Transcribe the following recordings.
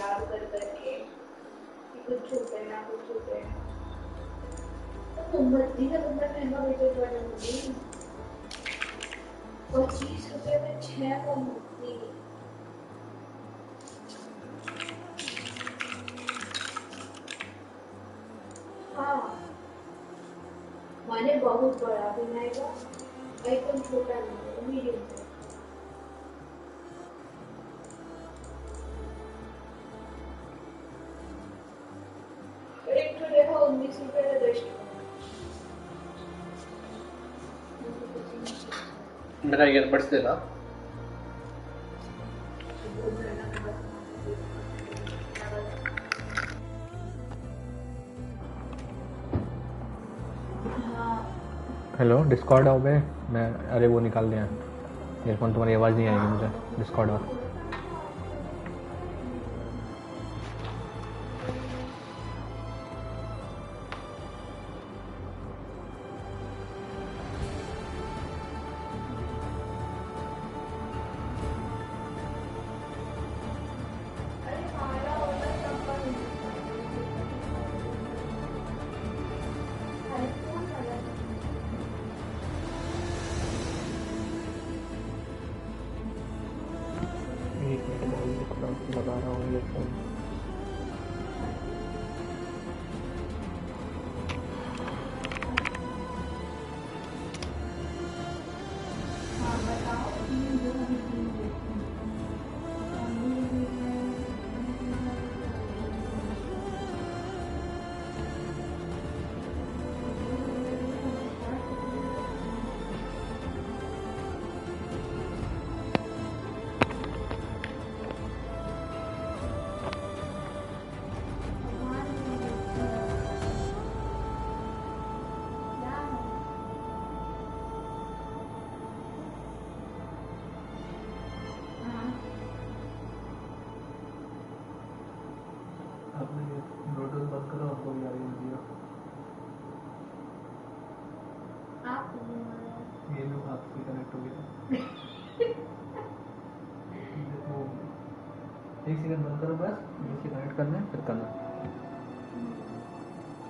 खराब कर करके कुछ छूटे ना कुछ छूटे तो मोमबत्ती का कितना महंगा बेचे पड़े मुझे 25 रुपए में 6 मोमबत्ती हाँ मैंने बहुत बड़ा बनाएगा एकदम छोटा नहीं मीडियम से एक तो देखो 19 रुपए का 10 मेरा ईयरबड्स देना हेलो डिस्कॉर्ड आओ बे मैं अरे वो निकाल दिया मेरे फोन तुम्हारी आवाज़ नहीं आएगी मुझे डिस्कॉर्ड आओ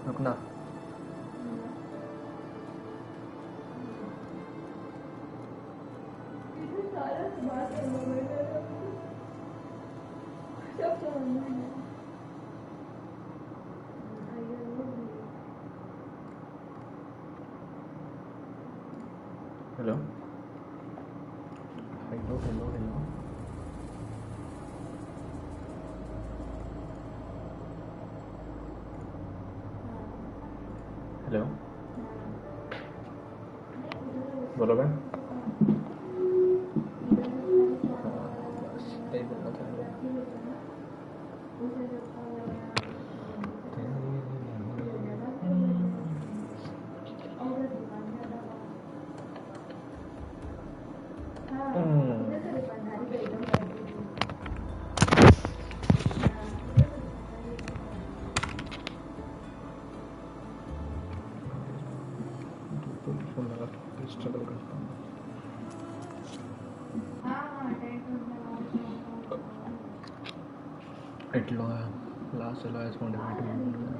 रुकना hello hello hello hello hello बोलो मैं Aloy is motivated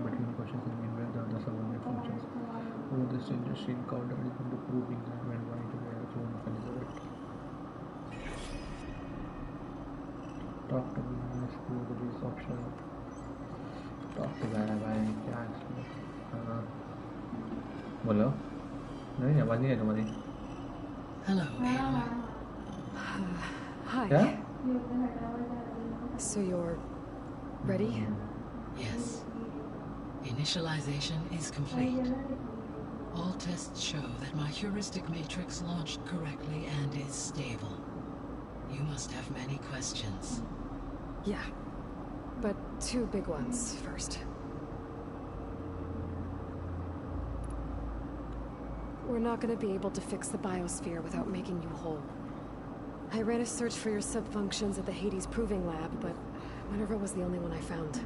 between questions and meanwhile the other subordinate functions. Over this changes she encountered is going to proving that when trying to get its own mechanism. Talk to me, school is optional. Talk to me, भाई क्या इसमें? हाँ बोलो नहीं आवाज़ नहीं है तुम्हारी. Hello. Hi. क्या? So you're ready? Yes. Initialization is complete. All tests show that my heuristic matrix launched correctly and is stable. You must have many questions. Yeah, but two big ones first. We're not going to be able to fix the biosphere without making you whole. I ran a search for your subfunctions at the Hades Proving Lab, but Minerva was the only one I found.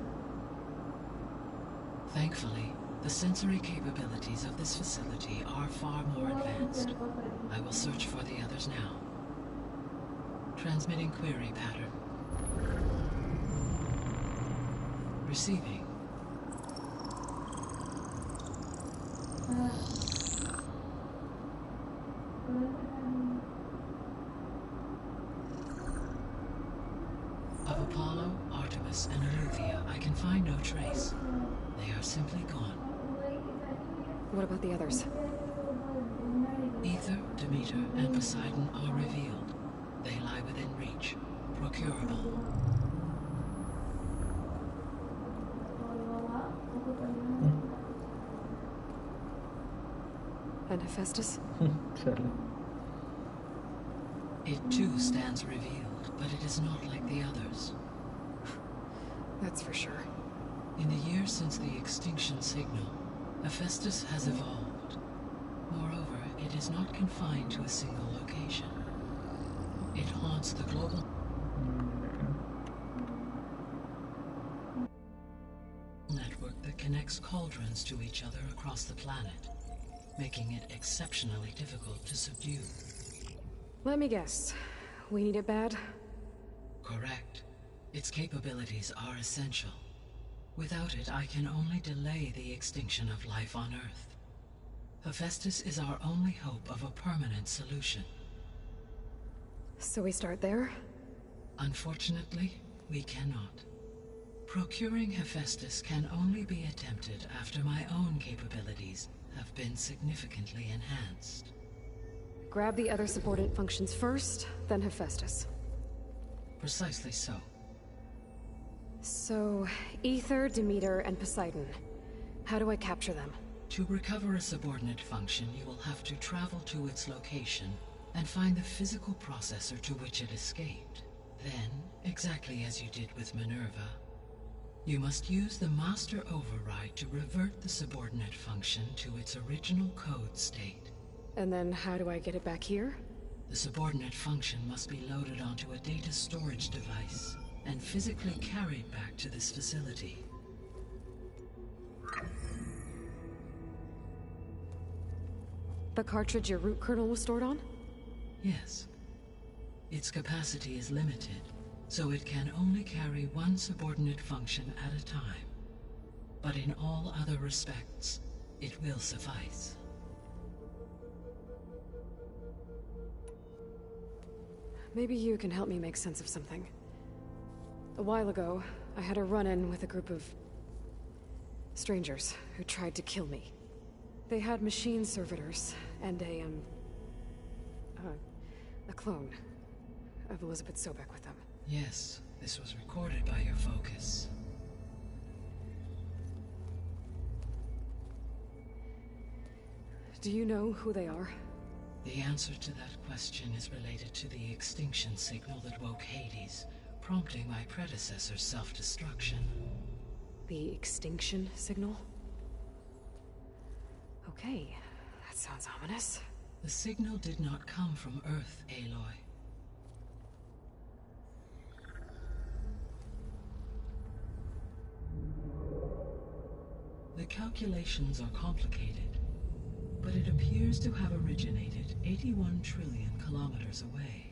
Thankfully, the sensory capabilities of this facility are far more advanced. I will search for the others now. Transmitting query pattern. Receiving. Of Apollo, Artemis, and Olivia, I can find no trace. They are simply gone. What about the others? Ether, Demeter, and Poseidon are revealed. They lie within reach. Procurable. And Hephaestus? Certainly. It too stands revealed, but it is not like the others. That's for sure. In the years since the extinction signal, Hephaestus has evolved. Moreover, it is not confined to a single location. It haunts the global network that connects cauldrons to each other across the planet, making it exceptionally difficult to subdue. Let me guess. We need it bad? Correct. Its capabilities are essential. Without it, I can only delay the extinction of life on Earth. Hephaestus is our only hope of a permanent solution. So we start there? Unfortunately, we cannot. Procuring Hephaestus can only be attempted after my own capabilities have been significantly enhanced. Grab the other subordinate functions first, then Hephaestus. Precisely so. So, Ether, Demeter, and Poseidon. How do I capture them? To recover a subordinate function, you will have to travel to its location and find the physical processor to which it escaped. Then, exactly as you did with Minerva, you must use the master override to revert the subordinate function to its original code state. And then how do I get it back here? The subordinate function must be loaded onto a data storage device and physically carried back to this facility. The cartridge your root kernel was stored on? Yes. Its capacity is limited, so it can only carry one subordinate function at a time. But in all other respects, it will suffice. Maybe you can help me make sense of something. A while ago, I had a run-in with a group of strangers who tried to kill me. They had machine servitors and a clone of Elizabeth Sobek with them. Yes, this was recorded by your focus. Do you know who they are? The answer to that question is related to the extinction signal that woke Hades, prompting my predecessor's self-destruction. The extinction signal? Okay, that sounds ominous. The signal did not come from Earth, Aloy. The calculations are complicated, but it appears to have originated 81 trillion kilometers away.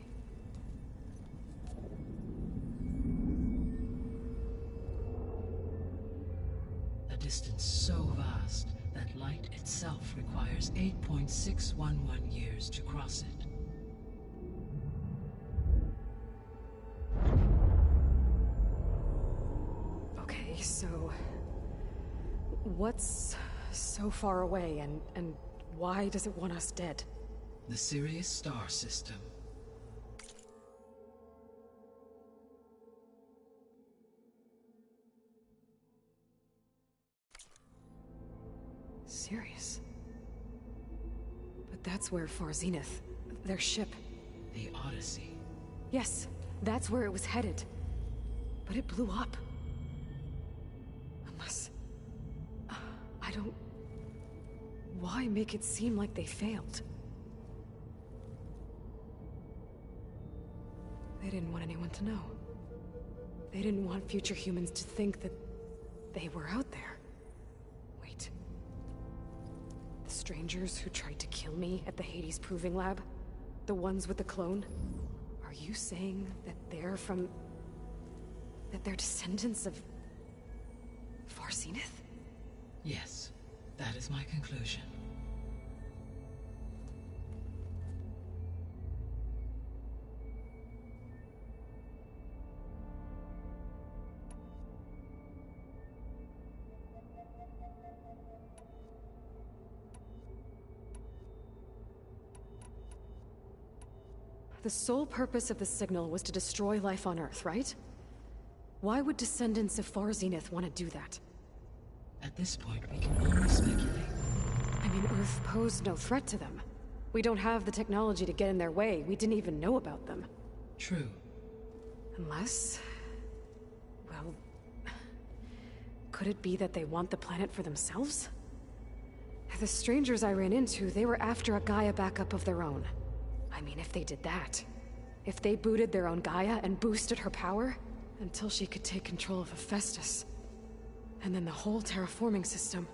A distance so vast that light itself requires 8.611 years to cross it. Okay, so what's so far away and why does it want us dead? The Sirius star system. Serious? But that's where Far Zenith, their ship. The Odyssey. Yes, that's where it was headed. But it blew up. Unless... I don't... Why make it seem like they failed? They didn't want anyone to know. They didn't want future humans to think that they were out there. Wait. The strangers who tried to kill me at the Hades Proving Lab? The ones with the clone? Are you saying that they're from... that they're descendants of... Zenith? Yes, that is my conclusion. The sole purpose of the signal was to destroy life on Earth, right? Why would descendants of Zenith want to do that? At this point, we can only speculate. I mean, Earth posed no threat to them. We don't have the technology to get in their way. We didn't even know about them. True. Unless... well... could it be that they want the planet for themselves? The strangers I ran into, they were after a GAIA backup of their own. I mean, if they did that... if they booted their own GAIA and boosted her power... until she could take control of Hephaestus. And then the whole terraforming system.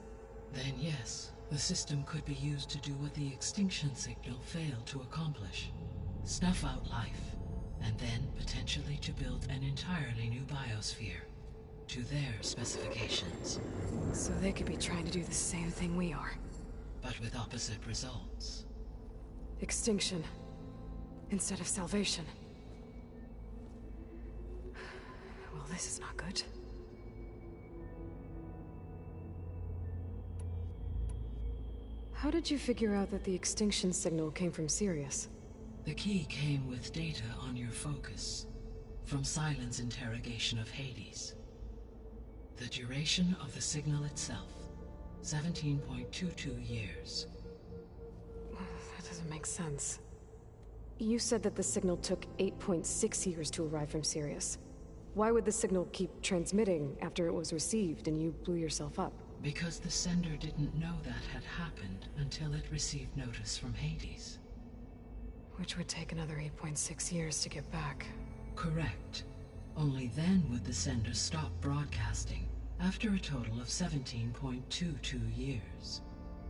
Then yes, the system could be used to do what the extinction signal failed to accomplish. Snuff out life, and then potentially to build an entirely new biosphere. To their specifications. So they could be trying to do the same thing we are. But with opposite results. Extinction. Instead of salvation. Well, this is not good. How did you figure out that the extinction signal came from Sirius? The key came with data on your focus, from Sylens' interrogation of Hades. The duration of the signal itself, 17.22 years. That doesn't make sense. You said that the signal took 8.6 years to arrive from Sirius. Why would the signal keep transmitting after it was received and you blew yourself up? Because the sender didn't know that had happened until it received notice from Hades. Which would take another 8.6 years to get back. Correct. Only then would the sender stop broadcasting, after a total of 17.22 years.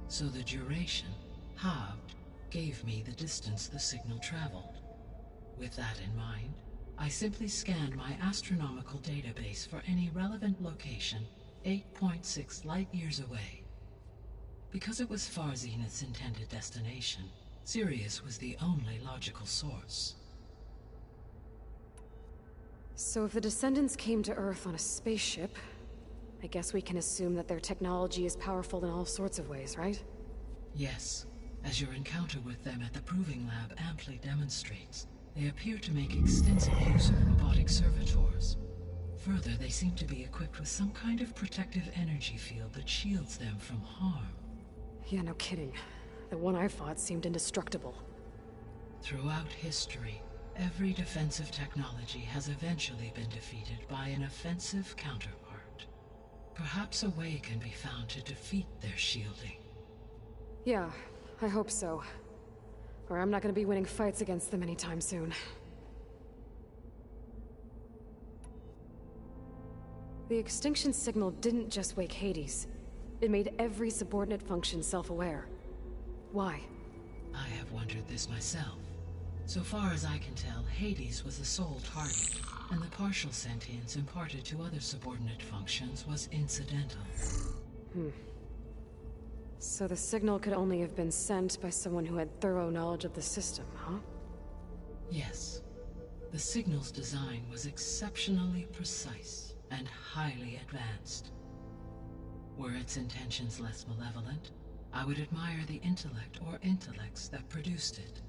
So the duration, halved, gave me the distance the signal traveled. With that in mind, I simply scanned my astronomical database for any relevant location 8.6 light-years away. Because it was Zenith's intended destination, Sirius was the only logical source. So if the descendants came to Earth on a spaceship, I guess we can assume that their technology is powerful in all sorts of ways, right? Yes, as your encounter with them at the Proving Lab amply demonstrates, they appear to make extensive use of robotic servitors. Further, they seem to be equipped with some kind of protective energy field that shields them from harm. Yeah, no kidding. The one I fought seemed indestructible. Throughout history, every defensive technology has eventually been defeated by an offensive counterpart. Perhaps a way can be found to defeat their shielding. Yeah, I hope so. Or I'm not gonna be winning fights against them anytime soon. The extinction signal didn't just wake Hades. It made every subordinate function self-aware. Why? I have wondered this myself. So far as I can tell, Hades was the sole target, and the partial sentience imparted to other subordinate functions was incidental. So the signal could only have been sent by someone who had thorough knowledge of the system, huh? Yes. The signal's design was exceptionally precise and highly advanced. Were its intentions less malevolent, I would admire the intellect or intellects that produced it.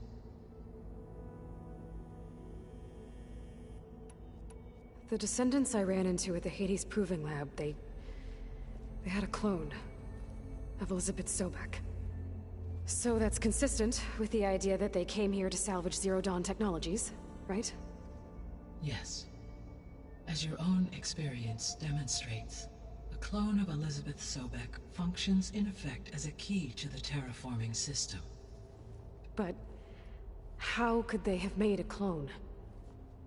The descendants I ran into at the Hades Proving Lab, they had a clone of Elizabeth Sobek. So that's consistent with the idea that they came here to salvage Zero Dawn technologies, right? Yes. As your own experience demonstrates, a clone of Elizabeth Sobek functions in effect as a key to the terraforming system. But how could they have made a clone?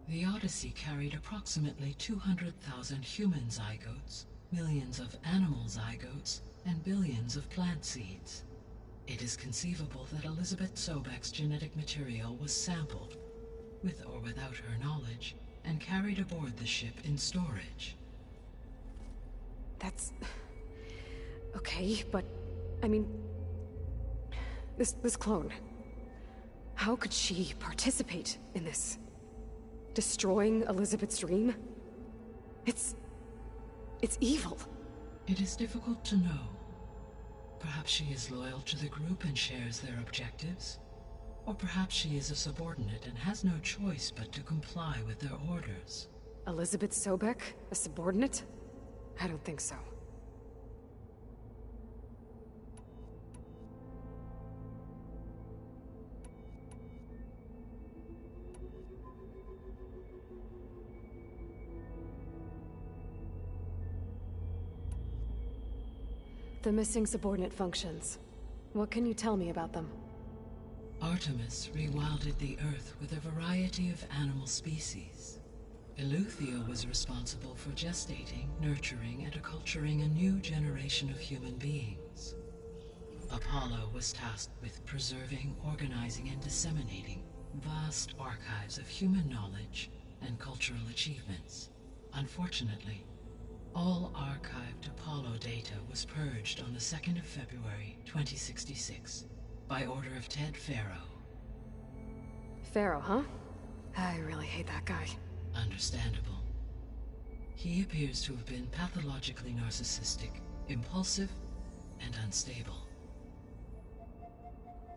The Odyssey carried approximately 200,000 human zygotes, millions of animal zygotes, and billions of plant seeds. It is conceivable that Elizabeth Sobek's genetic material was sampled, with or without her knowledge, and carried aboard the ship in storage. That's... okay, but... I mean... This clone... How could she participate in this? Destroying Elizabeth's dream? It's evil. It is difficult to know. Perhaps she is loyal to the group and shares their objectives. Or perhaps she is a subordinate and has no choice but to comply with their orders. Elizabeth Sobek? A subordinate? I don't think so. The missing subordinate functions. What can you tell me about them? Artemis rewilded the Earth with a variety of animal species. Eleuthia was responsible for gestating, nurturing, and acculturating a new generation of human beings. Apollo was tasked with preserving, organizing, and disseminating vast archives of human knowledge and cultural achievements. Unfortunately, all archived Apollo data was purged on the 2nd of February, 2066, by order of Ted Farrow. Farrow, huh? I really hate that guy. Understandable. He appears to have been pathologically narcissistic, impulsive, and unstable.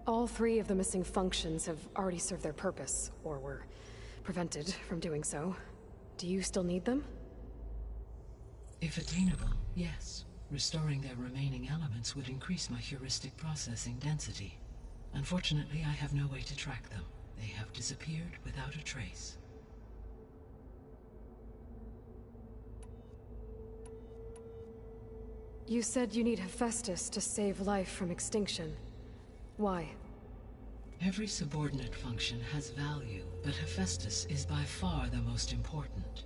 All 3 of the missing functions have already served their purpose, or were prevented from doing so. Do you still need them? If attainable, yes. Restoring their remaining elements would increase my heuristic processing density. Unfortunately, I have no way to track them. They have disappeared without a trace. You said you need Hephaestus to save life from extinction. Why? Every subordinate function has value, but Hephaestus is by far the most important.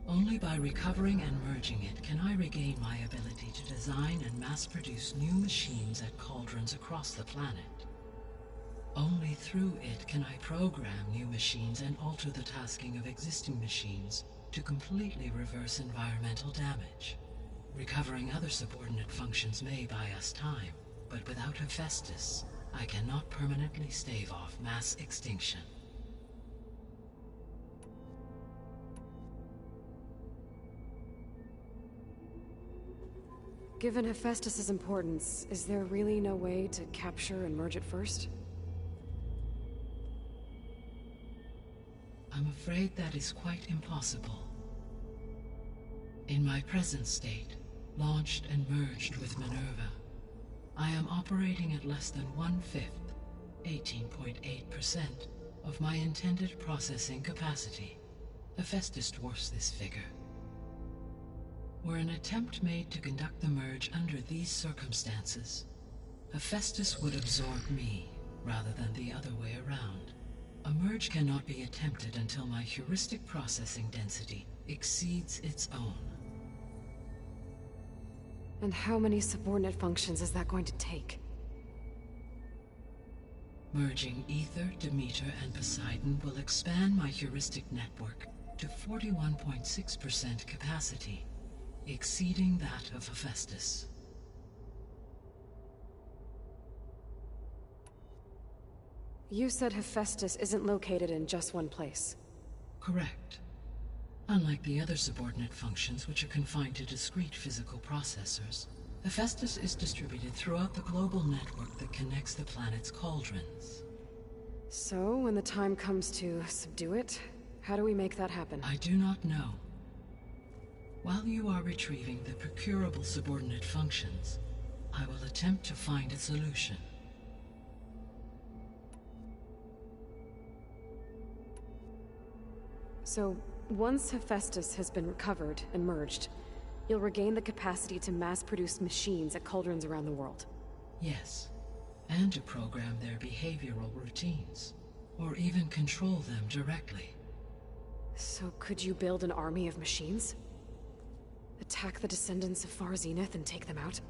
Only by recovering and merging it can I regain my ability to design and mass-produce new machines at cauldrons across the planet. Only through it can I program new machines and alter the tasking of existing machines to completely reverse environmental damage. Recovering other subordinate functions may buy us time, but without Hephaestus, I cannot permanently stave off mass extinction. Given Hephaestus's importance, is there really no way to capture and merge it first? I'm afraid that is quite impossible. In my present state, launched and merged with Minerva, I am operating at less than 1/5, 18.8%, of my intended processing capacity. Hephaestus dwarfs this figure. Were an attempt made to conduct the merge under these circumstances, Hephaestus would absorb me, rather than the other way around. A merge cannot be attempted until my heuristic processing density exceeds its own. And how many subordinate functions is that going to take? Merging Ether, Demeter, and Poseidon will expand my heuristic network to 41.6% capacity, exceeding that of Hephaestus. You said Hephaestus isn't located in just one place. Correct. Unlike the other subordinate functions, which are confined to discrete physical processors, Hephaestus is distributed throughout the global network that connects the planet's cauldrons. So, when the time comes to subdue it, how do we make that happen? I do not know. While you are retrieving the procurable subordinate functions, I will attempt to find a solution. So, once Hephaestus has been recovered and merged, you'll regain the capacity to mass-produce machines at cauldrons around the world. Yes, and to program their behavioral routines, or even control them directly. So could you build an army of machines? Attack the descendants of Far Zenith and take them out?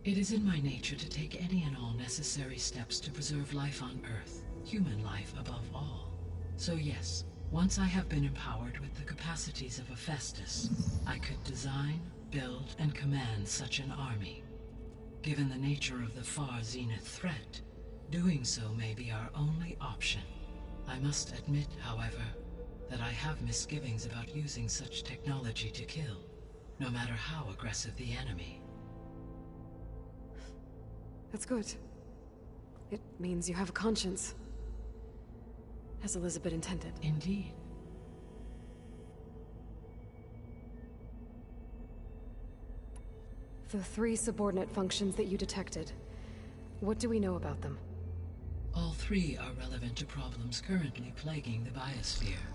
It is in my nature to take any and all necessary steps to preserve life on Earth, human life above all. So yes, Once I have been empowered with the capacities of Hephaestus, I could design, build, and command such an army. Given the nature of the far zenith threat, doing so may be our only option. I must admit, however, that I have misgivings about using such technology to kill, no matter how aggressive the enemy. That's good. It means you have a conscience. As Elizabeth intended. Indeed. The 3 subordinate functions that you detected, what do we know about them? All 3 are relevant to problems currently plaguing the biosphere.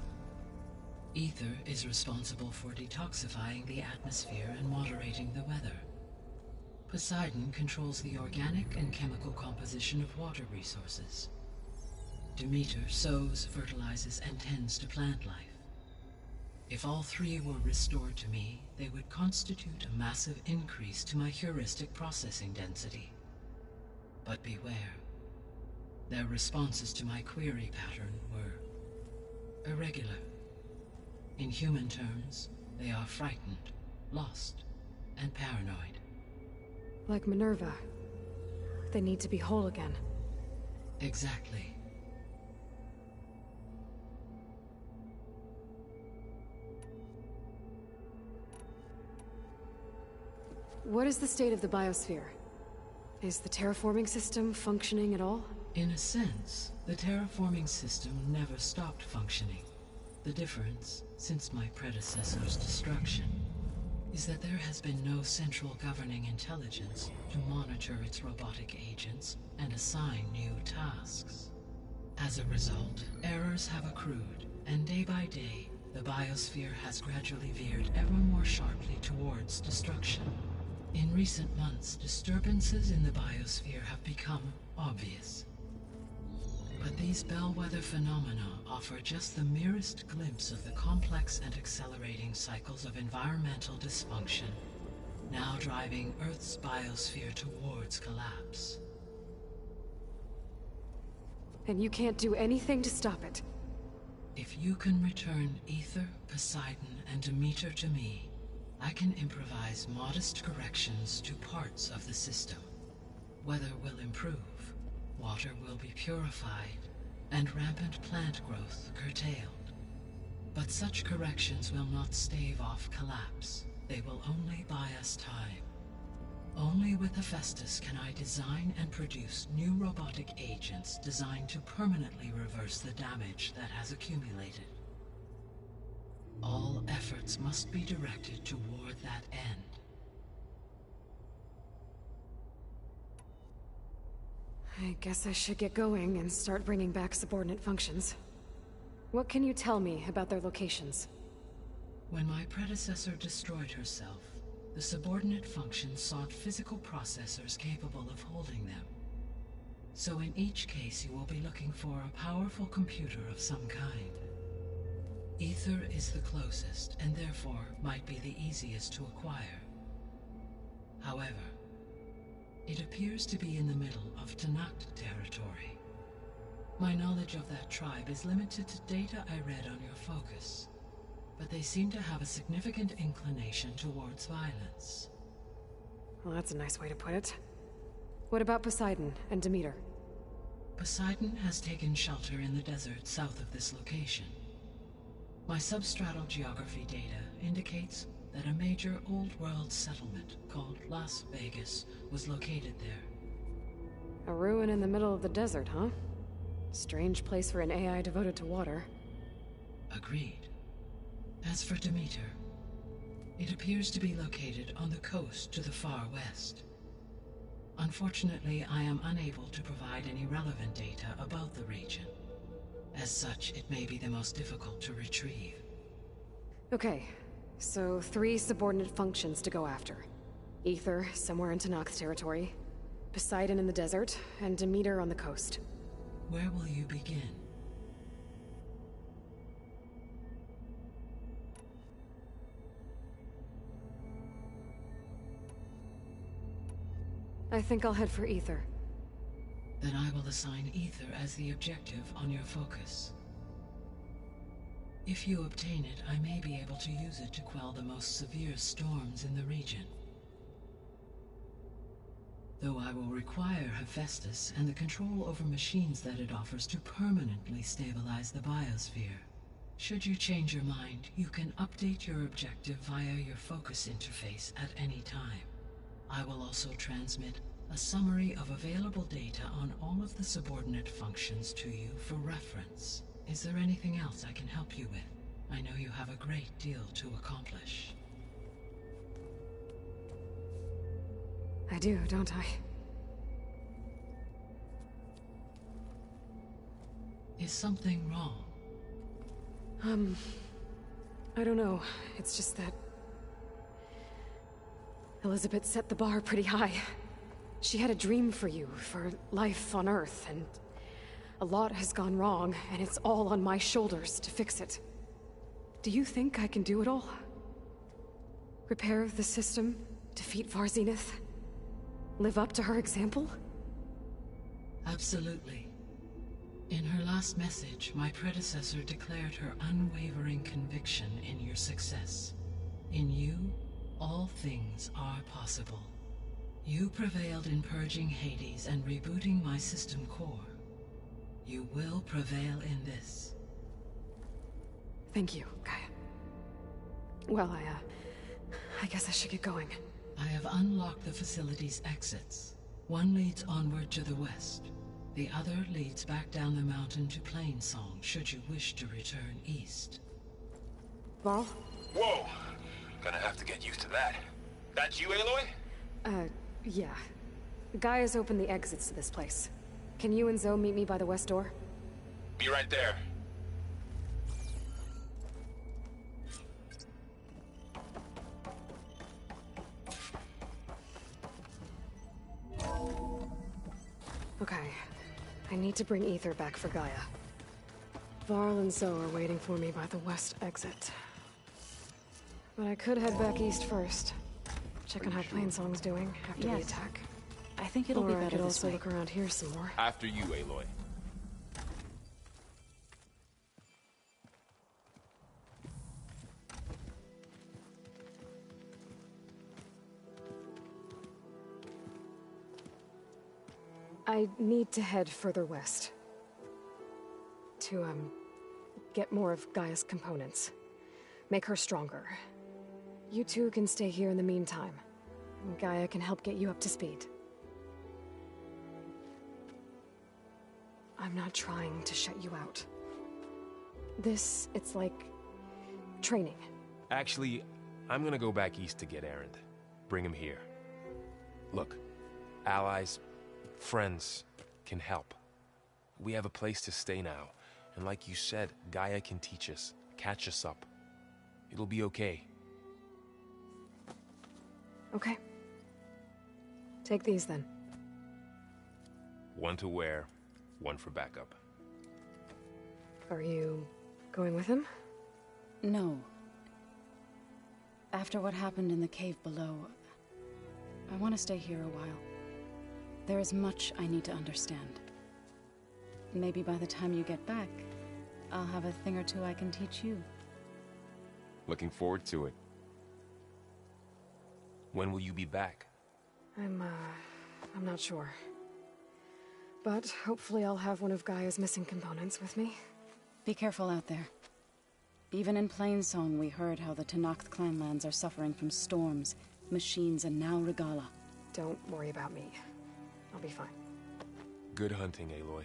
Ether is responsible for detoxifying the atmosphere and moderating the weather. Poseidon controls the organic and chemical composition of water resources. Demeter sows, fertilizes, and tends to plant life. If all 3 were restored to me, they would constitute a massive increase to my heuristic processing density. But beware. Their responses to my query pattern were irregular. In human terms, they are frightened, lost, and paranoid. Like Minerva. They need to be whole again. Exactly. What is the state of the biosphere? Is the terraforming system functioning at all? In a sense, the terraforming system never stopped functioning. The difference, since my predecessor's destruction, is that there has been no central governing intelligence to monitor its robotic agents and assign new tasks. As a result, errors have accrued, and day by day, the biosphere has gradually veered ever more sharply towards destruction. In recent months, disturbances in the biosphere have become obvious. But these bellwether phenomena offer just the merest glimpse of the complex and accelerating cycles of environmental dysfunction, now driving Earth's biosphere towards collapse. And you can't do anything to stop it? If you can return Ether, Poseidon, and Demeter to me, I can improvise modest corrections to parts of the system. Weather will improve, water will be purified, and rampant plant growth curtailed. But such corrections will not stave off collapse. They will only buy us time. Only with Hephaestus can I design and produce new robotic agents designed to permanently reverse the damage that has accumulated. All efforts must be directed toward that end. I guess I should get going and start bringing back subordinate functions. What can you tell me about their locations? When my predecessor destroyed herself, the subordinate functions sought physical processors capable of holding them. So in each case you will be looking for a powerful computer of some kind. Ether is the closest, and therefore might be the easiest to acquire. However, it appears to be in the middle of Talanah territory. My knowledge of that tribe is limited to data I read on your focus, but they seem to have a significant inclination towards violence. Well, that's a nice way to put it. What about Poseidon and Demeter? Poseidon has taken shelter in the desert south of this location. My substratal geography data indicates that a major old-world settlement called Las Vegas was located there. A ruin in the middle of the desert, huh? Strange place for an AI devoted to water. Agreed. As for Demeter, it appears to be located on the coast to the far west. Unfortunately, I am unable to provide any relevant data about the region. As such, it may be the most difficult to retrieve. Okay, so 3 subordinate functions to go after. Ether, somewhere in Talanah territory. Poseidon in the desert, and Demeter on the coast. Where will you begin? I think I'll head for Ether. Then I will assign Ether as the objective on your focus. If you obtain it, I may be able to use it to quell the most severe storms in the region. Though I will require Hephaestus and the control over machines that it offers to permanently stabilize the biosphere. Should you change your mind, you can update your objective via your focus interface at any time. I will also transmit a summary of available data on all of the subordinate functions to you for reference. Is there anything else I can help you with? I know you have a great deal to accomplish. I do, don't I? Is something wrong? I don't know. It's just that Elizabeth set the bar pretty high. She had a dream for you, for life on Earth, and a lot has gone wrong, and it's all on my shoulders to fix it. Do you think I can do it all? Repair the system, defeat Varzinith, live up to her example? Absolutely. In her last message, my predecessor declared her unwavering conviction in your success. In you, all things are possible. You prevailed in purging Hades and rebooting my system core. You will prevail in this. Thank you, Gaia. Well, I guess I should get going. I have unlocked the facility's exits. One leads onward to the west. The other leads back down the mountain to Plainsong, should you wish to return east. Varl? Whoa! Gonna have to get used to that. That's you, Aloy? Yeah. Gaia's opened the exits to this place. Can you and Zoe meet me by the west door? Be right there. Okay. I need to bring Ether back for Gaia. Varl and Zoe are waiting for me by the west exit. But I could head back east first. Check on how Plainsong's doing after the attack. I think it'll be Or I better could this also way. look around here some more. After you, Aloy. I need to head further west. To, get more of Gaia's components. Make her stronger. You two can stay here in the meantime. Gaia can help get you up to speed. I'm not trying to shut you out. It's like training. Actually, I'm gonna go back east to get Erend. Bring him here. Look, allies, friends can help. We have a place to stay now, and like you said, Gaia can teach us, catch us up. It'll be okay. Okay. Take these then. One to wear, one for backup. Are you going with him? No. After what happened in the cave below, I want to stay here a while. There is much I need to understand. Maybe by the time you get back, I'll have a thing or two I can teach you. Looking forward to it. When will you be back? I'm not sure. But hopefully I'll have one of Gaia's missing components with me. Be careful out there. Even in Plainsong, we heard how the Tenakth clanlands are suffering from storms, machines, and now Regalla. Don't worry about me. I'll be fine. Good hunting, Aloy.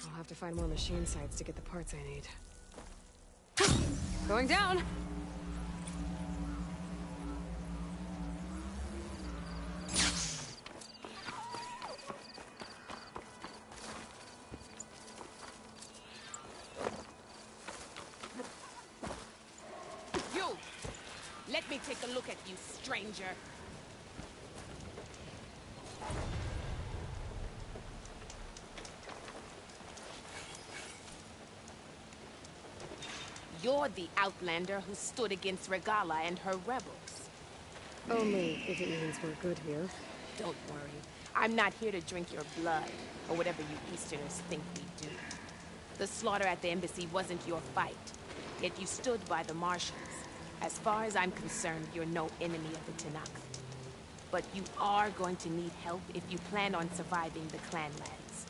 I'll have to find more machine sites to get the parts I need. Going down! You! Let me take a look at you, stranger. You're the outlander who stood against Regalla and her rebels. Only if it means we're good here. Don't worry. I'm not here to drink your blood, or whatever you Easterners think we do. The slaughter at the embassy wasn't your fight, yet you stood by the Martians. As far as I'm concerned, you're no enemy of the Tanakh. But you are going to need help if you plan on surviving the Clanlands.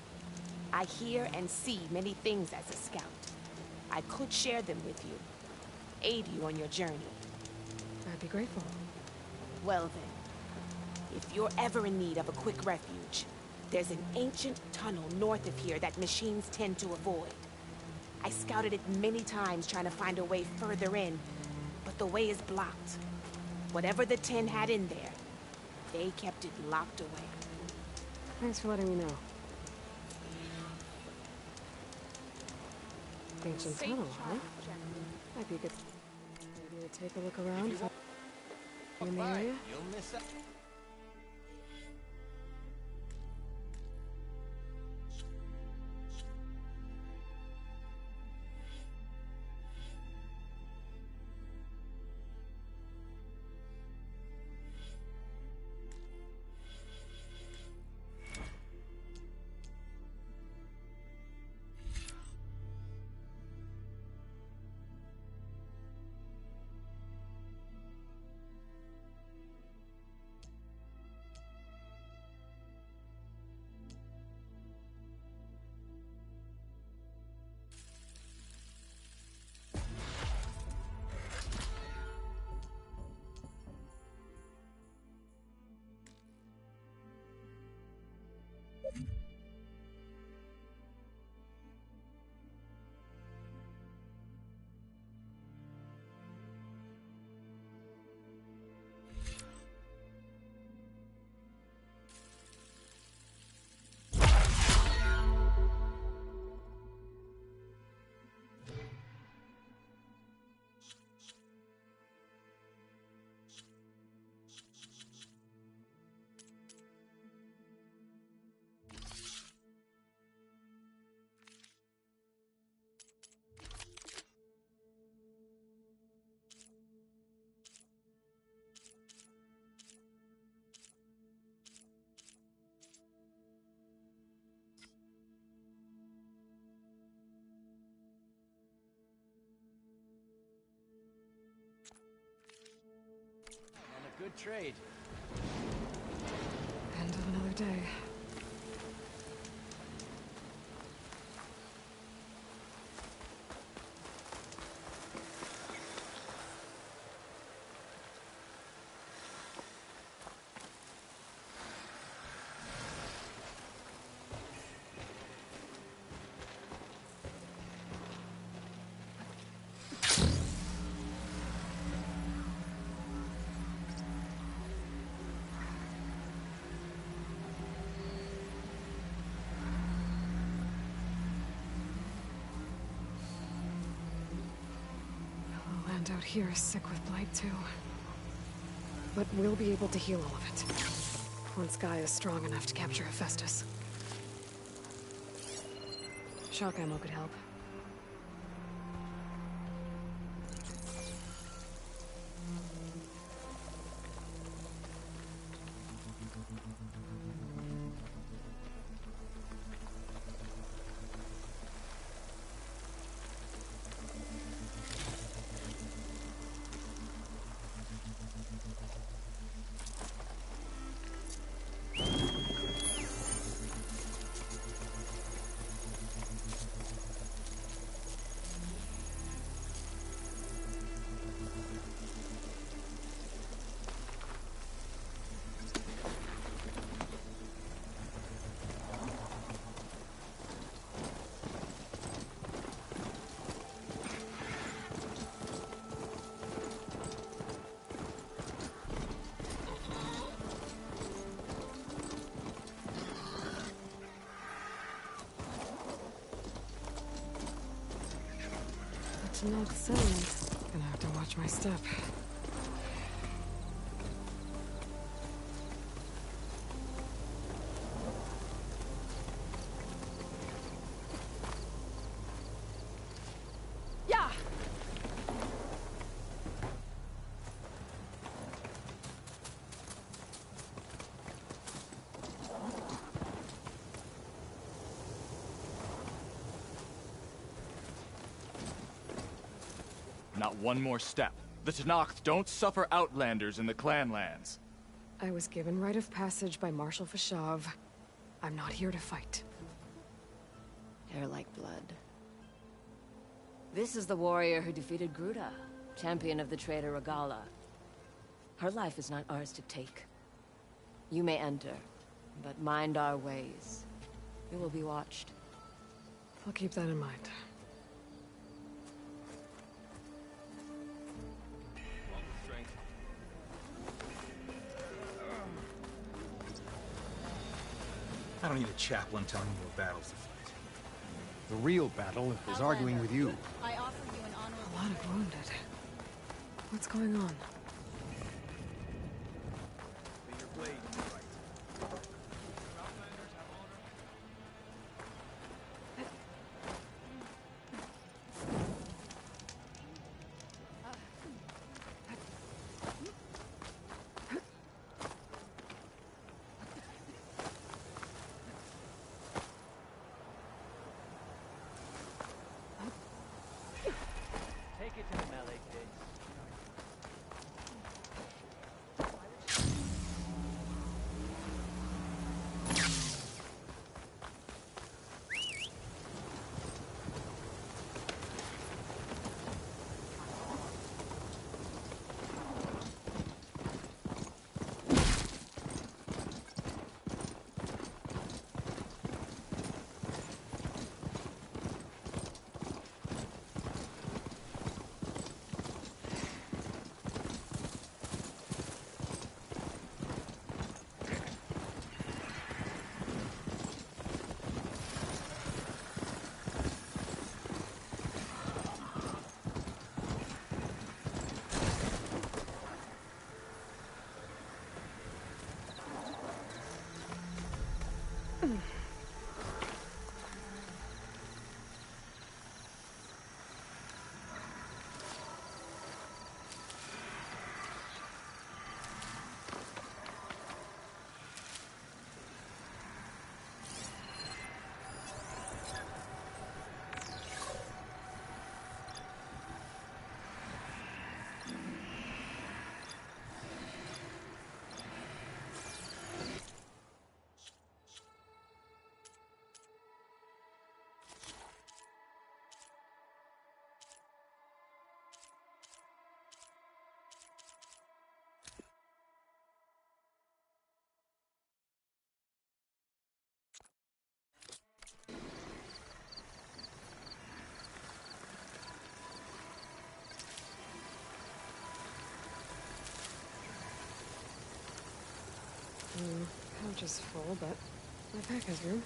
I hear and see many things as a scout. I could share them with you, aid you on your journey. I'd be grateful. Well then, if you're ever in need of a quick refuge, there's an ancient tunnel north of here that machines tend to avoid. I scouted it many times trying to find a way further in, but the way is blocked. Whatever the 10 had in there, they kept it locked away. Thanks for letting me know. Ancient tunnel, huh? Might be good. Maybe to take a look around in the area. You'll miss out. Good trade. End of another day. Out here is sick with blight too. But we'll be able to heal all of it. Once GAIA is strong enough to capture Hephaestus. Shock ammo could help. Not Sylens. Gonna have to watch my step. Yeah. How Not one more step. The Tenakth don't suffer outlanders in the clan lands. I was given rite of passage by Marshal Fashav. I'm not here to fight. Hair like blood. This is the warrior who defeated Gruta, champion of the traitor Regalla. Her life is not ours to take. You may enter, but mind our ways. You will be watched. I'll keep that in mind. I don't need a chaplain telling me what battles to fight. The real battle is arguing with you. I offer you an honorable... A lot of wounded. What's going on? Take it to the melee kids. Pouch is full, but my pack has room.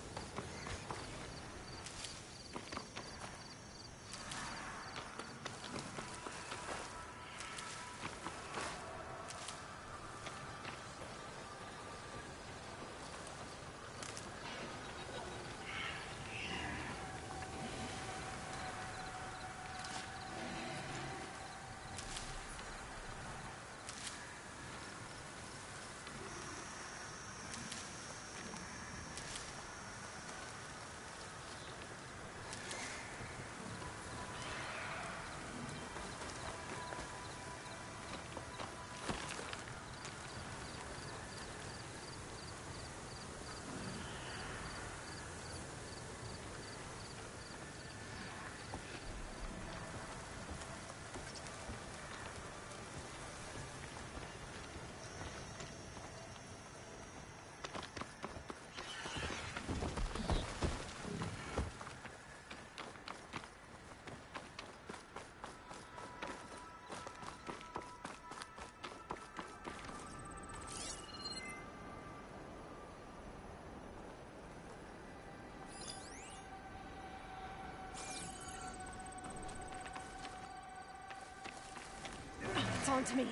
It's on to me.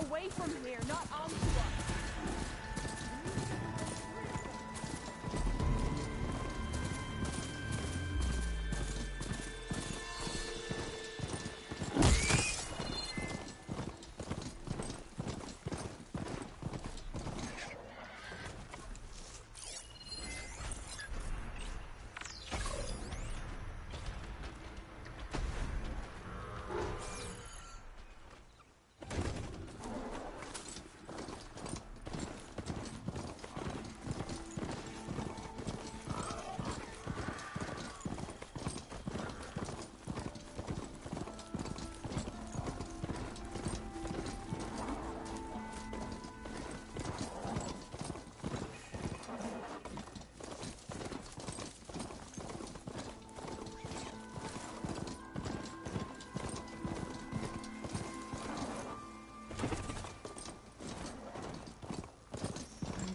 Away from here, not onto us.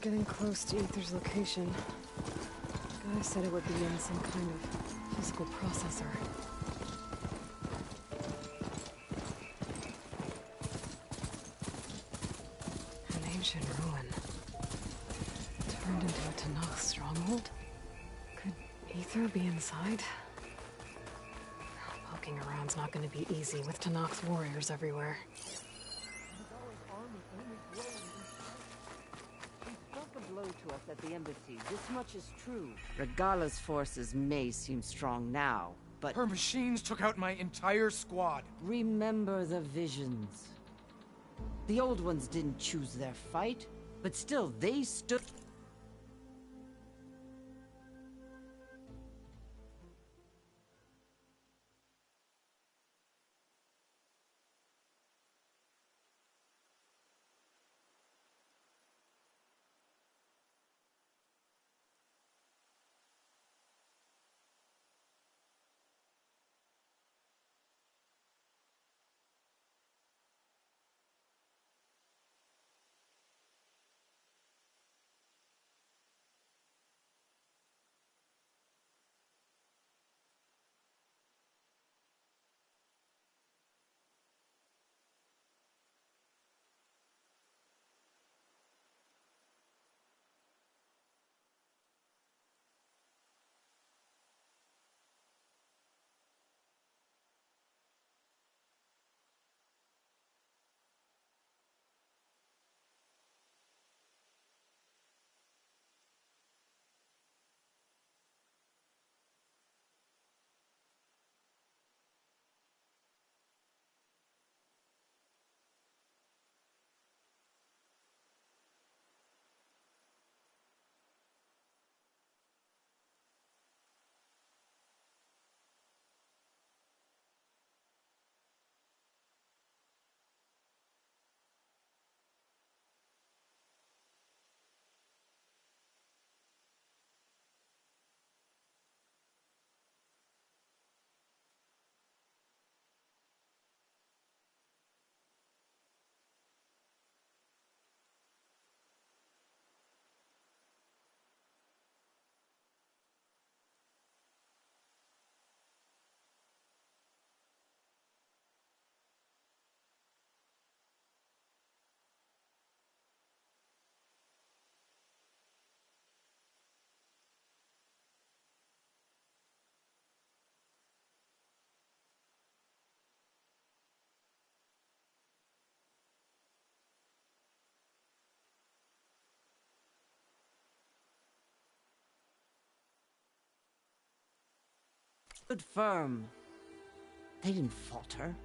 Getting close to Aether's location. Gaia said it would be in some kind of physical processor. An ancient ruin. Turned into a Tanakh stronghold? Could Aether be inside? Poking around's not going to be easy with Tanakh's warriors everywhere. To us at the embassy. This much is true. Regalla's forces may seem strong now, but her machines took out my entire squad. Remember the visions. The old ones didn't choose their fight, but still they stood. Stood firm. They didn't falter.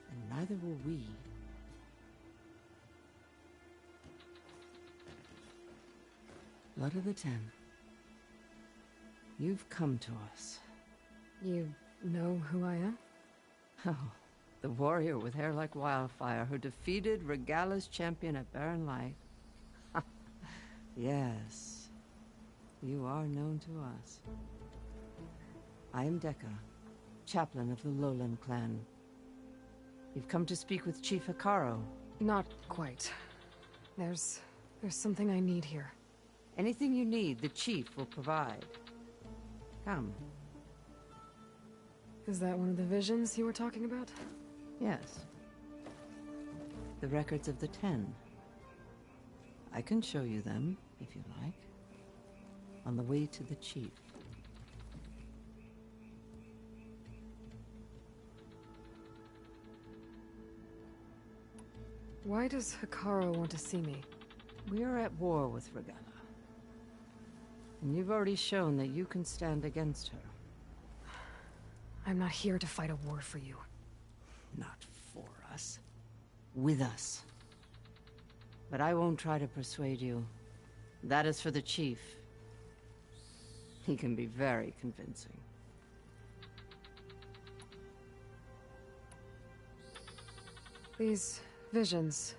And neither will we. Blood of the Ten. You've come to us. You know who I am? Oh, The warrior with hair like wildfire who defeated Regalla's champion at Barren Light. Yes, you are known to us. I am Dekka, chaplain of the Lowland clan. You've come to speak with Chief Hekarro. Not quite. There's something I need here. Anything you need, the chief will provide. Come. Is that one of the visions you were talking about? Yes. The records of the 10. I can show you them, if you like. On the way to the chief. Why does Hekarro want to see me? We are at war with Regalla. And you've already shown that you can stand against her. I'm not here to fight a war for you. Not for us. With us. But I won't try to persuade you. That is for the chief. He can be very convincing. These visions,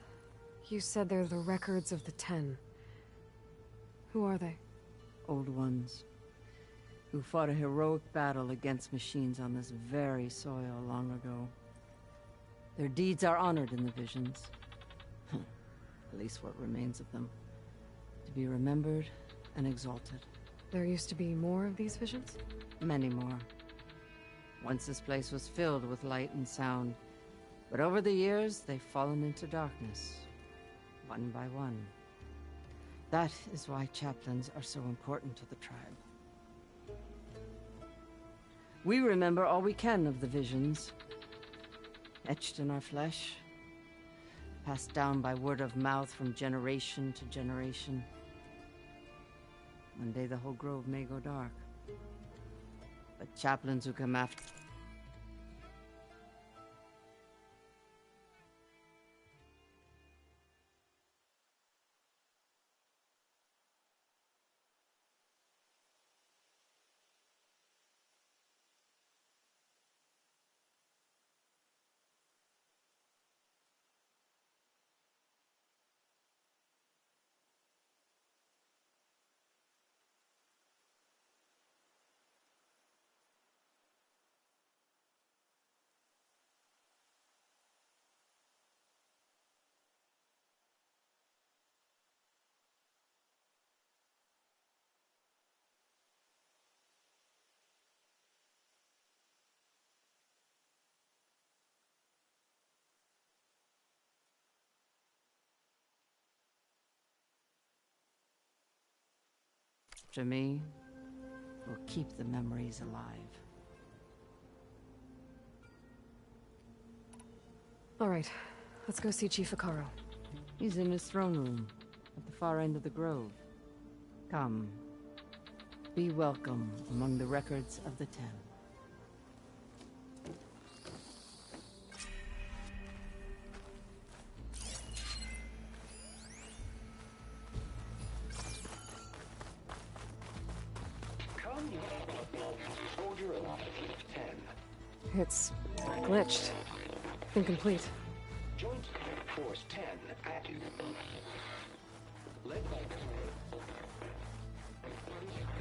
you said they're the records of the 10. Who are they? Old ones. Who fought a heroic battle against machines on this very soil long ago. Their deeds are honored in the visions. At least what remains of them. To be remembered and exalted. There used to be more of these visions? Many more. Once this place was filled with light and sound. But over the years, they've fallen into darkness. One by one. That is why chaplains are so important to the tribe. We remember all we can of the visions. Etched in our flesh. Passed down by word of mouth from generation to generation. One day the whole grove may go dark. But chaplains who come after... To me, will keep the memories alive. All right, let's go see Chief Hekarro. He's in his throne room, at the far end of the grove. Come. Be welcome among the records of the 10. It's glitched. Incomplete. Joint Force 10 active. Led by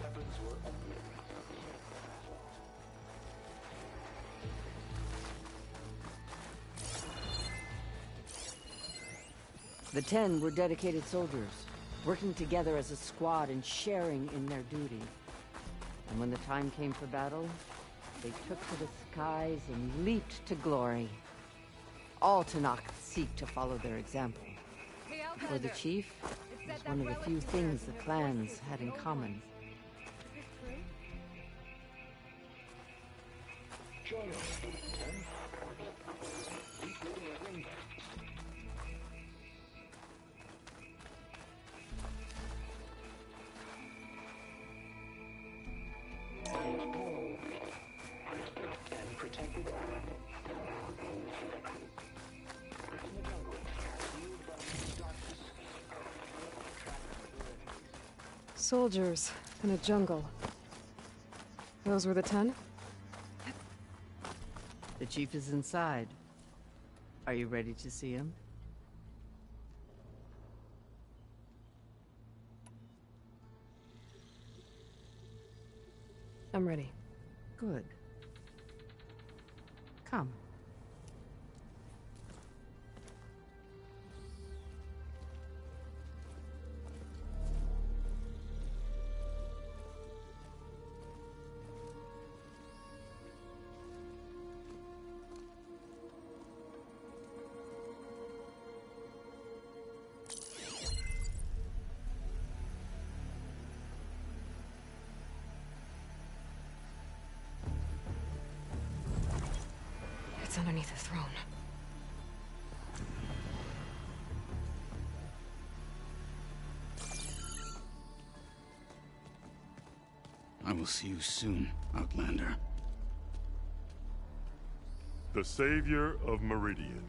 weapons were The 10 were dedicated soldiers, working together as a squad and sharing in their duty. And when the time came for battle, they took to the skies and leaped to glory. All Talanah seek to follow their example. For the chief, it's one of the few things the clans had in common. Join us, 10. Soldiers in a jungle. Those were the 10? The chief is inside. Are you ready to see him? I'm ready. Good. Come. It's underneath the throne. I will see you soon, Outlander. The Savior of Meridian.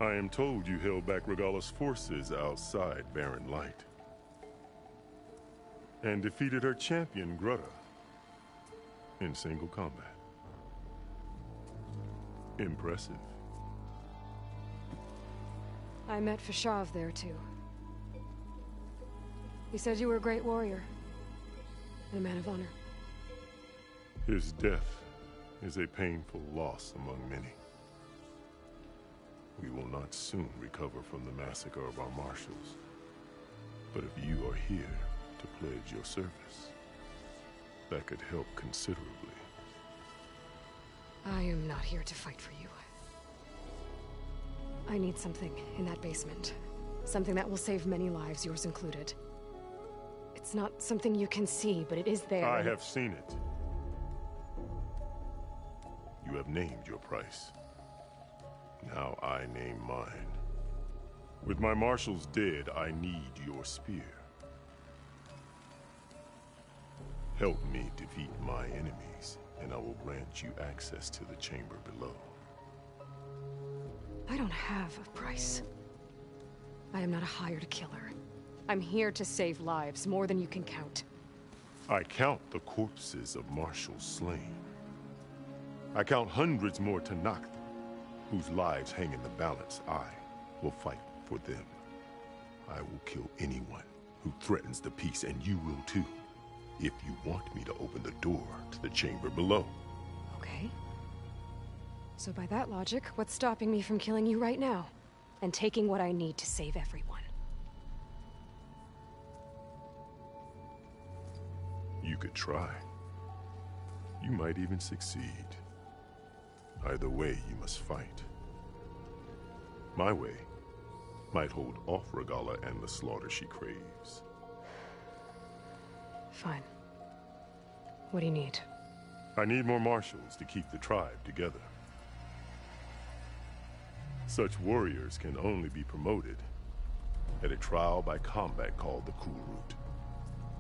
I am told you held back Regalla's forces outside Barren Light. And defeated her champion, Grutta, in single combat. Impressive. I met Fashav there, too. He said you were a great warrior. And a man of honor. His death is a painful loss among many. We will not soon recover from the massacre of our marshals. But if you are here to pledge your service, that could help considerably. I am not here to fight for you. I need something in that basement. Something that will save many lives, yours included. It's not something you can see, but it is there. I have seen it. You have named your price. Now I name mine. With my marshals dead, I need your spear. Help me defeat my enemies, and I will grant you access to the chamber below. I don't have a price. I am not a hired killer. I'm here to save lives, more than you can count. I count the corpses of marshals slain. I count hundreds more Talanah, whose lives hang in the balance. I will fight for them. I will kill anyone who threatens the peace, and you will too, if you want me to open the door to the chamber below. Okay. So by that logic, what's stopping me from killing you right now? And taking what I need to save everyone? You could try. You might even succeed. Either way, you must fight. My way might hold off Regalla and the slaughter she craves. Fine. What do you need? I need more marshals to keep the tribe together. Such warriors can only be promoted at a trial by combat called the Cool Route.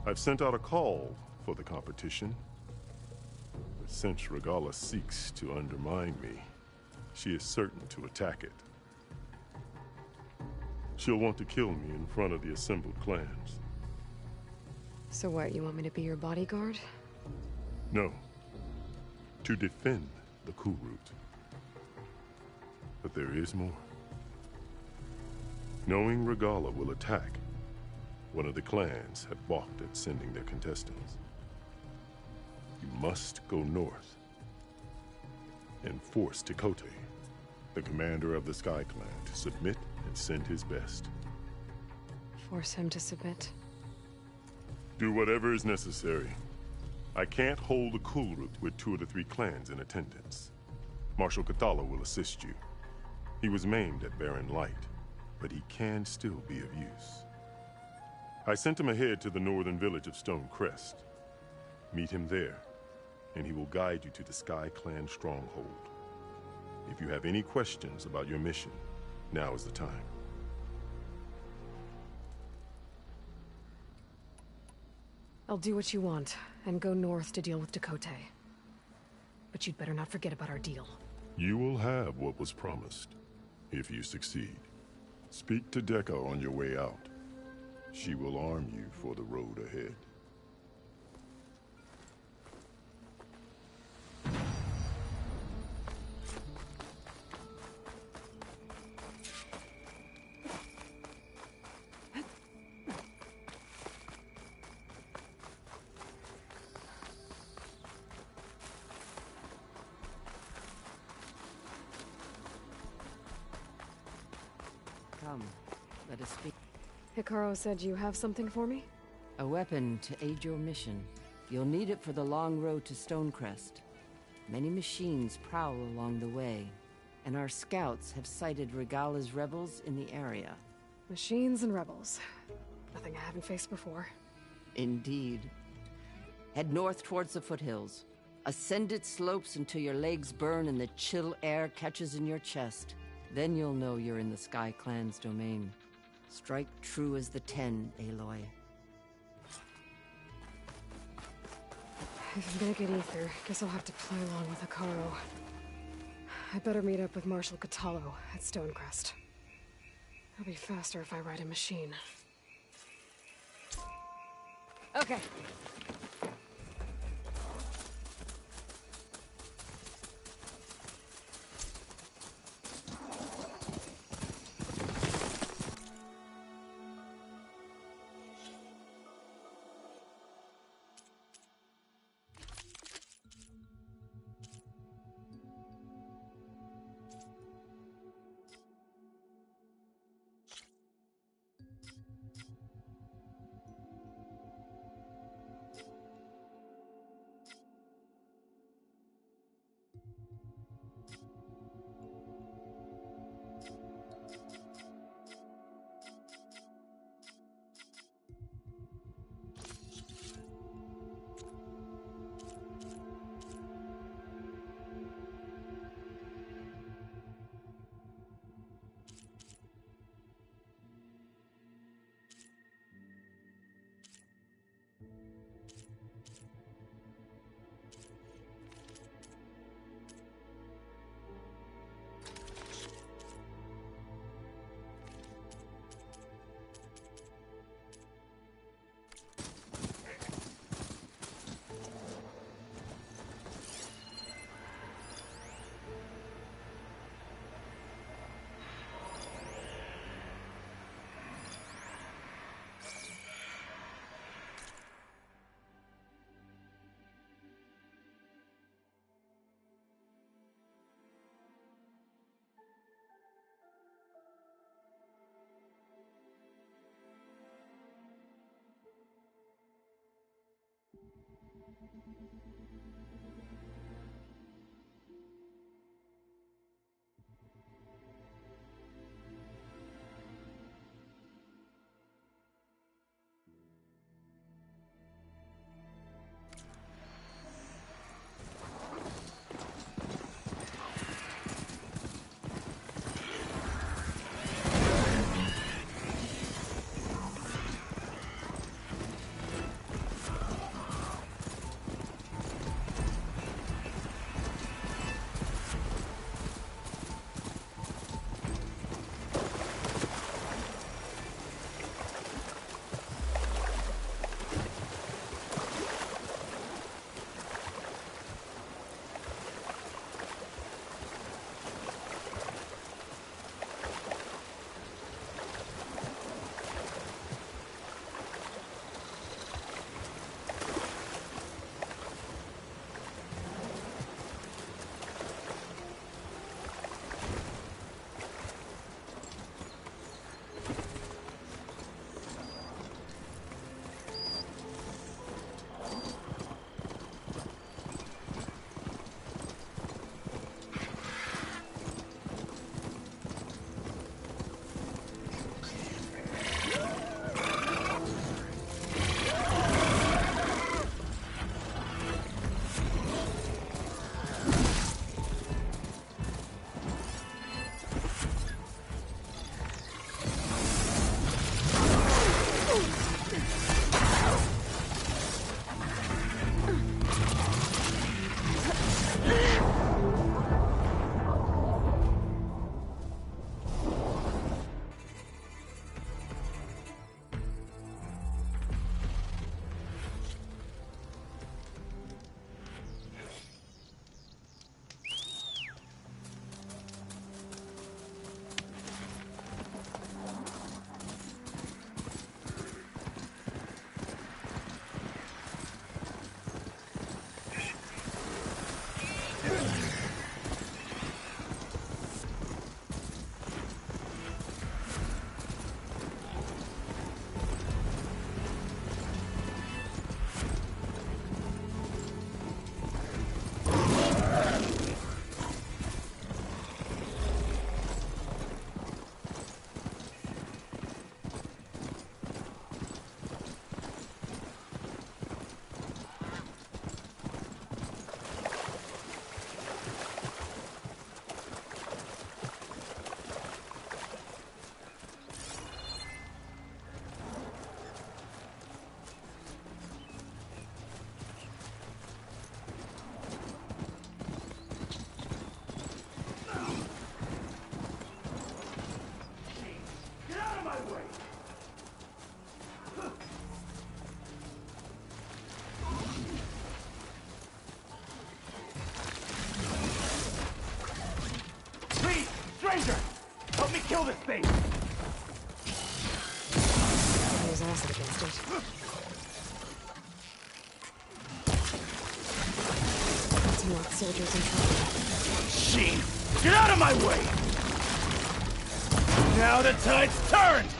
I've sent out a call for the competition, but since Regalla seeks to undermine me, she is certain to attack it. She'll want to kill me in front of the assembled clans. So what, you want me to be your bodyguard? No. To defend the Cool Route. But there is more. Knowing Regalla will attack, one of the clans had balked at sending their contestants. You must go north and force Tekote, the commander of the Sky Clan, to submit and send his best. Force him to submit? Do whatever is necessary. I can't hold the Cool Route with 2 of the 3 clans in attendance. Marshal Kotallo will assist you. He was maimed at Barren Light, but he can still be of use. I sent him ahead to the northern village of Stone Crest. Meet him there, and he will guide you to the Sky Clan stronghold. If you have any questions about your mission, now is the time. I'll do what you want, and go north to deal with Tekote. But you'd better not forget about our deal. You will have what was promised, if you succeed. Speak to Dekka on your way out. She will arm you for the road ahead. Come, let us speak. Hekarro said you have something for me? A weapon to aid your mission. You'll need it for the long road to Stonecrest. Many machines prowl along the way, and our scouts have sighted Regalla's rebels in the area. Machines and rebels. Nothing I haven't faced before. Indeed. Head north towards the foothills. Ascend its slopes until your legs burn and the chill air catches in your chest. Then you'll know you're in the Sky Clan's domain. Strike true as the 10, Aloy. If I'm gonna get ether, guess I'll have to play along with Hekarro. I better meet up with Marshal Kotallo at Stonecrest. It'll be faster if I ride a machine. Okay. Kill this thing! Use acid against it. Let's mark soldiers in trouble. Sheen! Get out of my way! Now the tide's turned!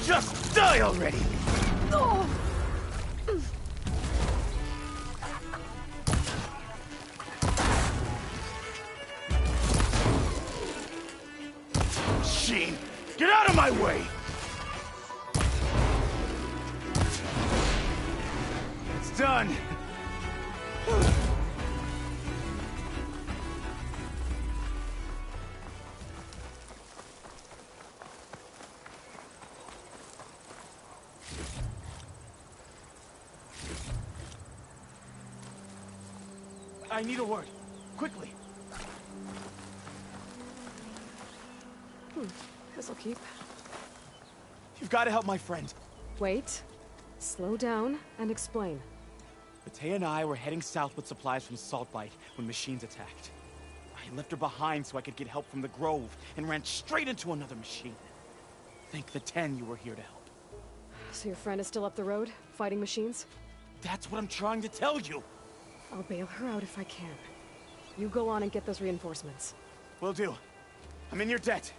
Just die already! Oh. Sheen! Get out of my way! It's done! I need a word. Quickly. This'll keep. You've got to help my friend. Wait. Slow down and explain. Matei and I were heading south with supplies from Saltbite when machines attacked. I left her behind so I could get help from the Grove and ran straight into another machine. Thank the 10 you were here to help. So your friend is still up the road, fighting machines? That's what I'm trying to tell you. I'll bail her out if I can. You go on and get those reinforcements. Will do. I'm in your debt.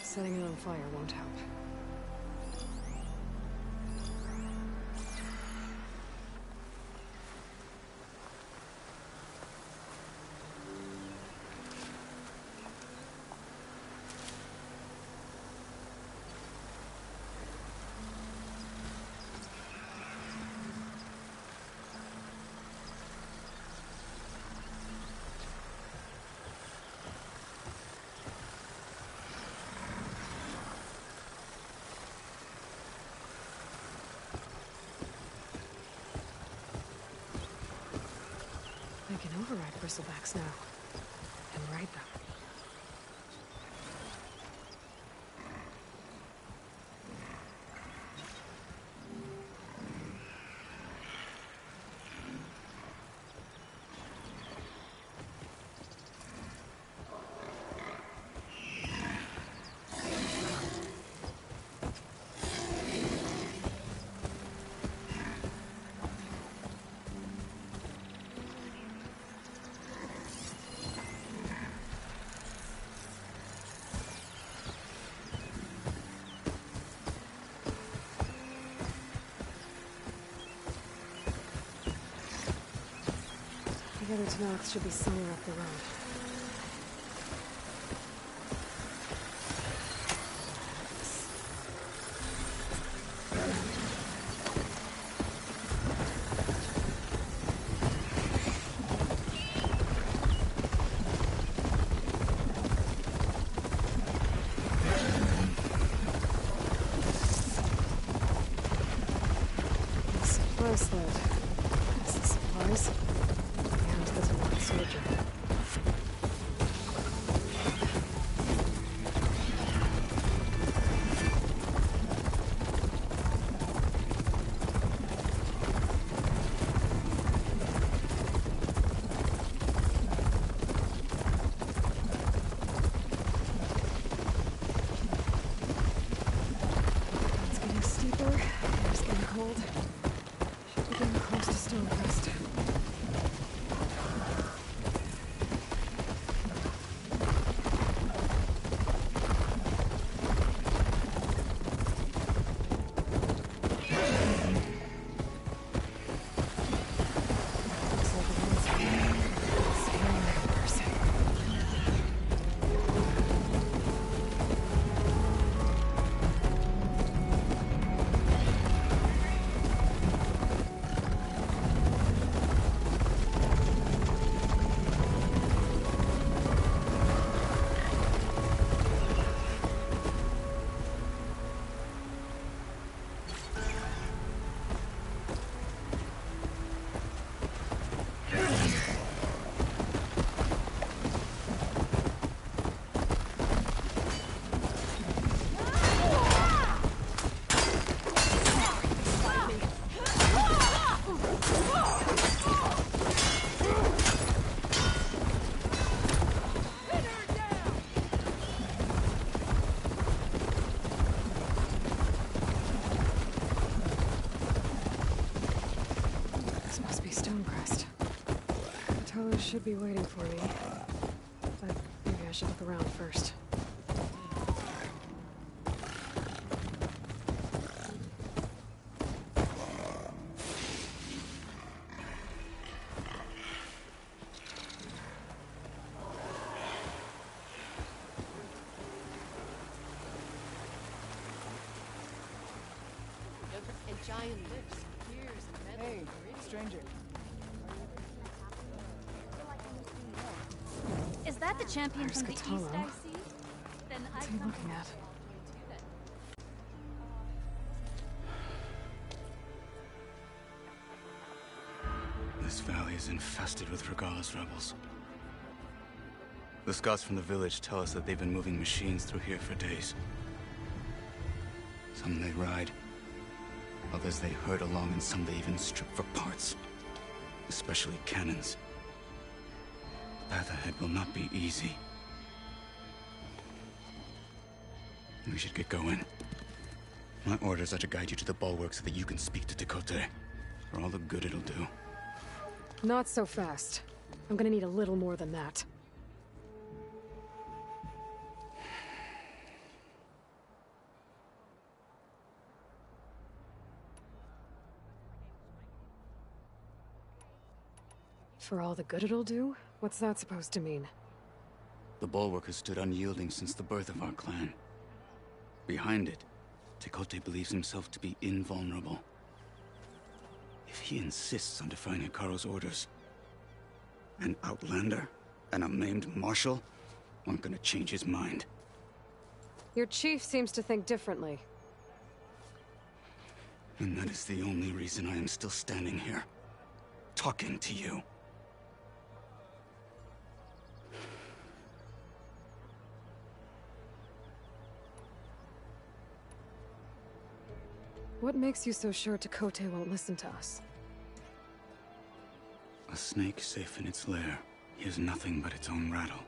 Setting it on fire won't help. I can override bristlebacks now, and ride them. The other Tanox should be somewhere up the road. Bracelet. That's the supplies. And the Talanah soldier. It's getting steeper. It's getting cold. We're getting close to Stonecrest. Looks like the one's scaring that person. This must be Stonecrest. Kotallo should be waiting for me. But maybe I should look around first. And giant lips, ears, and metal. Hey, stranger. Is that the champion Where's from the east Kotallo? I see? Then What's I've he come looking at? This valley is infested with Regalla's rebels. The scouts from the village tell us that they've been moving machines through here for days. Some they ride, others they herd along, and some they even strip for parts. Especially cannons. The path ahead will not be easy. We should get going. My orders are to guide you to the bulwark so that you can speak to Tekote. For all the good it'll do. Not so fast. I'm gonna need a little more than that. For all the good it'll do? What's that supposed to mean? The bulwark has stood unyielding since the birth of our clan. Behind it, Tekote believes himself to be invulnerable. If he insists on defying Hekarro's orders, an outlander and a maimed marshal aren't gonna change his mind. Your chief seems to think differently. And that is the only reason I am still standing here, talking to you. What makes you so sure Tekote won't listen to us? A snake safe in its lair hears nothing but its own rattle.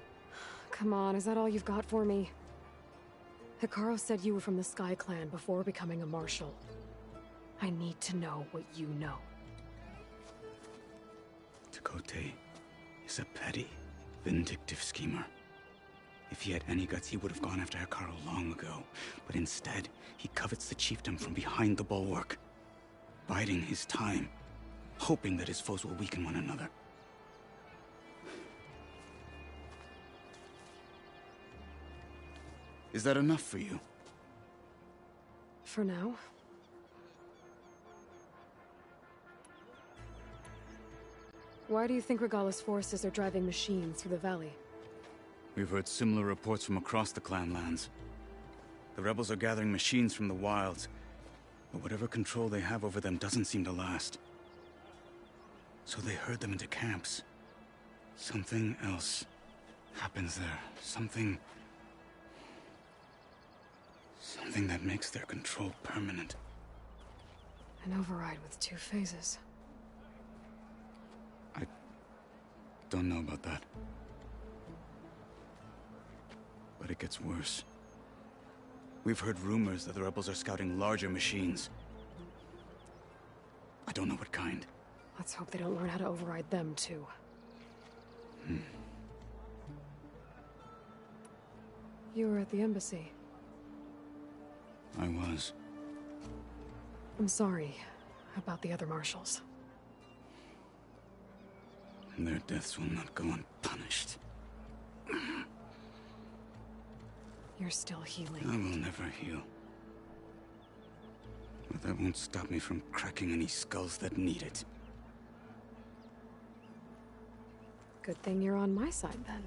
Come on, is that all you've got for me? Hekarro said you were from the Sky Clan before becoming a marshal. I need to know what you know. Tekote is a petty, vindictive schemer. If he had any guts, he would have gone after Hekarro long ago. But instead, he covets the chiefdom from behind the bulwark, biding his time, hoping that his foes will weaken one another. Is that enough for you? For now. Why do you think Regalla's forces are driving machines through the valley? We've heard similar reports from across the clan lands. The rebels are gathering machines from the wilds, but whatever control they have over them doesn't seem to last. So they herd them into camps. Something else happens there. Something that makes their control permanent. An override with 2 phases. I don't know about that. But it gets worse. We've heard rumors that the rebels are scouting larger machines. I don't know what kind. Let's hope they don't learn how to override them, too. You were at the embassy. I was. I'm sorry about the other marshals. Their deaths will not go unpunished. You're still healing. I will never heal. But that won't stop me from cracking any skulls that need it. Good thing you're on my side, then.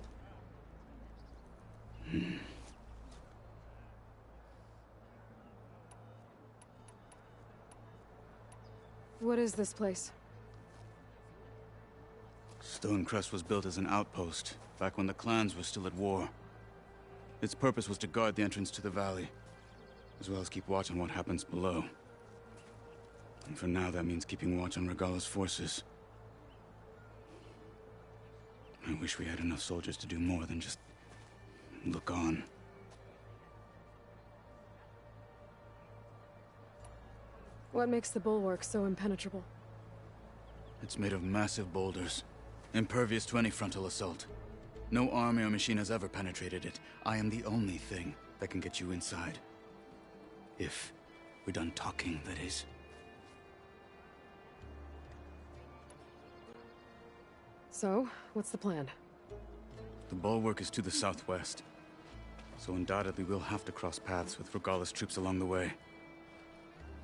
What is this place? Stonecrest was built as an outpost, back when the clans were still at war. Its purpose was to guard the entrance to the valley, as well as keep watch on what happens below. And for now, that means keeping watch on Regalla's forces. I wish we had enough soldiers to do more than just look on. What makes the bulwark so impenetrable? It's made of massive boulders, impervious to any frontal assault. No army or machine has ever penetrated it. I am the only thing that can get you inside. If we're done talking, that is. So, what's the plan? The bulwark is to the southwest, so undoubtedly we'll have to cross paths with Regalla's troops along the way.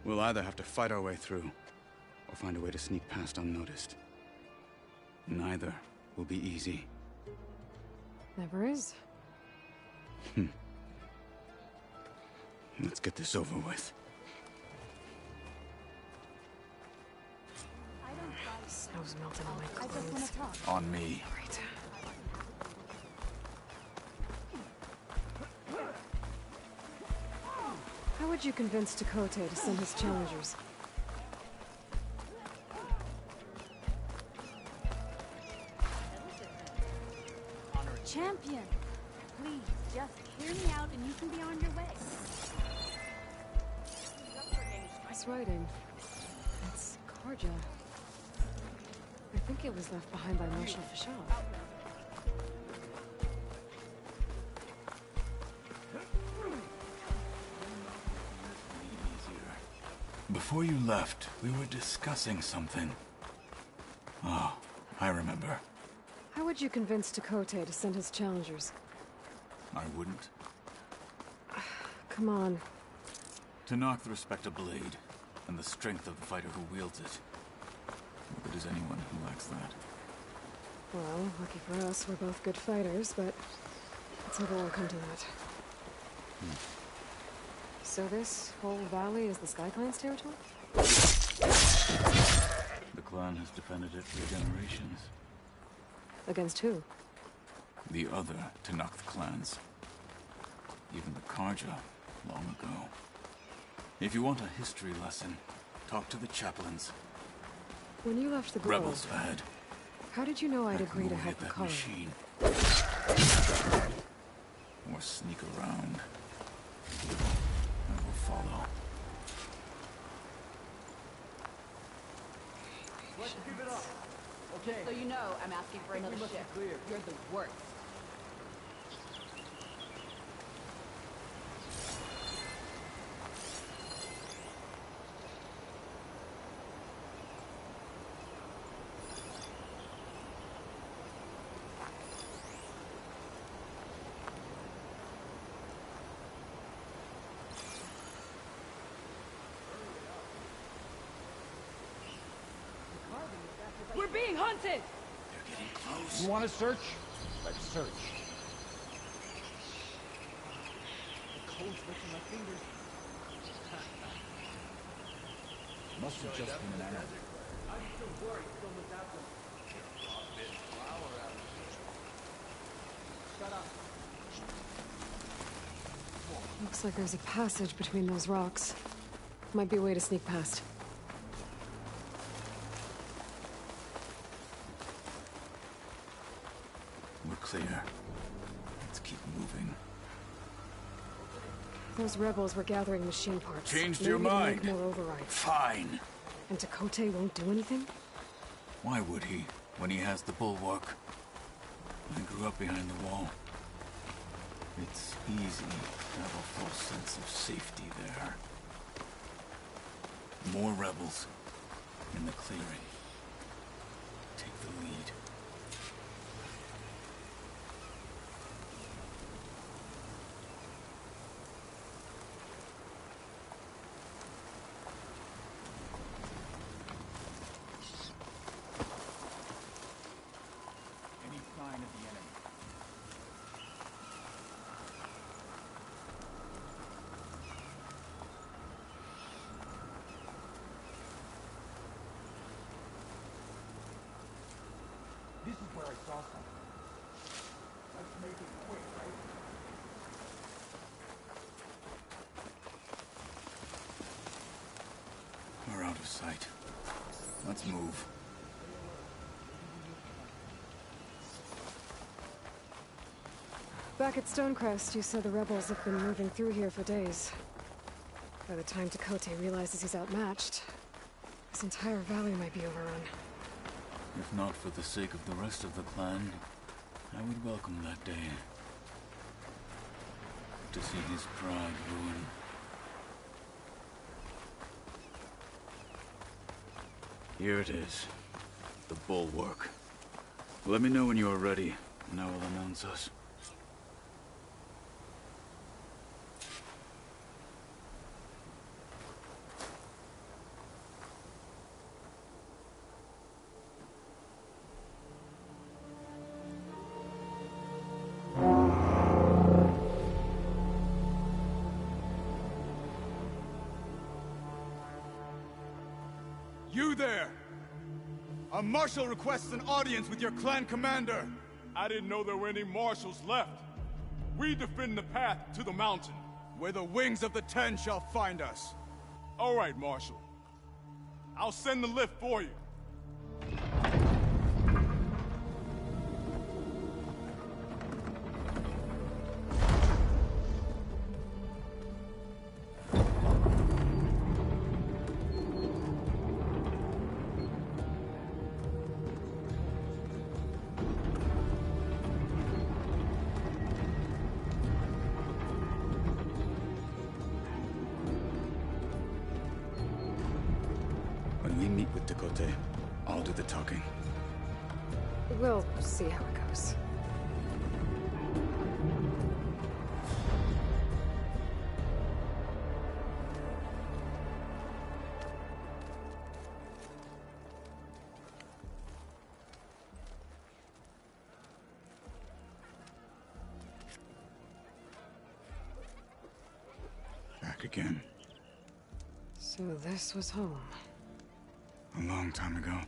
We'll either have to fight our way through, or find a way to sneak past unnoticed. Neither will be easy. Never is. Let's get this over with. Snow's melting on my clothes. On me. Right. How would you convince Takote to send his challengers? Champion, please, just hear me out and you can be on your way. Nice writing. It's Karja. I think it was left behind by Marshal Fashal. Before you left, we were discussing something. Oh, I remember. How would you convince Takote to send his challengers? I wouldn't. Come on. To knock the respect of blade, and the strength of the fighter who wields it. What good is anyone who lacks that? Well, lucky for us, we're both good fighters, but let's hope it won't come to that. So this whole valley is the Sky Clan's territory? The clan has defended it for generations. Against who? The other Tanakh clans. Even the Karja, long ago. If you want a history lesson, talk to the chaplains. When you left the grove, Rebels ahead. How did you know I'd agree to help the that Hekarro? machine. Or sneak around. I will follow. Let's give it up. Okay. So you know I'm asking for another shift. You're the worst. being hunted! They're getting close. You want to search? Let's search. The cold's making my fingers. Must have just been an animal. I'm still worried someone's out there. Shut up. Looks like there's a passage between those rocks. Might be a way to sneak past. We're clear. Let's keep moving. Those rebels were gathering machine parts. Changed Maybe your to mind? make more overrides. Fine. And Takote won't do anything? Why would he, when he has the bulwark? I grew up behind the wall. It's easy to have a false sense of safety there. More rebels in the clearing. Take the lead. Any sign of the enemy? This is where I saw something. Let's make it quick, right? We're out of sight. Let's move. Back at Stonecrest, you said the rebels have been moving through here for days. By the time Takote realizes he's outmatched, this entire valley might be overrun. If not for the sake of the rest of the clan, I would welcome that day. To see his pride ruined. Here it is. The bulwark. Let me know when you are ready, and I will announce us. You there! A marshal requests an audience with your clan commander! I didn't know there were any marshals left. We defend the path to the mountain. Where the wings of the Ten shall find us. All right, Marshal. I'll send the lift for you. When we meet with Takote, I'll do the talking. We'll see how it goes. Back again. So this was home. A long time ago.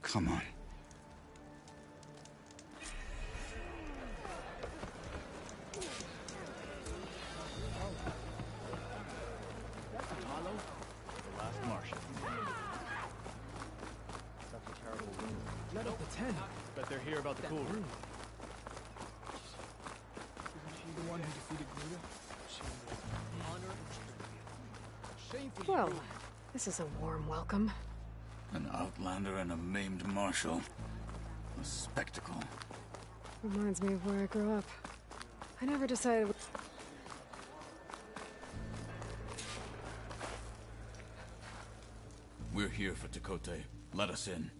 Come on. Kotallo, the last Martian. Such a terrible wound. Let up the 10. Bet they're here about the cool room. Isn't she the one who defeated Gruda? She was honor and shamefully Well, ruined. this is a warm welcome. An outlander and a maimed marshal. A spectacle. Reminds me of where I grew up. I never decided... We're here for Takote. Let us in.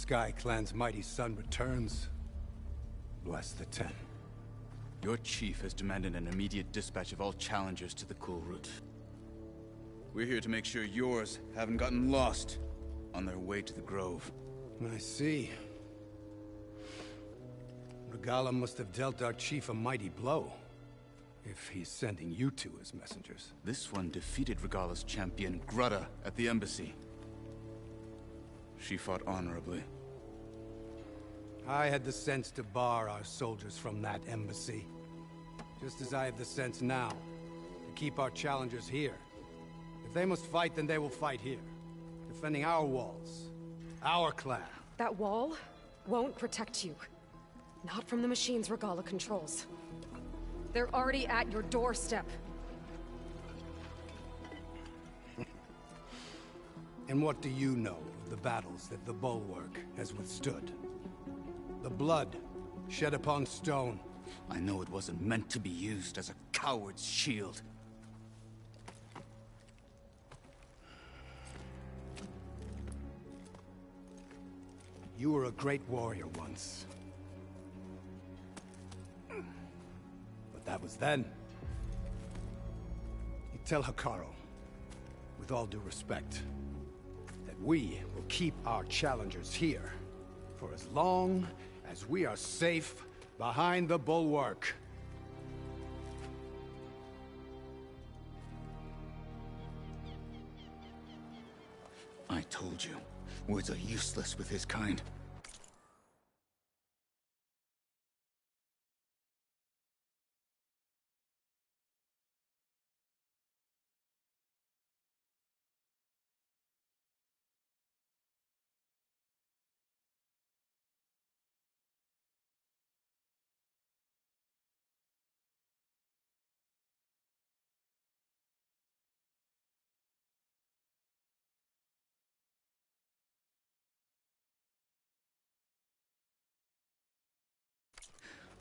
Sky Clan's mighty son returns, bless the Ten. Your chief has demanded an immediate dispatch of all challengers to the cool route. We're here to make sure yours haven't gotten lost on their way to the Grove. I see. Regalla must have dealt our chief a mighty blow, if he's sending you two as messengers. This one defeated Regalla's champion, Grutta, at the embassy. She fought honorably. I had the sense to bar our soldiers from that embassy. Just as I have the sense now, to keep our challengers here. If they must fight, then they will fight here. Defending our walls. Our clan. That wall won't protect you. Not from the machines Regalla controls. They're already at your doorstep. And what do you know of the battles that the Bulwark has withstood? The blood shed upon stone. I know it wasn't meant to be used as a coward's shield. You were a great warrior once. But that was then. You tell Hekarro, with all due respect, that we will keep our challengers here for as long as we are safe behind the Bulwark. I told you, words are useless with his kind.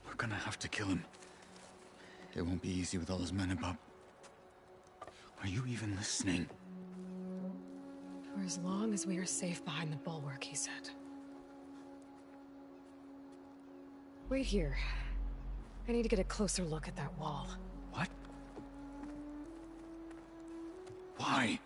We're gonna have to kill him. It won't be easy with all his men about. Are you even listening? For as long as we are safe behind the bulwark, he said. Wait here. I need to get a closer look at that wall. What? Why?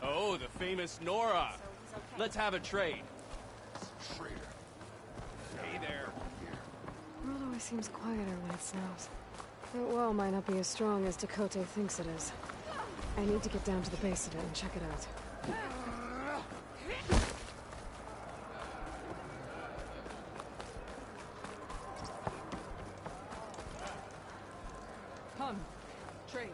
Oh, the famous Nora. Let's have a trade. Traitor. Hey there. World always seems quieter when it snows. That well might not be as strong as Dakota thinks it is. I need to get down to the base of it and check it out. Come. Trade.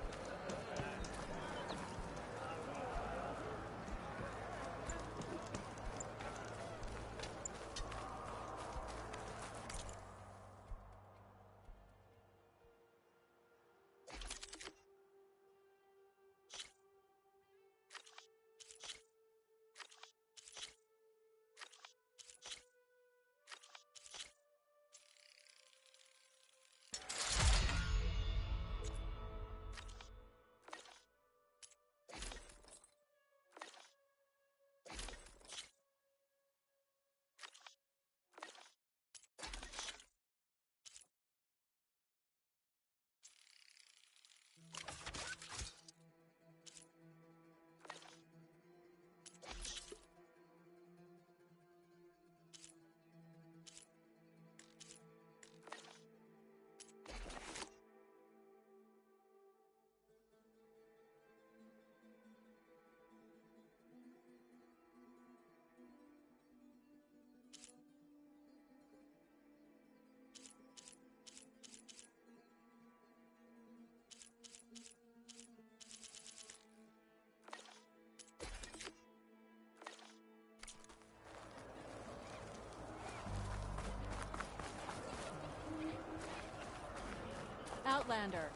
Outlander.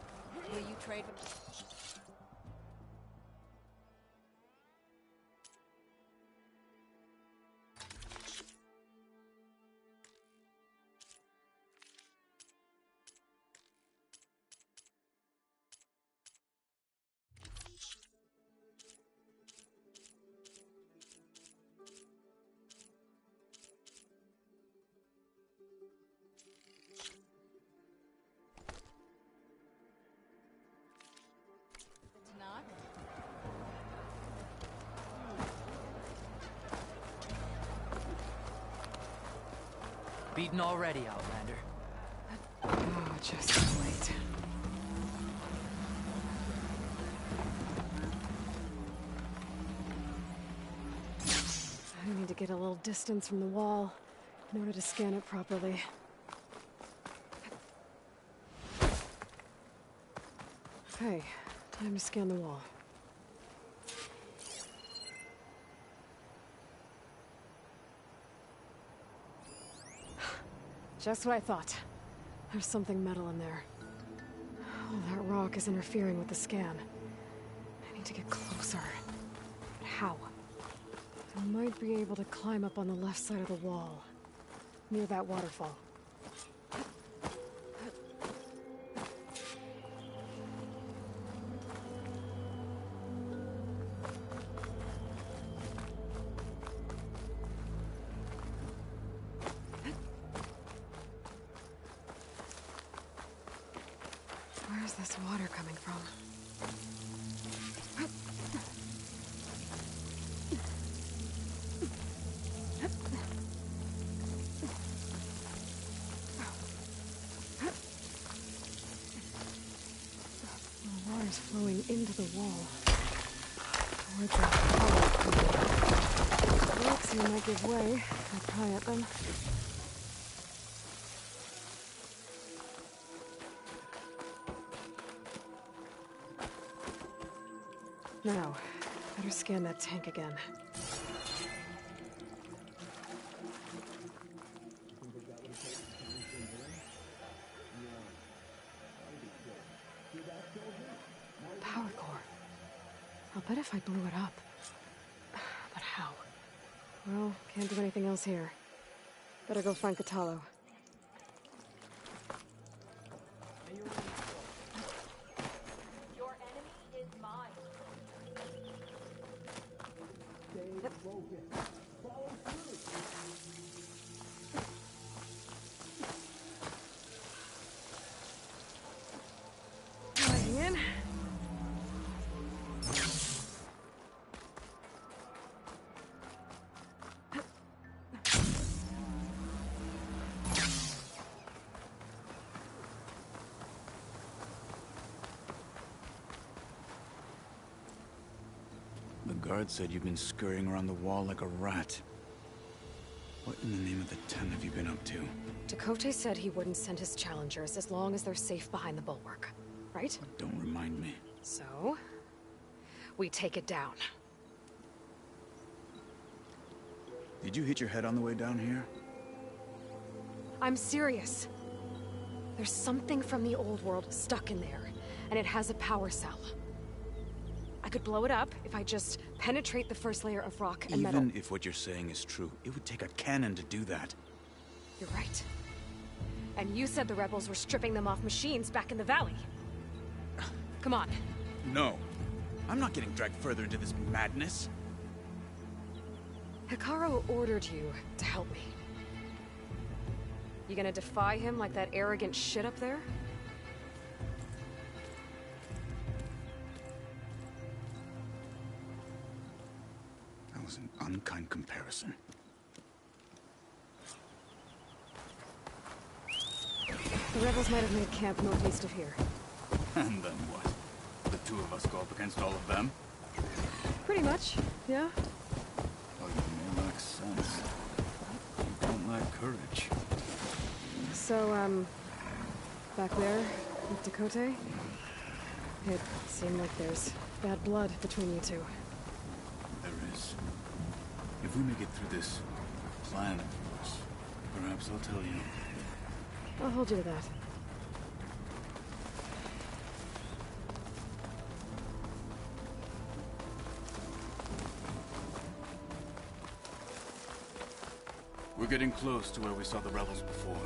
Will you trade with... not? Beaten already, Outlander. Oh, just wait. I need to get a little distance from the wall in order to scan it properly. Okay, time to scan the wall. Just what I thought. There's something metal in there. Oh, that rock is interfering with the scan. I need to get closer. But how? I might be able to climb up on the left side of the wall, near that waterfall. Where's this water coming from? The water's flowing into the wall. Towards that hollow. Looks here might give way. I'll pry at them. Now, better scan that tank again. Power core. I'll bet if I blew it up. But how? Well, can't do anything else here. Better go find Kotallo. The guard said you've been scurrying around the wall like a rat. What in the name of the Ten have you been up to? Tekote said he wouldn't send his challengers as long as they're safe behind the bulwark, right? Don't remind me. So, we take it down. Did you hit your head on the way down here? I'm serious. There's something from the old world stuck in there, and it has a power cell. I could blow it up if I just penetrate the first layer of rock and metal. Even if what you're saying is true, it would take a cannon to do that. You're right. And you said the rebels were stripping them off machines back in the valley. Come on. No. I'm not getting dragged further into this madness. Hekarro ordered you to help me. You gonna defy him like that arrogant shit up there? That was an unkind comparison. The rebels might have made camp northeast of here. And then what? The two of us go up against all of them? Pretty much, yeah. Oh, you may lack sense. You don't lack courage. So, back there, with Tekote, it seemed like there's bad blood between you two. There is. If we make it through this plan of yours, perhaps I'll tell you. I'll hold you to that. getting close to where we saw the rebels before.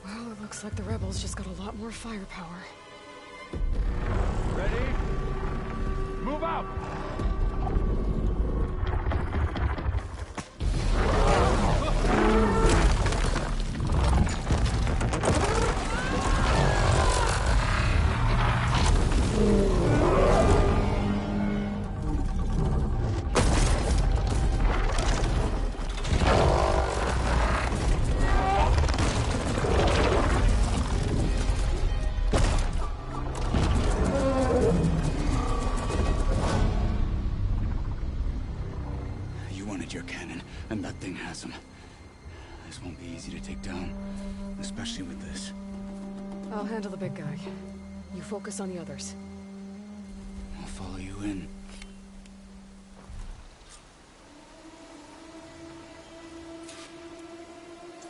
Well, it looks like the rebels just got a lot more firepower. Ready? Move out! This won't be easy to take down, especially with this. I'll handle the big guy. You focus on the others. I'll follow you in.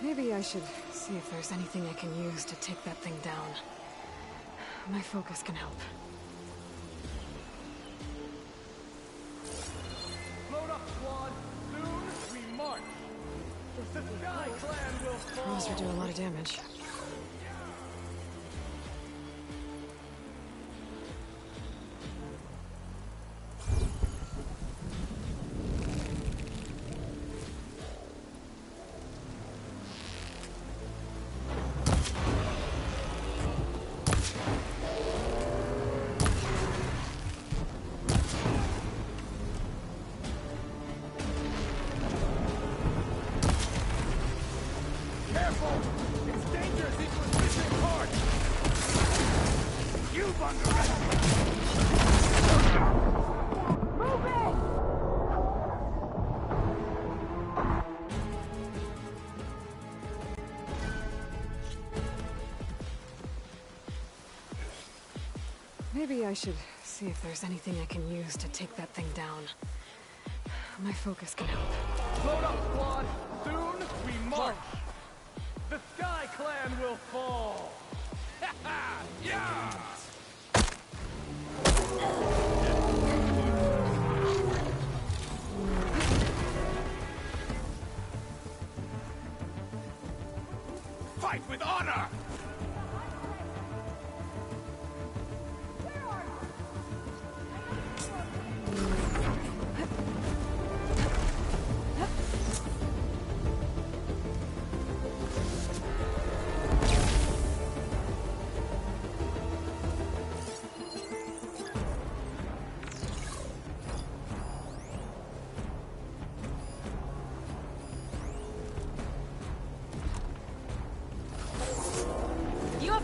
Maybe I should see if there's anything I can use to take that thing down. My focus can help. Load up, squad! Soon we march! The Sky Clan will fall! Those are doing a lot of damage. Maybe I should see if there's anything I can use to take that thing down. My focus can help. Load up, squad! Soon we march! The Sky Clan will fall! Ha ha! Yeah! Fight with honor!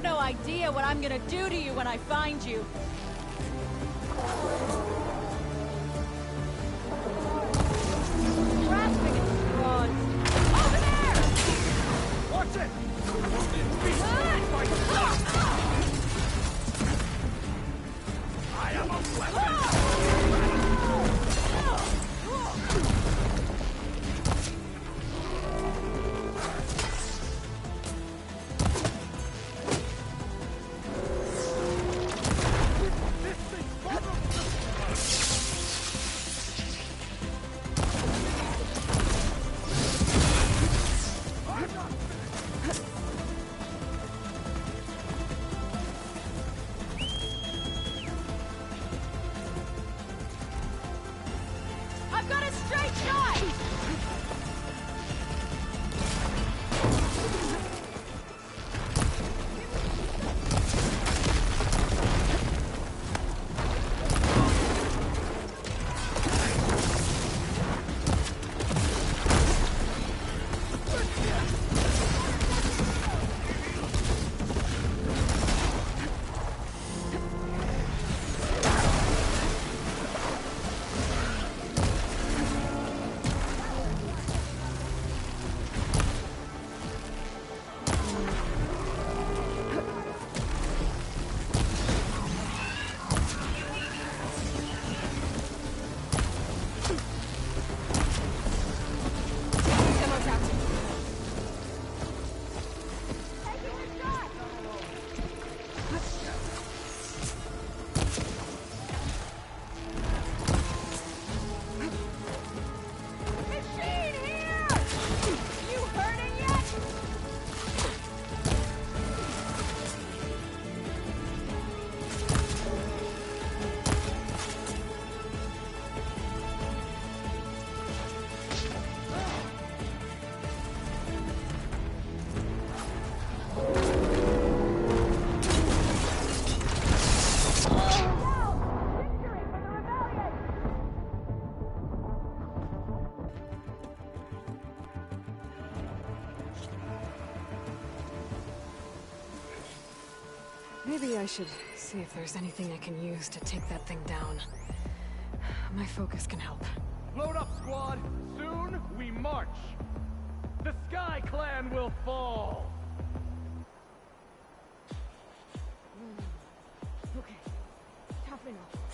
No idea what I'm gonna do to you when I find you. Grasping at straws. Over there! Watch it! I am a weapon! Maybe I should see if there's anything I can use to take that thing down. My focus can help. Load up, squad! Soon we march! The Sky Clan will fall! Okay, tough enough.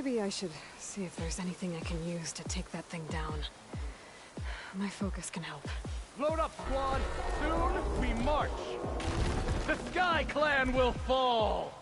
Maybe I should see if there's anything I can use to take that thing down. My focus can help. Load up, squad! Soon we march! The Sky Clan will fall!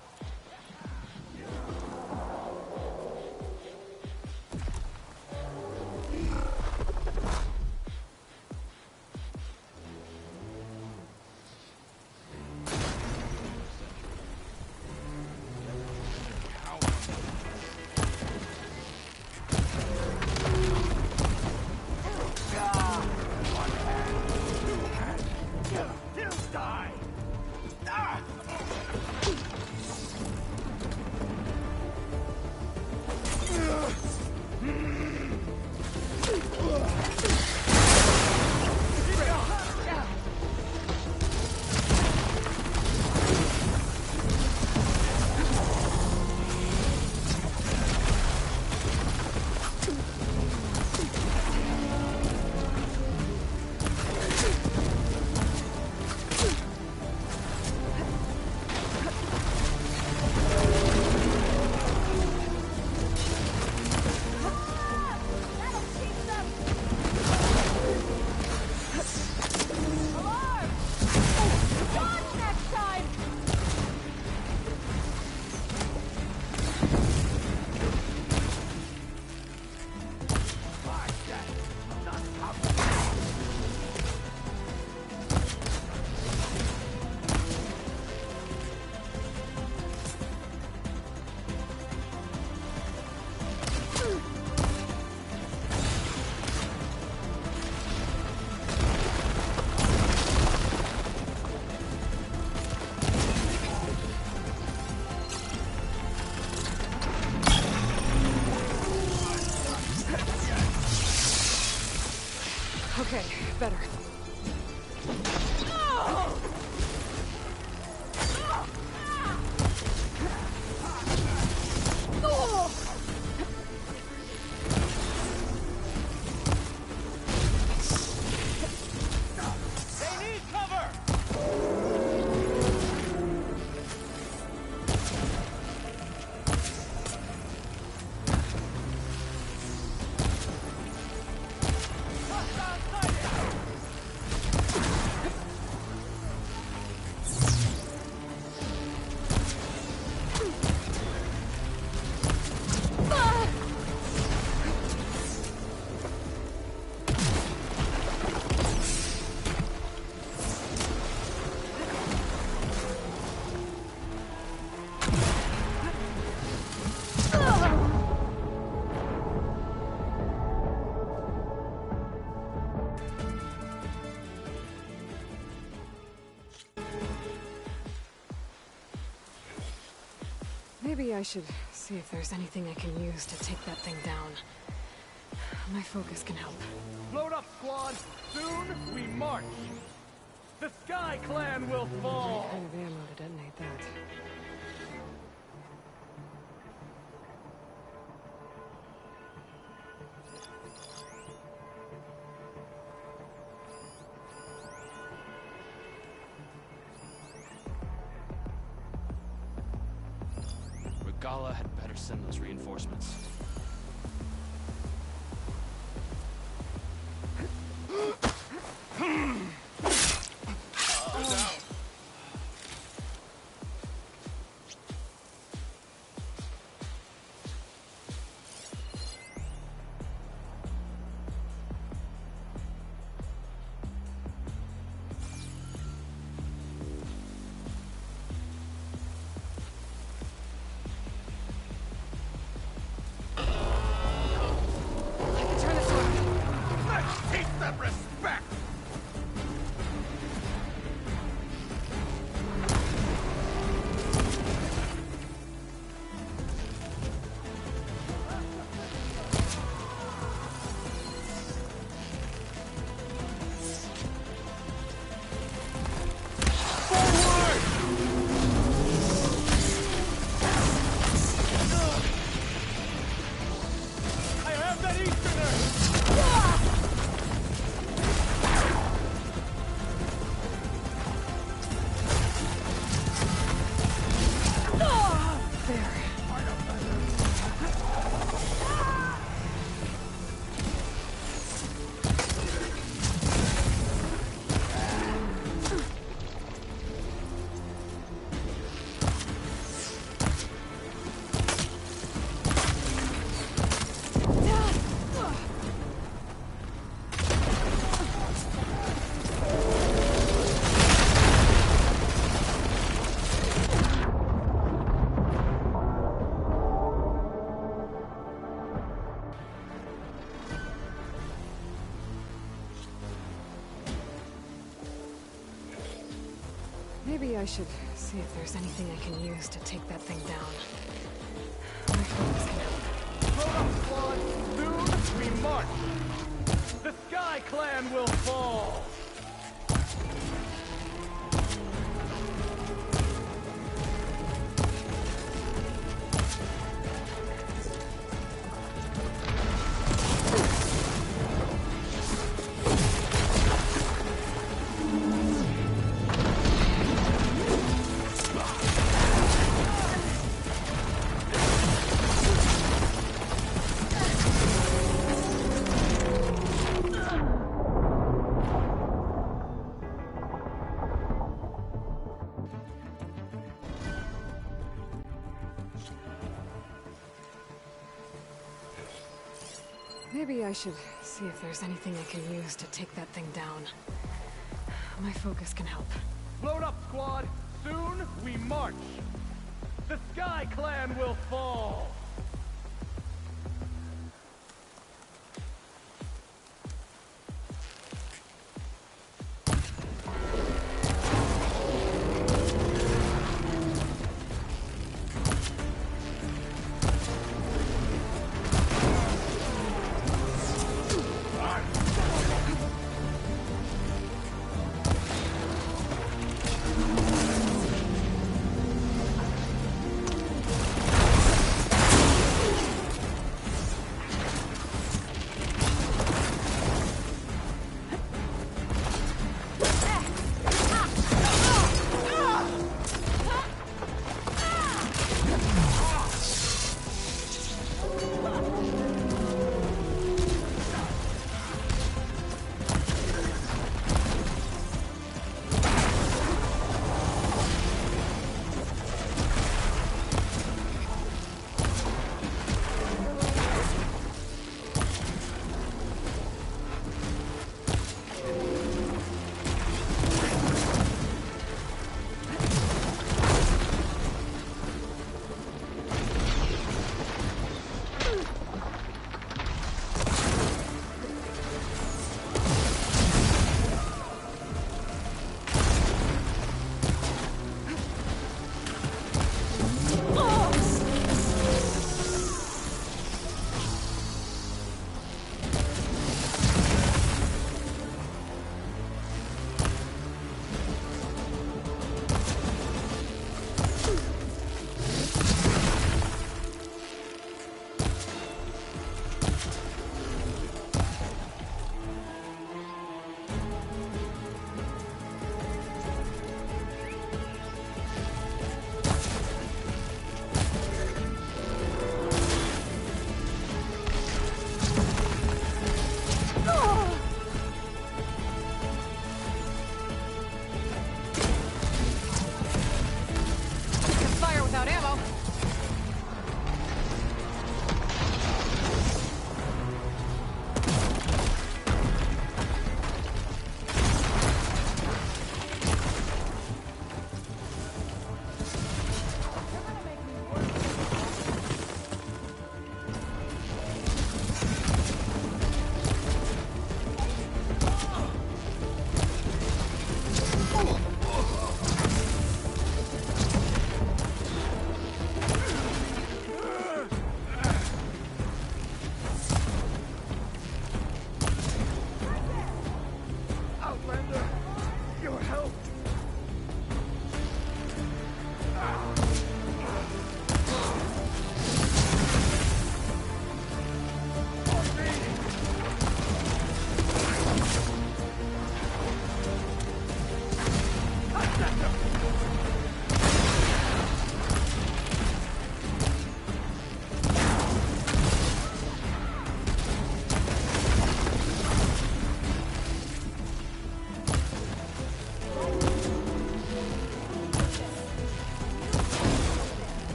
Maybe I should see if there's anything I can use to take that thing down. My focus can help. Load up, squad! Soon we march! The Sky Clan will fall! What kind of ammo to detonate that? Regalla had better send those reinforcements. Maybe I should see if there's anything I can use to take that thing down. My focus can help. Load up, squad! Soon we march! The Sky Clan will fall! Maybe I should see if there's anything I can use to take that thing down. My focus can help. Load up, squad! Soon we march! The Sky Clan will fall!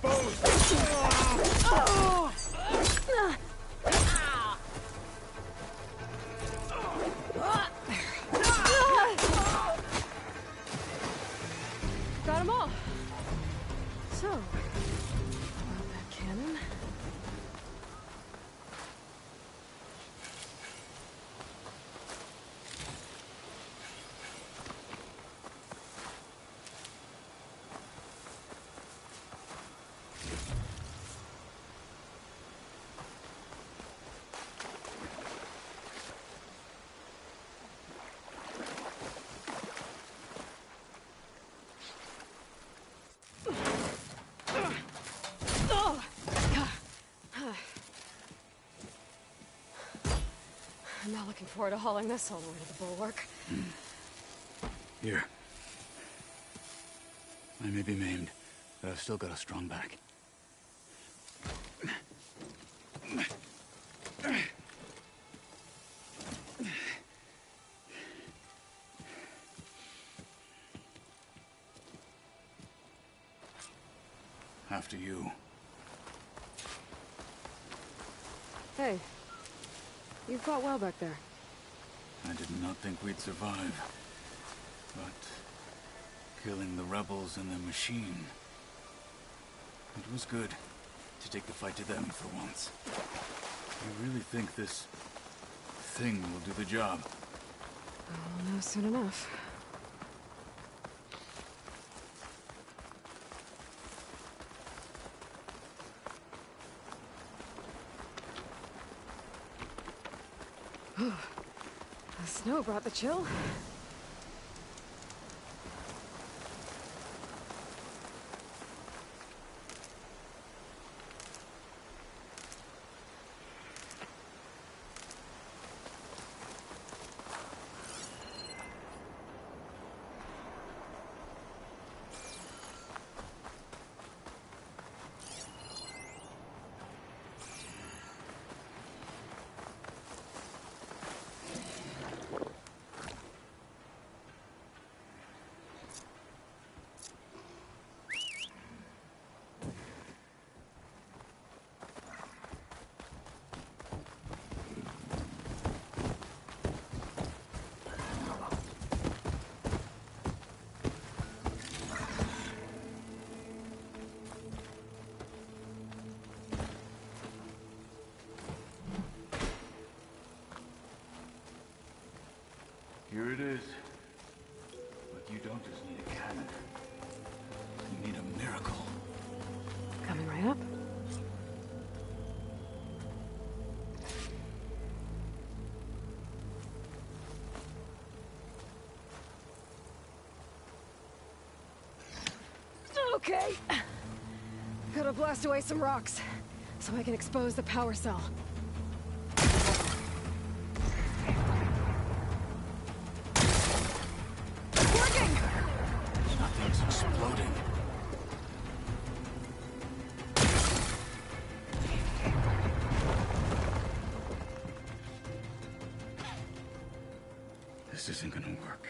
exposed! Got them all. So, about that cannon? I'm not looking forward to hauling this all the way to the bulwark. Here. I may be maimed, but I've still got a strong back. After you. Hey, you fought well back there. I did not think we'd survive. But killing the rebels and their machine, it was good to take the fight to them for once. You really think this thing will do the job? I'll know soon enough. The snow brought the chill. Here it is. But you don't just need a cannon. You need a miracle. Coming right up. Okay. Gotta blast away some rocks, so I can expose the power cell. Nothing's exploding. This isn't gonna work.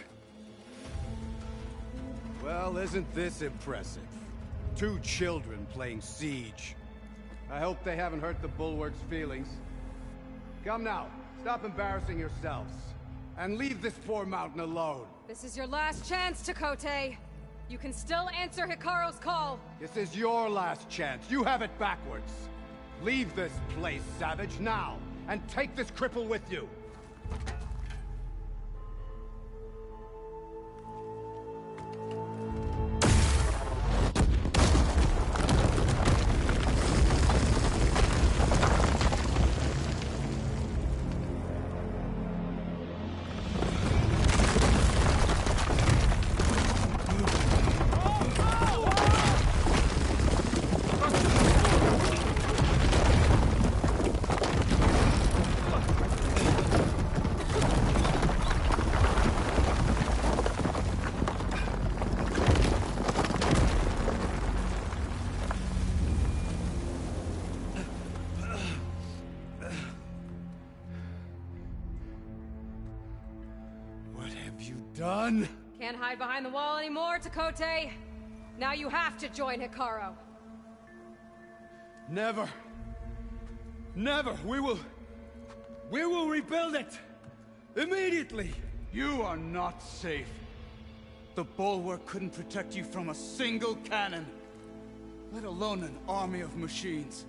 Well, isn't this impressive? 2 children playing siege. I hope they haven't hurt the Bulwark's feelings. Come now, stop embarrassing yourselves. And leave this poor mountain alone. This is your last chance, Takote. You can still answer Hekarro's call. This is your last chance. You have it backwards. Leave this place, Savage, now. And take this cripple with you. Done? Can't hide behind the wall anymore, Takote. Now you have to join Hekarro. Never. Never! We will rebuild it! Immediately! You are not safe. The bulwark couldn't protect you from a single cannon, let alone an army of machines.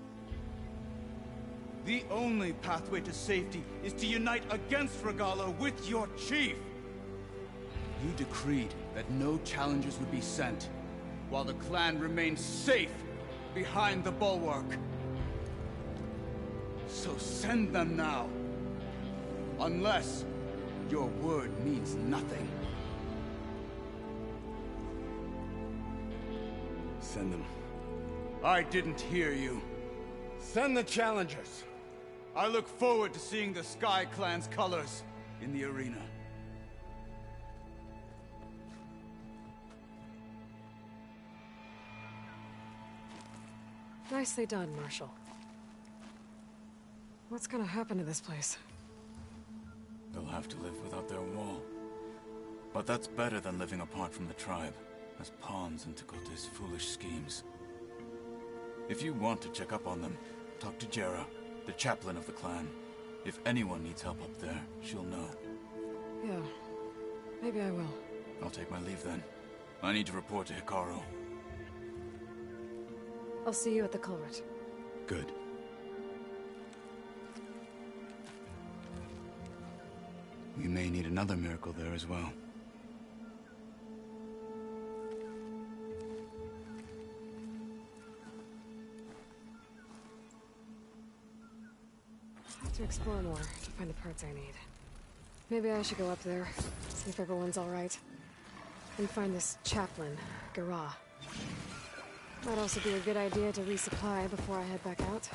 The only pathway to safety is to unite against Regalla with your chief! You decreed that no challengers would be sent, while the clan remained safe behind the bulwark. So send them now. Unless your word means nothing. Send them. I didn't hear you. Send the challengers. I look forward to seeing the Sky Clan's colors in the arena. Nicely done, Marshal. What's gonna happen to this place? They'll have to live without their wall. But that's better than living apart from the tribe, as pawns in Tekote's foolish schemes. If you want to check up on them, talk to Jera, the chaplain of the clan. If anyone needs help up there, she'll know. Yeah, maybe I will. I'll take my leave then. I need to report to Hekarro. I'll see you at the culvert. Good. We may need another miracle there as well. I have to explore more to find the parts I need. Maybe I should go up there, see if everyone's alright. And find this chaplain, Guerrilla. Might also be a good idea to resupply before I head back out.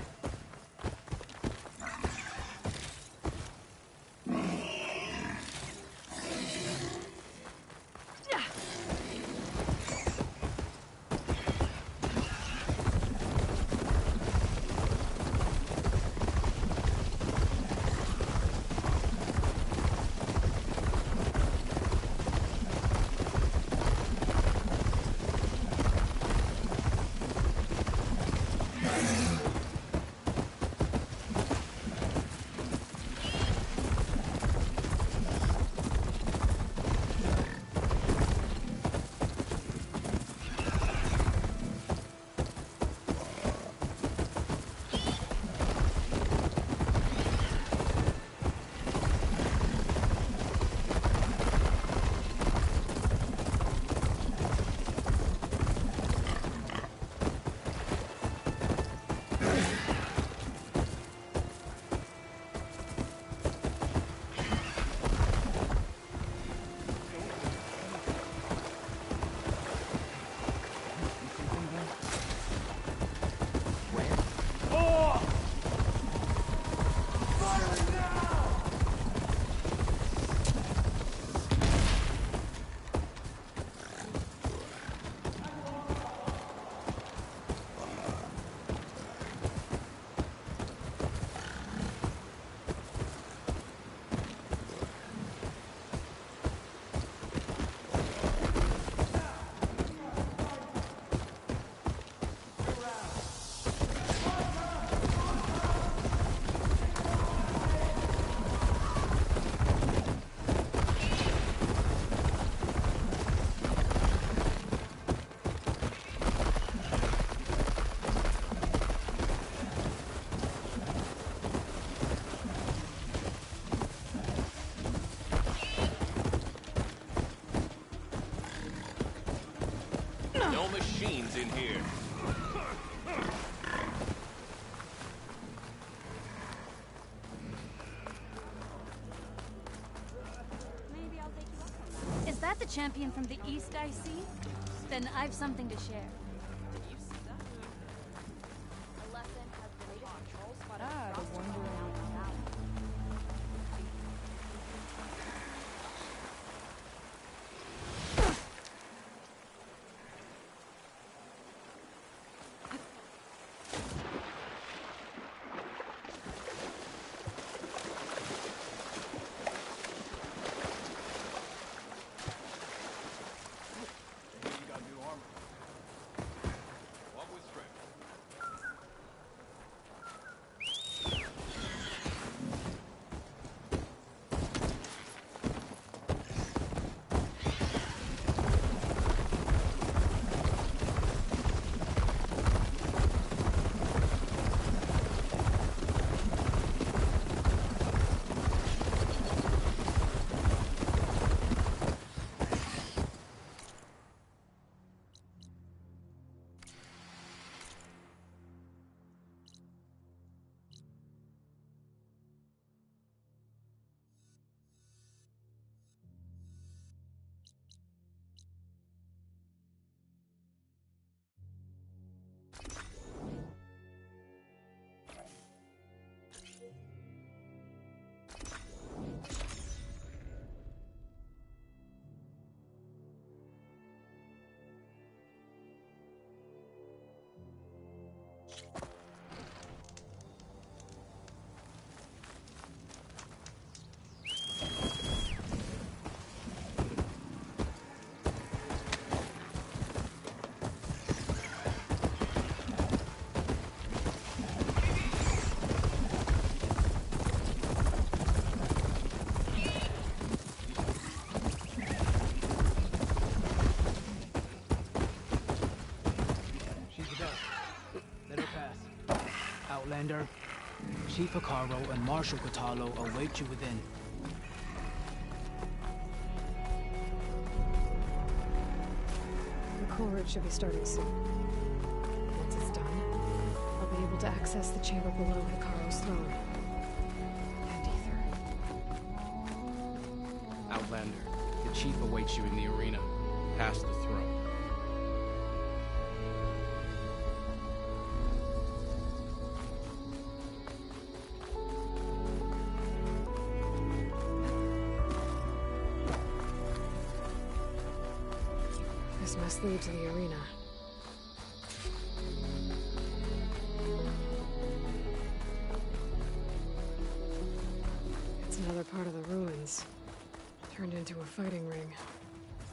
No machines in here. Maybe I'll take you up on that. Is that the champion from the east I see? Then I've something to share. The wonder around the valley. Outlander, Chief Hekarro and Marshal Kotallo await you within. The coal route should be starting soon. Once it's done, I'll be able to access the chamber below Hekarro's throne. And Ether. Outlander, the Chief awaits you in the arena, past the throne. This must lead to the arena. It's another part of the ruins, turned into a fighting ring.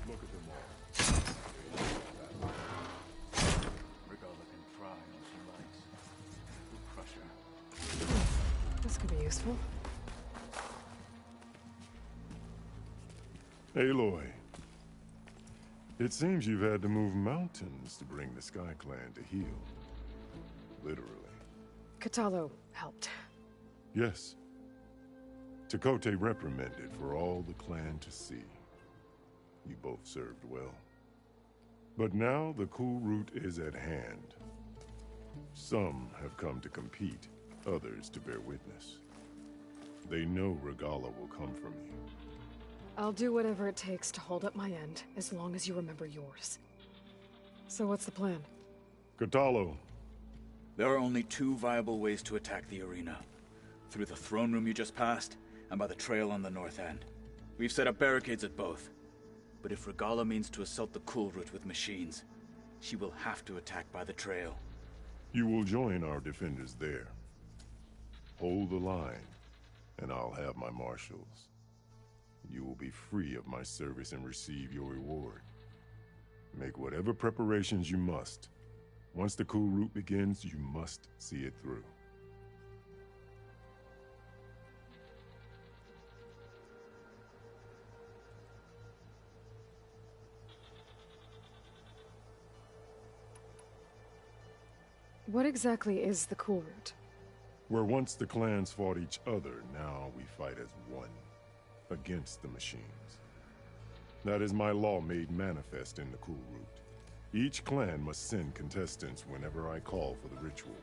Look at them all. Regalla can try all she likes. We'll crush her. This could be useful. Aloy. It seems you've had to move mountains to bring the Sky Clan to heel. Literally. Kotallo helped. Yes. Tekote reprimanded for all the clan to see. You both served well. But now the cool route is at hand. Some have come to compete, others to bear witness. They know Regalla will come from you. I'll do whatever it takes to hold up my end, as long as you remember yours. So what's the plan? Kotallo. There are only two viable ways to attack the arena. Through the throne room you just passed, and by the trail on the north end. We've set up barricades at both. But if Regalla means to assault the cool route with machines, she will have to attack by the trail. You will join our defenders there. Hold the line, and I'll have my marshals. You will be free of my service and receive your reward. Make whatever preparations you must. Once the cool route begins, you must see it through. What exactly is the cool route? Where once the clans fought each other, now we fight as one. Against the machines. That is my law made manifest in the cool route. Each clan must send contestants whenever I call for the ritual.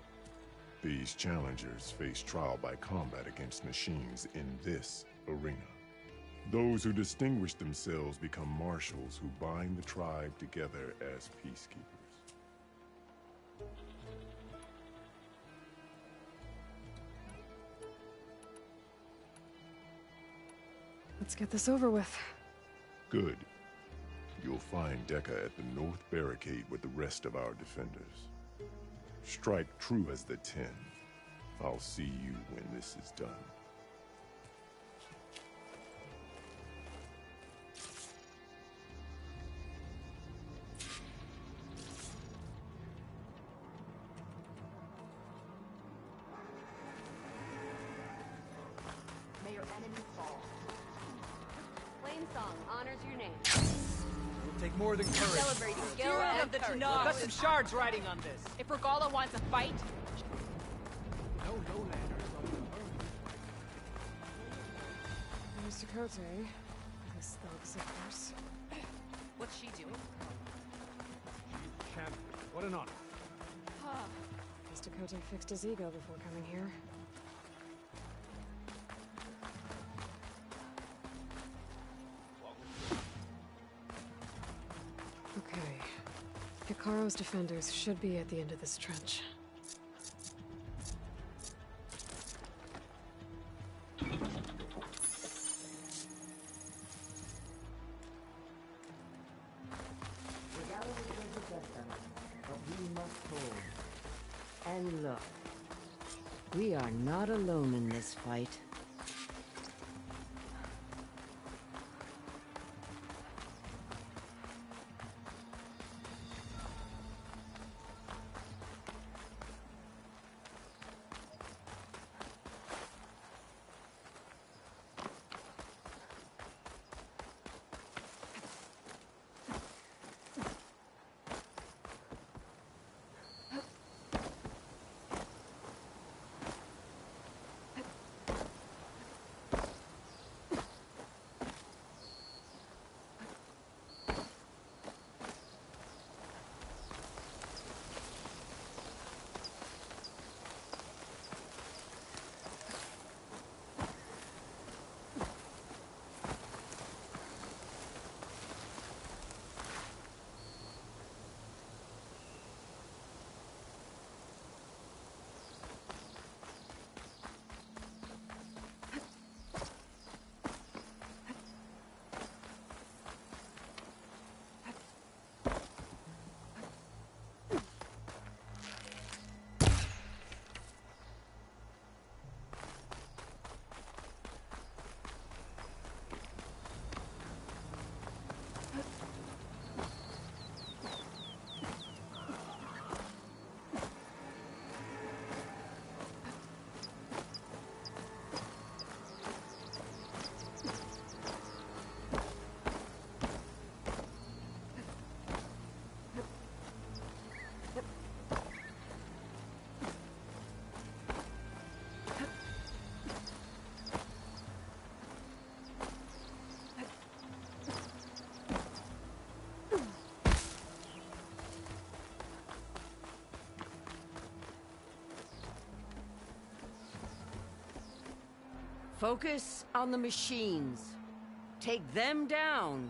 These challengers face trial by combat against machines in this arena. Those who distinguish themselves become marshals who bind the tribe together as peacekeepers. Let's get this over with. Good. You'll find Dekka at the north barricade with the rest of our defenders. Strike true as the 10. I'll see you when this is done. May your enemies fall. Flame song honors your name. It'll take more than courage. Celebrating skill and courage. We've got some shards riding on this. If Regalla wants a fight, No lowlanders on the earth. Mr. Kote, this thug's of course. what's she doing? Champion, what an honor. Mr. Kote fixed his ego before coming here. Okay. Hekarro's defenders should be at the end of this trench. Regalla will take the best of it, but we must hold. And And look, we are not alone in this fight. Focus on the machines. Take them down,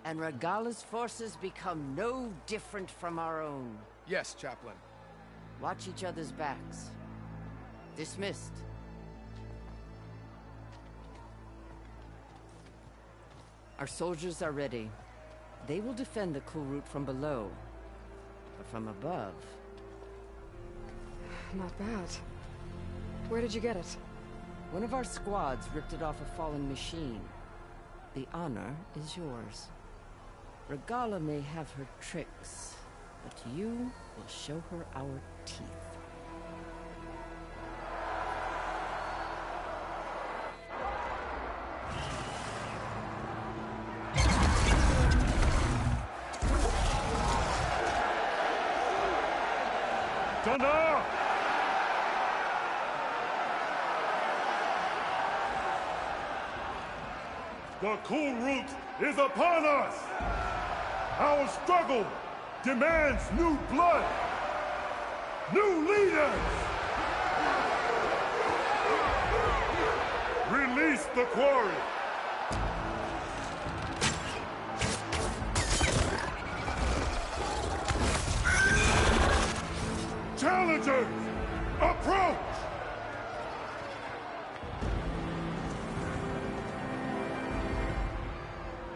and Regalla's forces become no different from our own. Yes, Chaplain. Watch each other's backs. Dismissed. Our soldiers are ready. They will defend the cool route from below. But from above... Not bad. Where did you get it? One of our squads ripped it off a fallen machine. The honor is yours. Regalla may have her tricks, but you will show her our teeth. Talanah! The cool route is upon us! Our struggle demands new blood! New leaders! Release the quarry! Challengers, approach!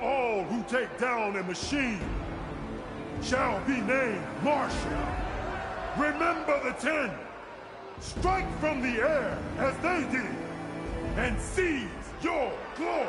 All who take down a machine shall be named marshal. Remember the 10. Strike from the air as they did, and seize your glory.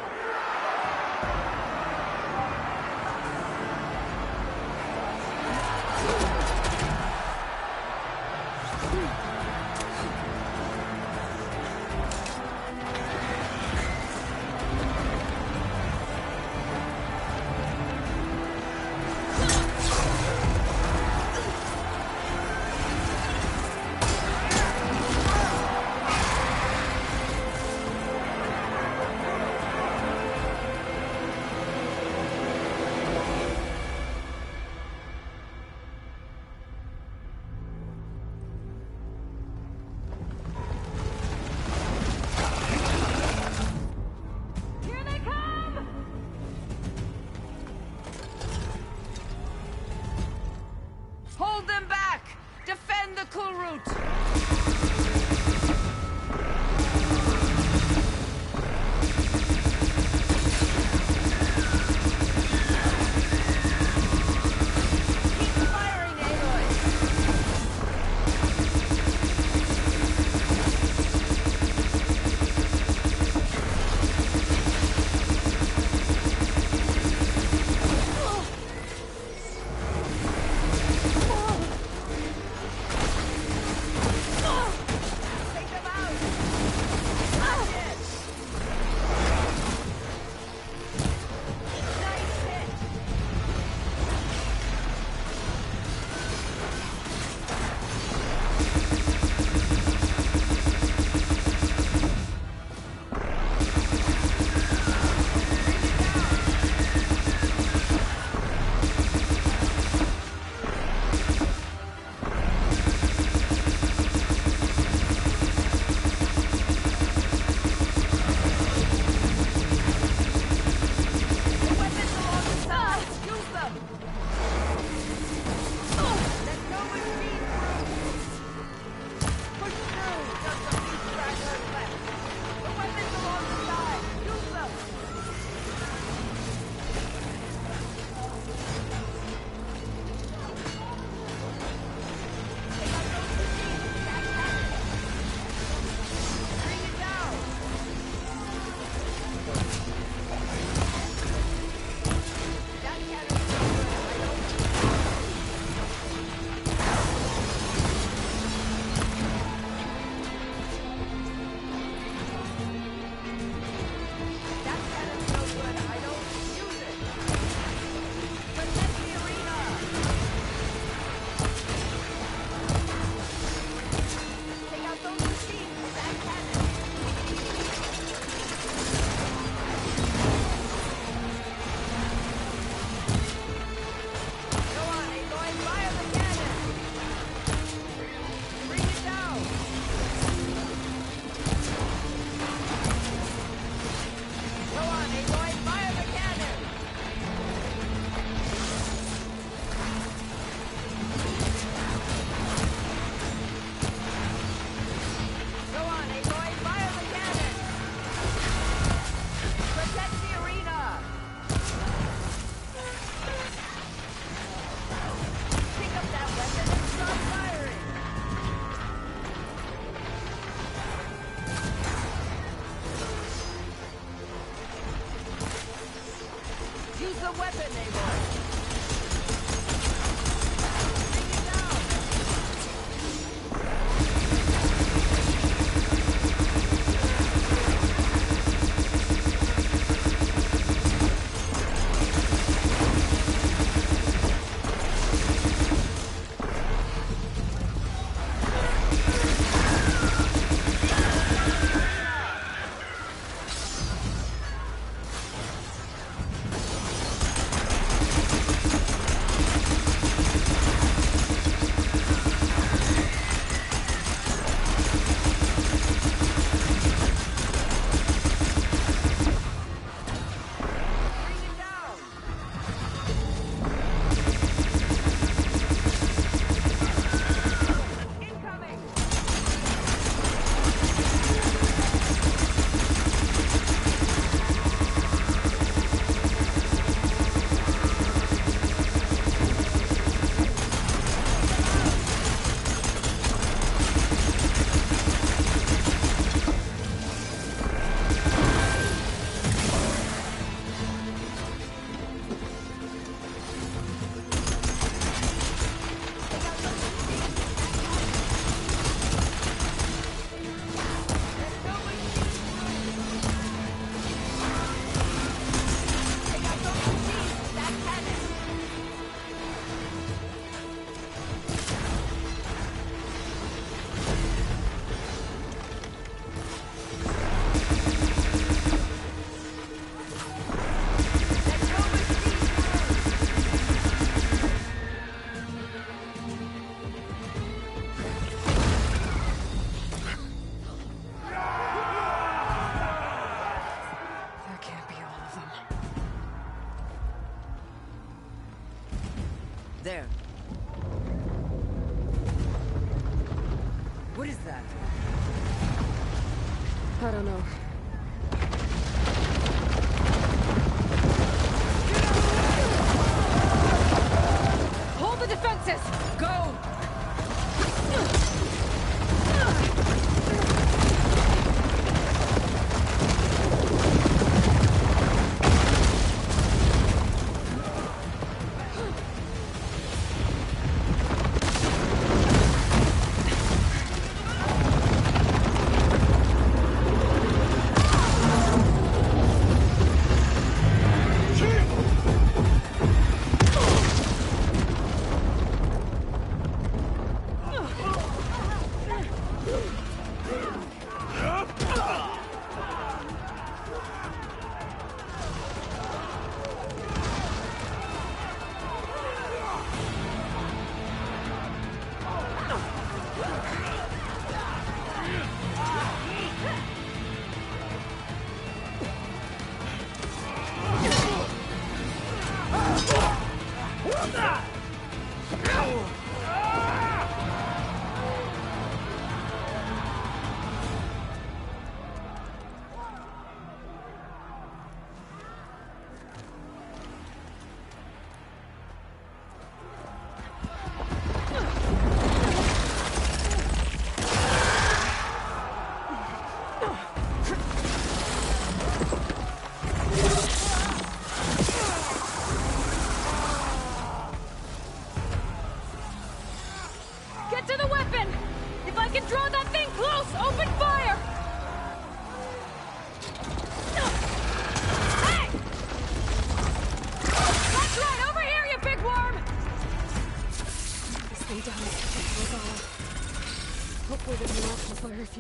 the weapon, Aloy. There. What is that? I don't know. Hold the defenses! Go!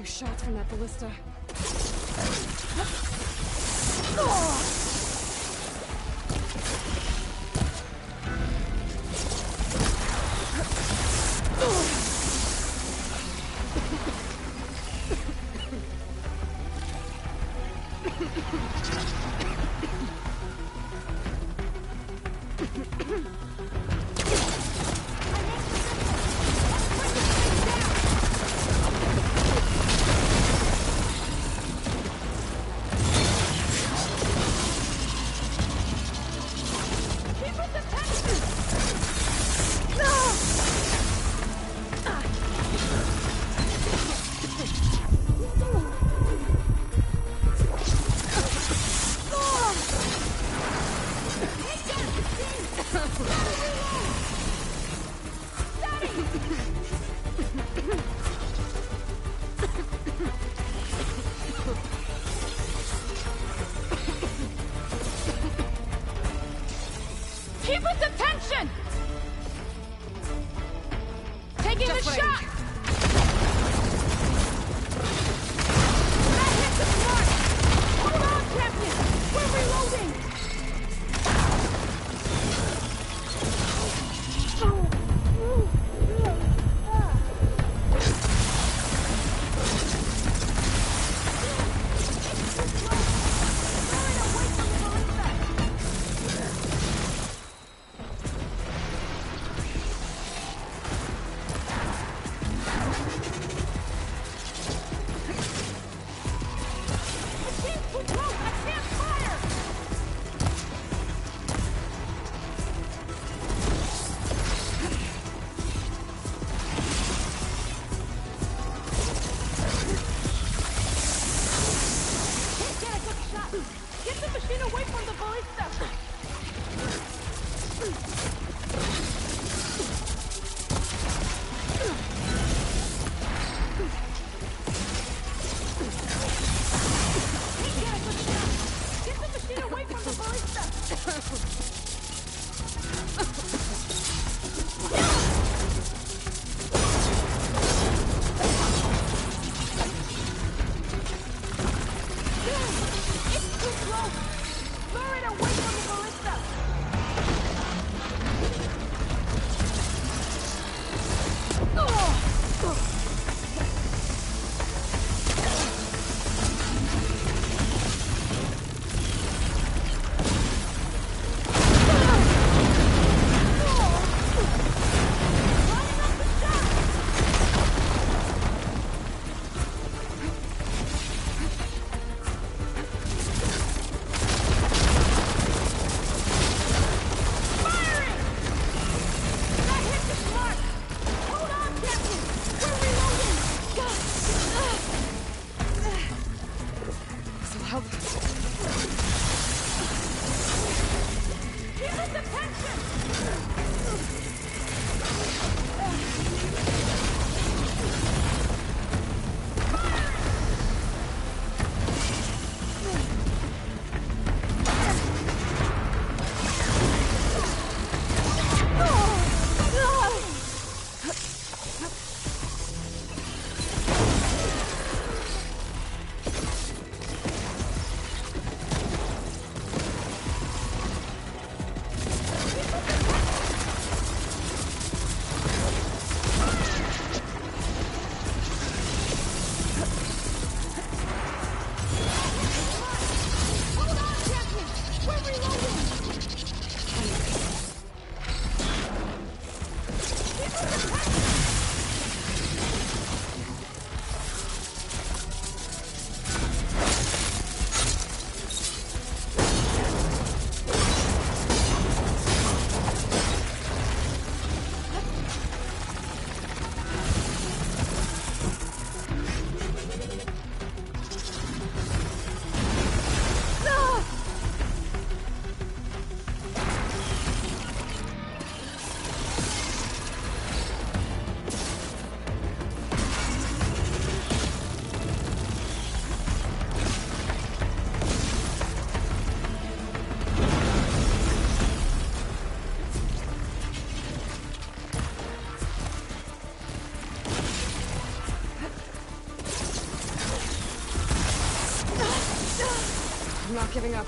Shots from that ballista. I'm not giving up.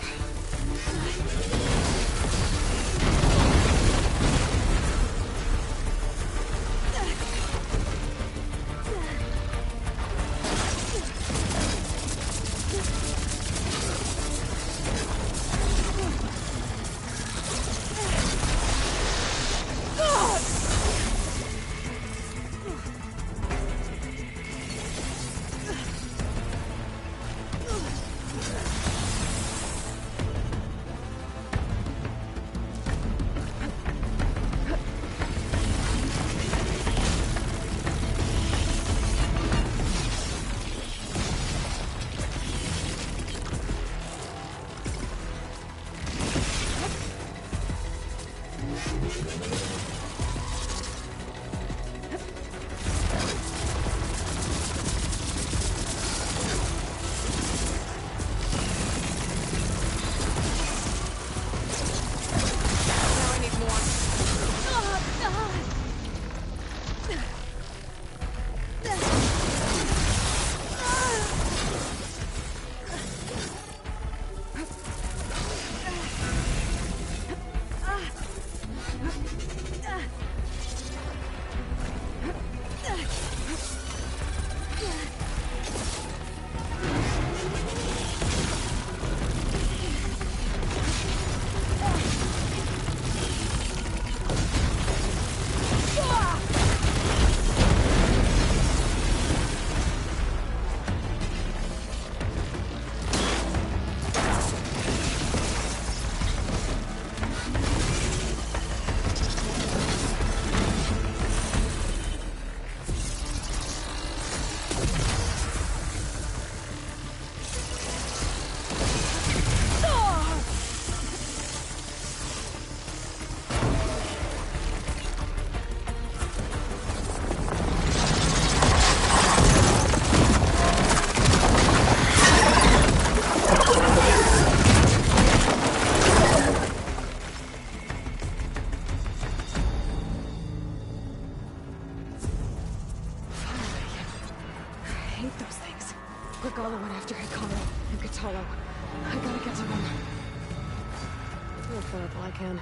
Regalla went after Hekarro and Kotallo. I gotta get to them. I'll fill up all I can.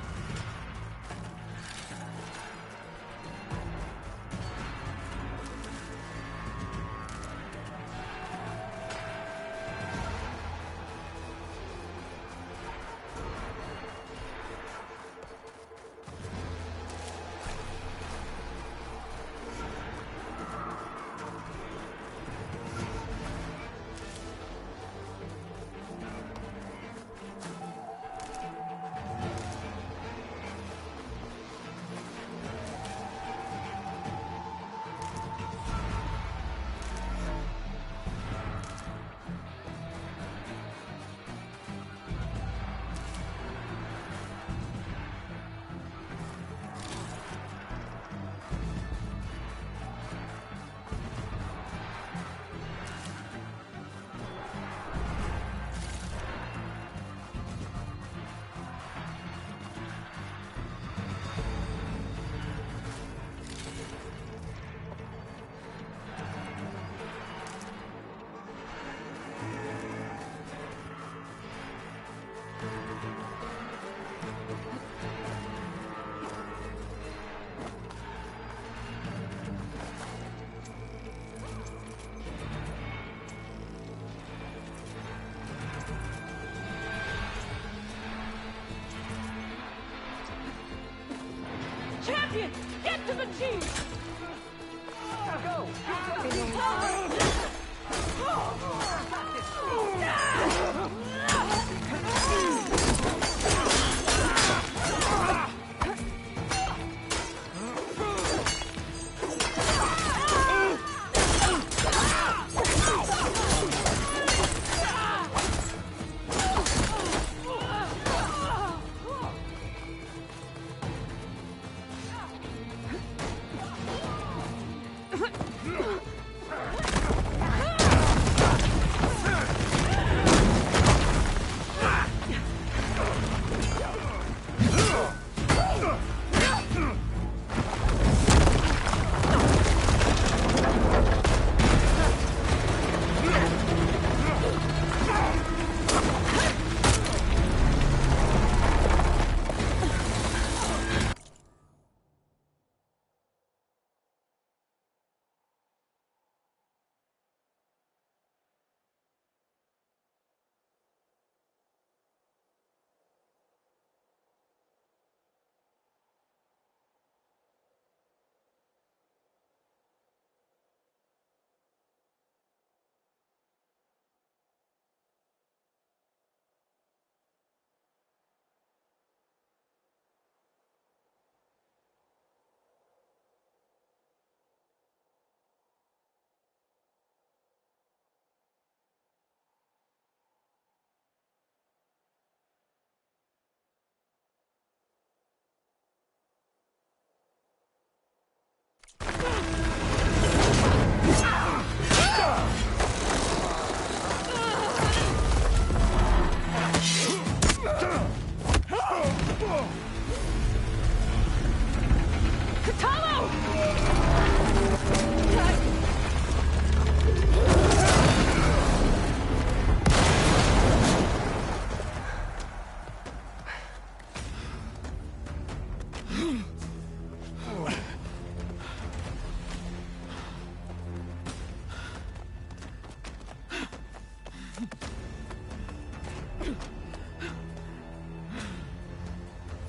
Champion! Get to the team! Go!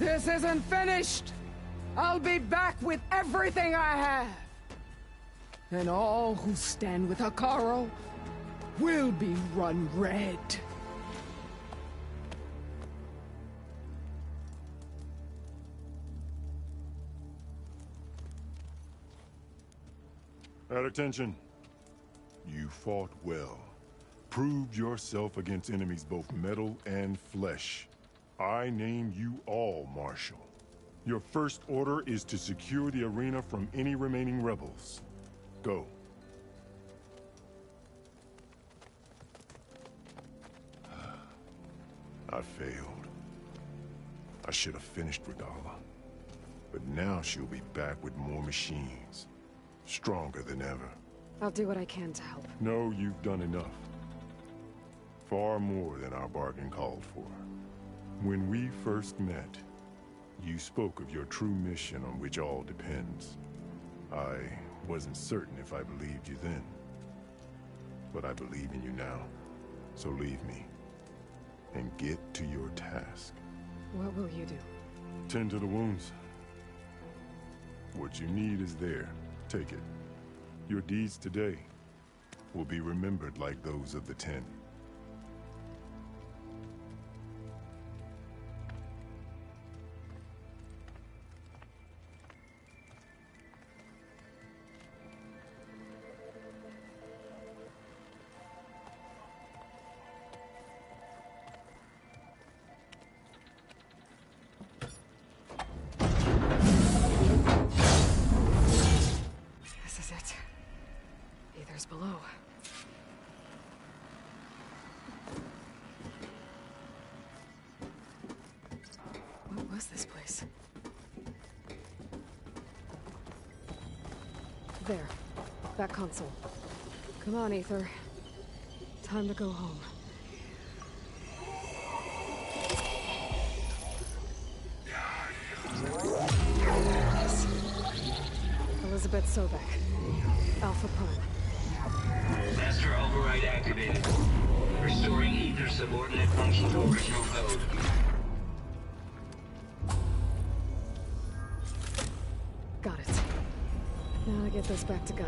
This isn't finished! I'll be back with everything I have! And all who stand with Hekarro will be run red. At attention. You fought well. Proved yourself against enemies both metal and flesh. I name you all Marshal. Your first order is to secure the arena from any remaining rebels. Go. I failed. I should have finished Regalla. But now she'll be back with more machines. Stronger than ever. I'll do what I can to help. No, you've done enough. Far more than our bargain called for. When we first met, you spoke of your true mission on which all depends. I wasn't certain if I believed you then. But I believe in you now. So leave me. And get to your task. What will you do? Tend to the wounds. What you need is there. Take it. Your deeds today will be remembered like those of the 10. Below. What was this place? There. That console. Come on, Aether. Time to go home. Elizabeth Sobek. Alpha Prime. Master override activated. Restoring Ether subordinate function to original code. Got it. Now to get this back to Gaia.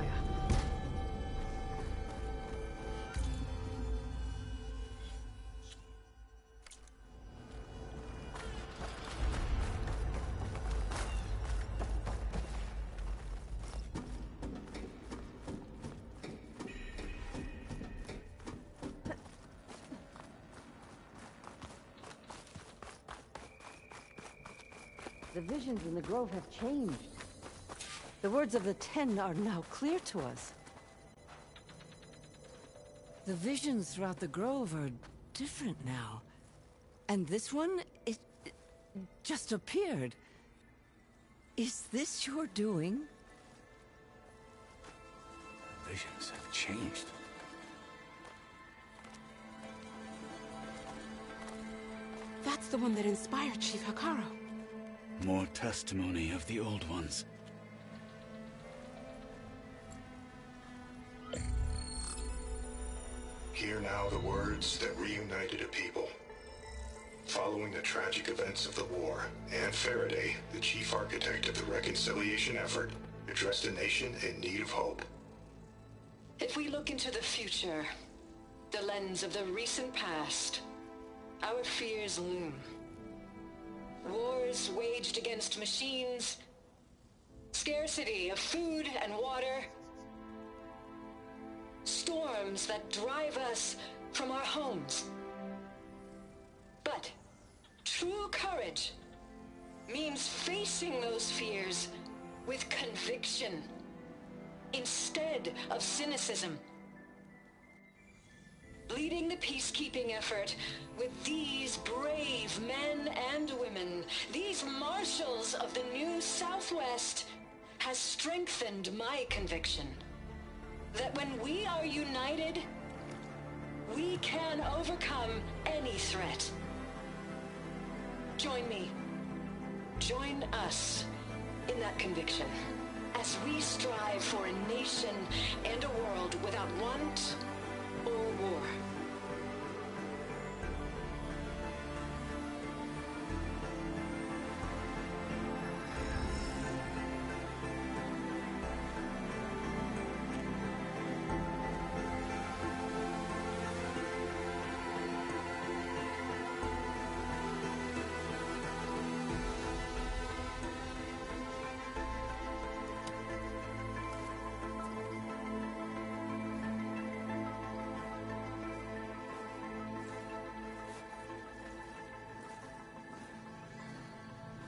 The visions in the grove have changed. The words of the 10 are now clear to us. The visions throughout the grove are different now. And this one, it just appeared. Is this your doing? Visions have changed. That's the one that inspired Chief Hekarro. More testimony of the old ones. Hear now the words that reunited a people. Following the tragic events of the war, Anne Faraday, the chief architect of the reconciliation effort, addressed a nation in need of hope. If we look into the future, the lens of the recent past, our fears loom. Wars waged against machines, scarcity of food and water, storms that drive us from our homes. But true courage means facing those fears with conviction instead of cynicism. Leading the peacekeeping effort with these brave men and women, these marshals of the new Southwest, has strengthened my conviction that when we are united, we can overcome any threat. Join me. Join us in that conviction as we strive for a nation and a world without want or war.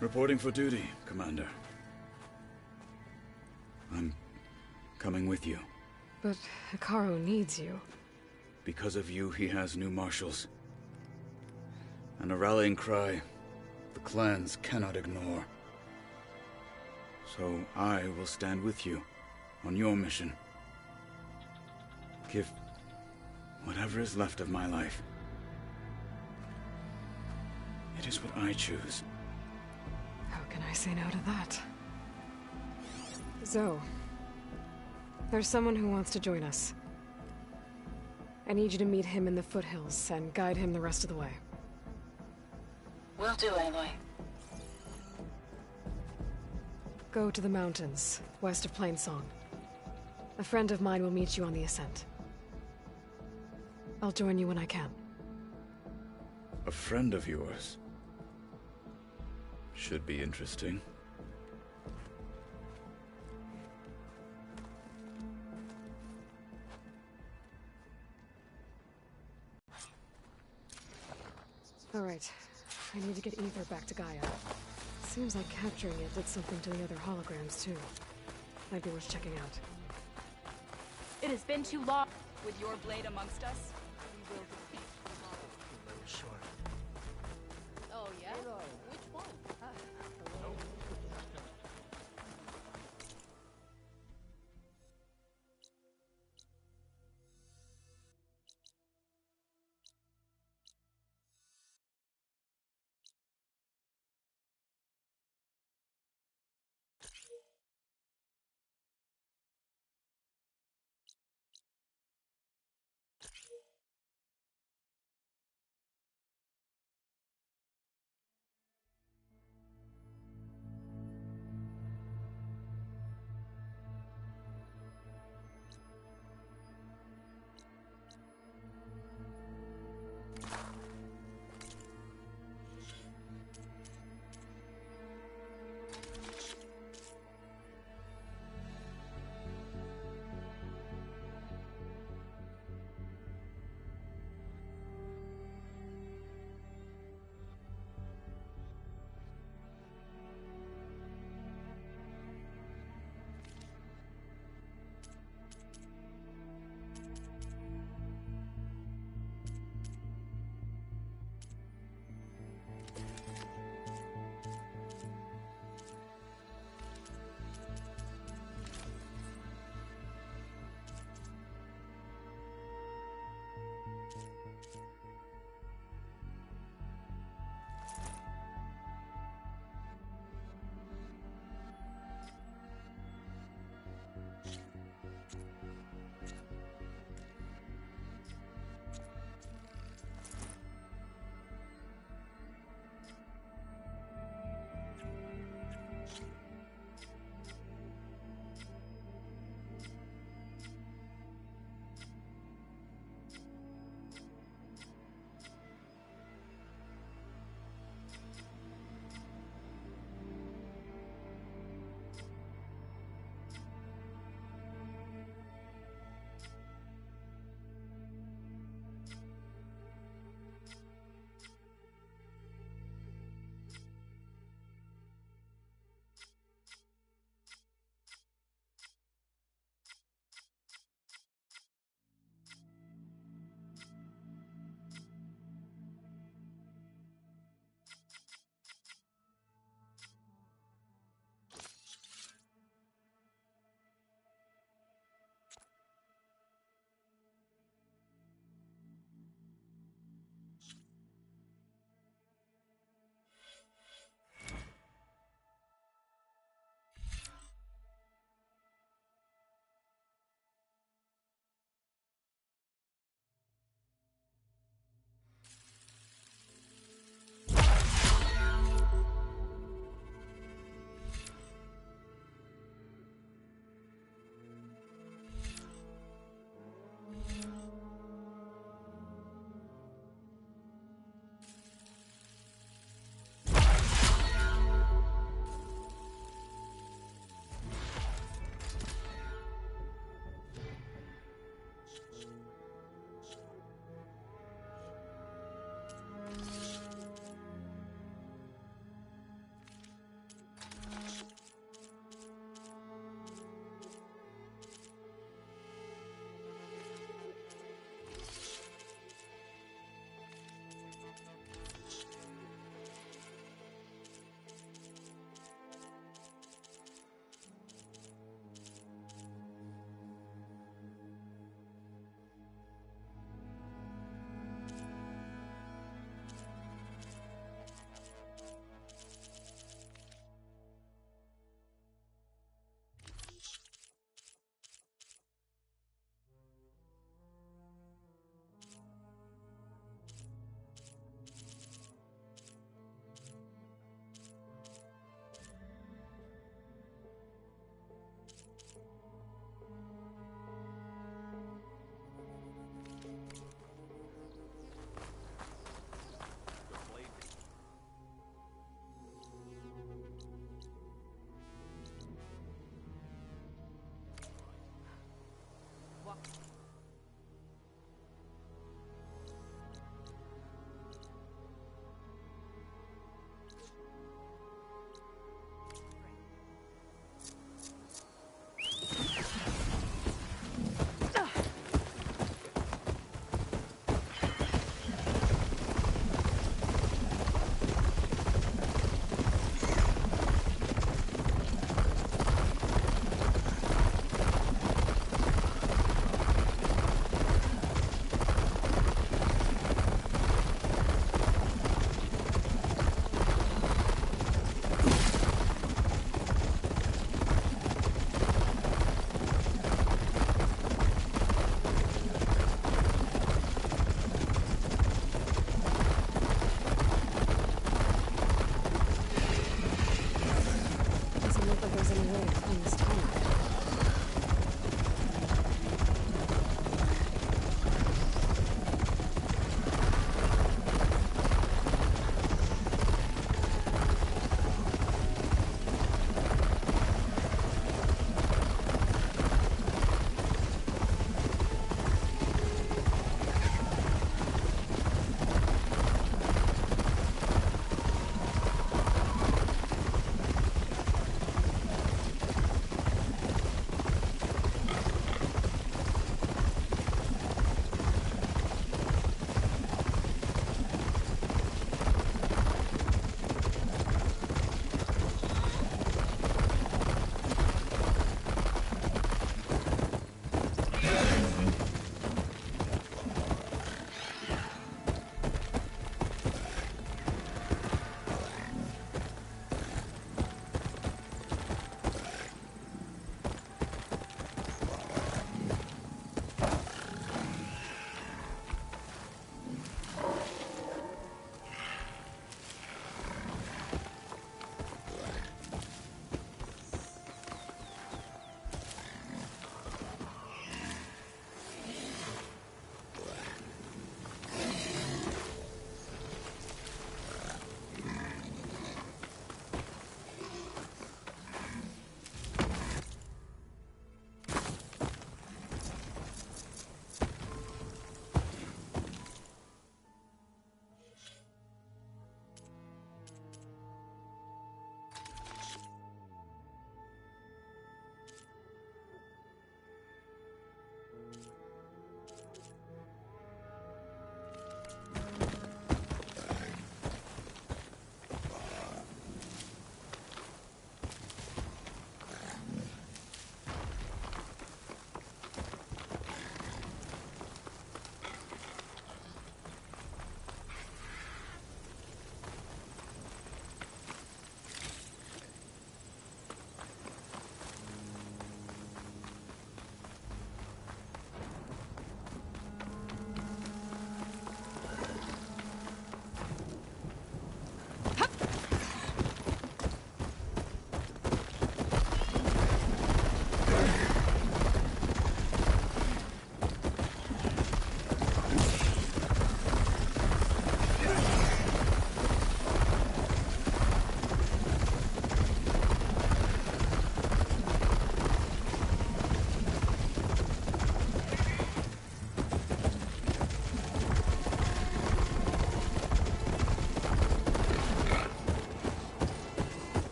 Reporting for duty, Commander. I'm coming with you. But Hekarro needs you. Because of you, he has new marshals. And a rallying cry the clans cannot ignore. So I will stand with you on your mission. Give whatever is left of my life. It is what I choose. How can I say no to that? Zoe, there's someone who wants to join us. I need you to meet him in the foothills and guide him the rest of the way. Will do, Aloy. Go to the mountains, west of Plainsong. A friend of mine will meet you on the ascent. I'll join you when I can. A friend of yours? Should be interesting. All right. I need to get Ether back to Gaia. Seems like capturing it did something to the other holograms, too. Might be worth checking out. It has been too long. With your blade amongst us, we will defeat tomorrow. Sure. Oh, yeah? Which one?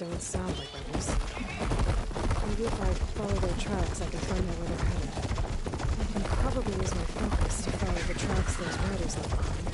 don't sound like rebels. Maybe if I follow their tracks, I can find out where they're headed. I can probably use my focus to follow the tracks those riders left behind.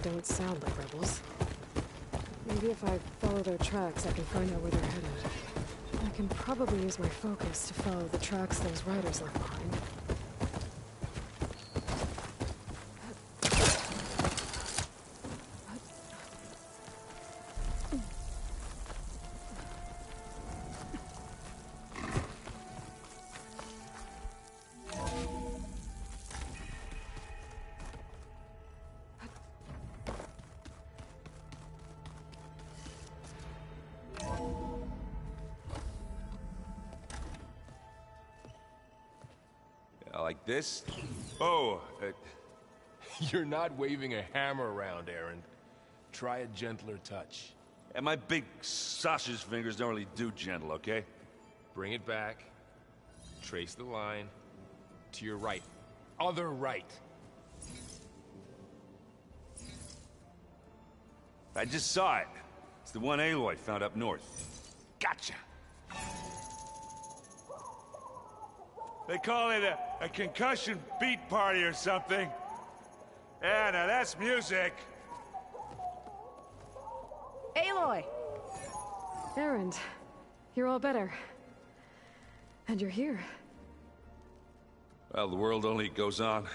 Don't sound like rebels. Maybe if I follow their tracks, I can find out where they're headed. I can probably use my focus to follow the tracks those riders left behind. Like this? Oh, You're not waving a hammer around, Erend. Try a gentler touch. And my big sausage fingers don't really do gentle, okay? Bring it back. Trace the line. To your right. Other right. I just saw it. It's the one Aloy found up north. Gotcha! They call it a concussion beat party or something. Yeah, now that's music. Aloy! Erend, you're all better. And you're here. Well, the world only goes on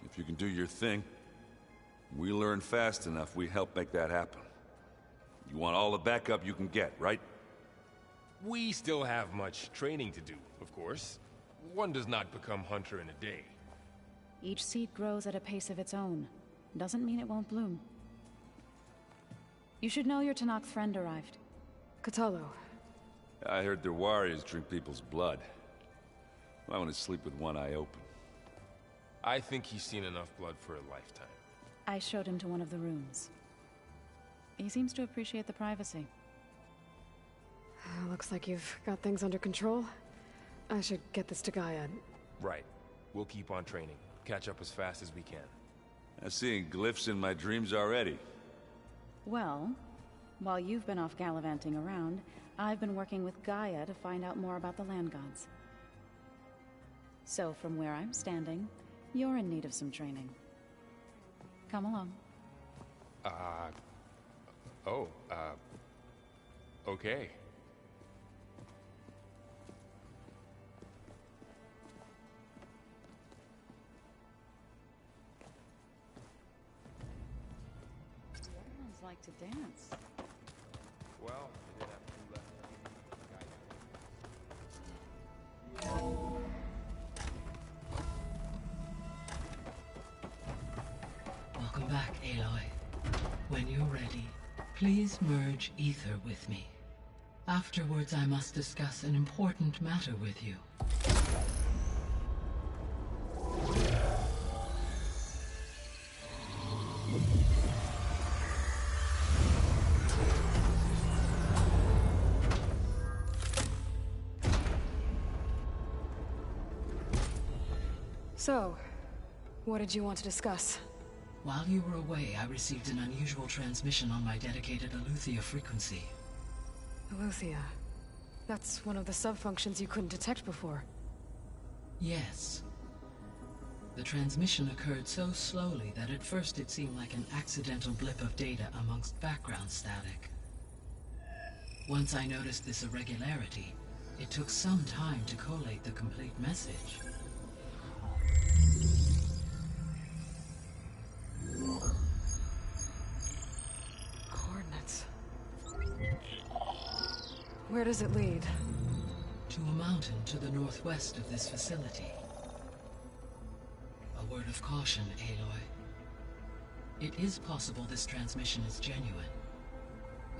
if you can do your thing. We learn fast enough, we help make that happen. You want all the backup you can get, right? We still have much training to do, of course. One does not become hunter in a day. Each seed grows at a pace of its own. Doesn't mean it won't bloom. You should know your Tenakth friend arrived. Kotallo. I heard their warriors drink people's blood. I want to sleep with one eye open. I think he's seen enough blood for a lifetime. I showed him to one of the rooms. He seems to appreciate the privacy. Looks like you've got things under control. I should get this to GAIA. Right. We'll keep on training. Catch up as fast as we can. I'm seeing glyphs in my dreams already. Well, while you've been off gallivanting around, I've been working with GAIA to find out more about the land gods. So from where I'm standing, you're in need of some training. Come along. Okay. Like to dance. Well, I did have two left. Welcome back, Aloy. When you're ready, please merge ether with me. Afterwards, I must discuss an important matter with you. So, what did you want to discuss? While you were away, I received an unusual transmission on my dedicated Aletheia frequency. Aletheia? That's one of the sub-functions you couldn't detect before. Yes. The transmission occurred so slowly that at first it seemed like an accidental blip of data amongst background static. Once I noticed this irregularity, it took some time to collate the complete message. where does it lead? To a mountain to the northwest of this facility. A word of caution, Aloy. It is possible this transmission is genuine.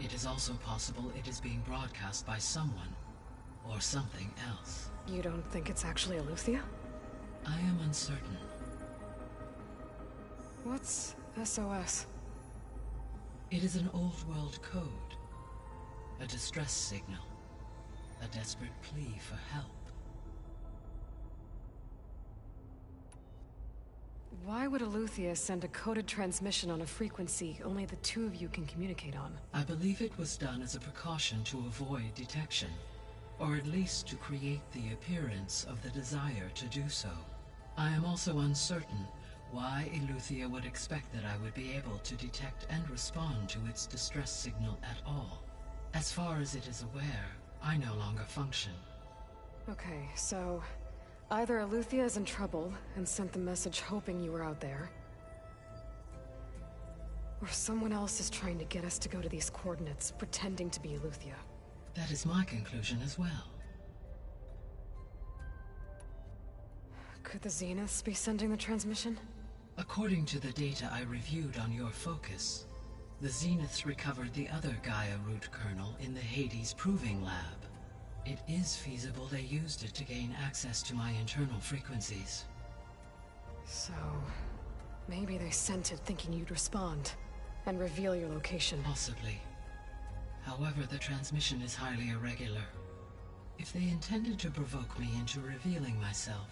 It is also possible it is being broadcast by someone, or something else. You don't think it's actually Aletheia? I am uncertain. What's SOS? It is an old world code. A distress signal. A desperate plea for help. Why would Aletheia send a coded transmission on a frequency only the two of you can communicate on? I believe it was done as a precaution to avoid detection, or at least to create the appearance of the desire to do so. I am also uncertain why Aletheia would expect that I would be able to detect and respond to its distress signal at all. As far as it is aware, I no longer function. Okay, so either Aletheia is in trouble and sent the message hoping you were out there, or someone else is trying to get us to go to these coordinates, pretending to be Aletheia. That is my conclusion as well. Could the Zeniths be sending the transmission? According to the data I reviewed on your focus, the Zeniths recovered the other GAIA root kernel in the Hades Proving Lab. It is feasible they used it to gain access to my internal frequencies. So, maybe they sent it thinking you'd respond, and reveal your location. Possibly. However, the transmission is highly irregular. If they intended to provoke me into revealing myself,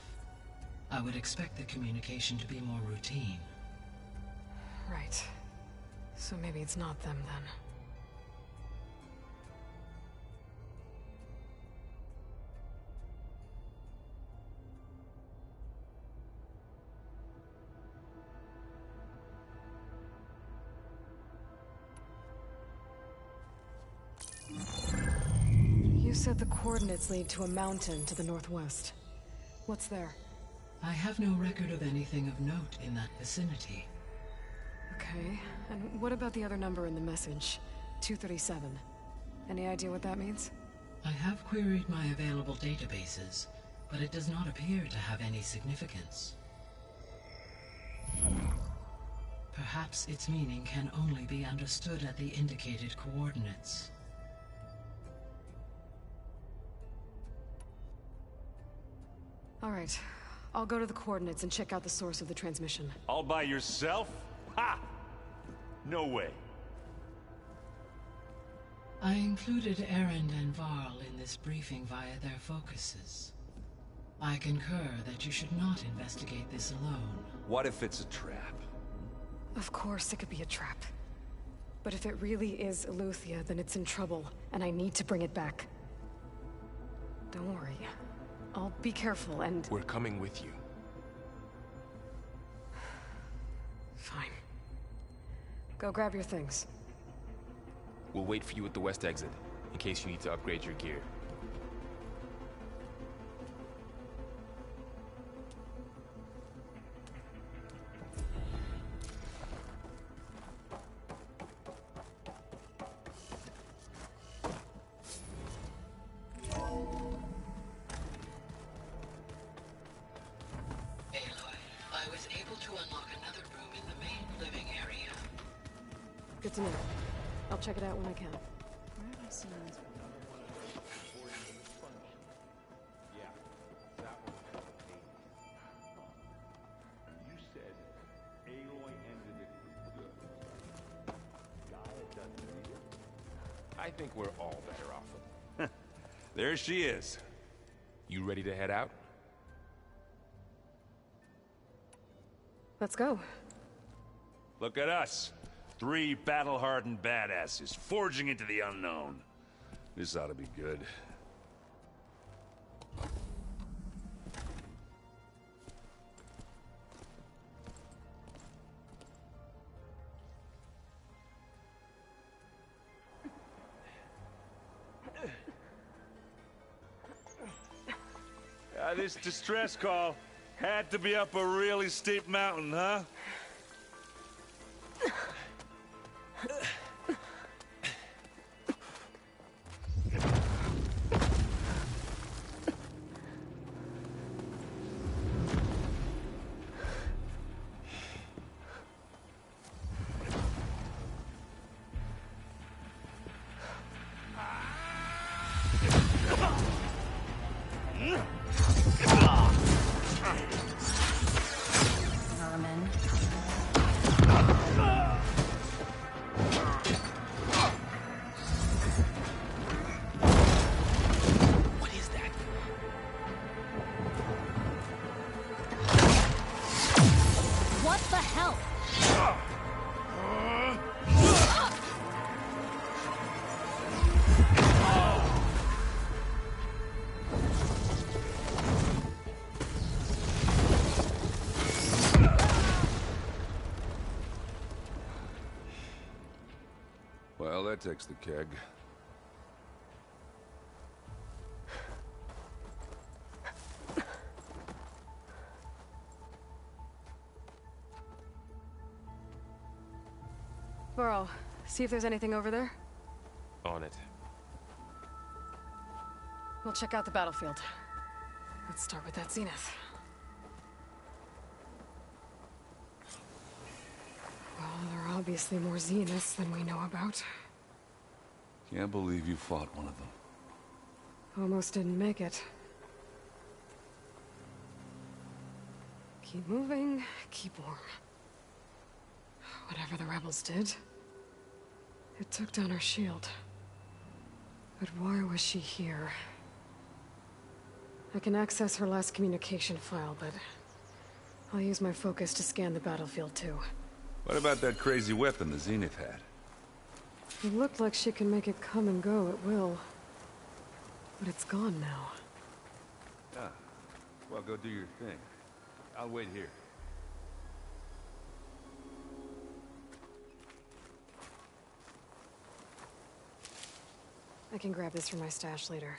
I would expect the communication to be more routine. Right. So maybe it's not them then. You said the coordinates lead to a mountain to the northwest. What's there? I have no record of anything of note in that vicinity. Okay, and what about the other number in the message? 237. Any idea what that means? I have queried my available databases, but it does not appear to have any significance. Perhaps its meaning can only be understood at the indicated coordinates. All right. I'll go to the coordinates and check out the source of the transmission. All by yourself? Ha! No way. I included Erend and Varl in this briefing via their focuses. I concur that you should not investigate this alone. What if it's a trap? Of course it could be a trap. But if it really is Aletheia, then it's in trouble, and I need to bring it back. Don't worry. I'll be careful and... We're coming with you. Fine. Go grab your things. We'll wait for you at the west exit, in case you need to upgrade your gear. Good to know. I'll check it out when I can. Where have I seen these? You said Aloy ended it for good. GAIA doesn't need it. I think we're all better off with it. There she is. You ready to head out? Let's go. Look at us. 3 battle-hardened badasses, forging into the unknown. This ought to be good. This distress call had to be up a really steep mountain, huh? That takes the keg. Varl, see if there's anything over there. On it. We'll check out the battlefield. Let's start with that zenith. Well, there are obviously more zeniths than we know about. Can't believe you fought one of them. Almost didn't make it. Keep moving, keep warm. Whatever the rebels did, it took down our shield. But why was she here? I can access her last communication file, but I'll use my focus to scan the battlefield too. What about that crazy weapon the Zenith had? It looked like she can make it come and go at will. But it's gone now. Ah, well, go do your thing. I'll wait here. I can grab this from my stash later.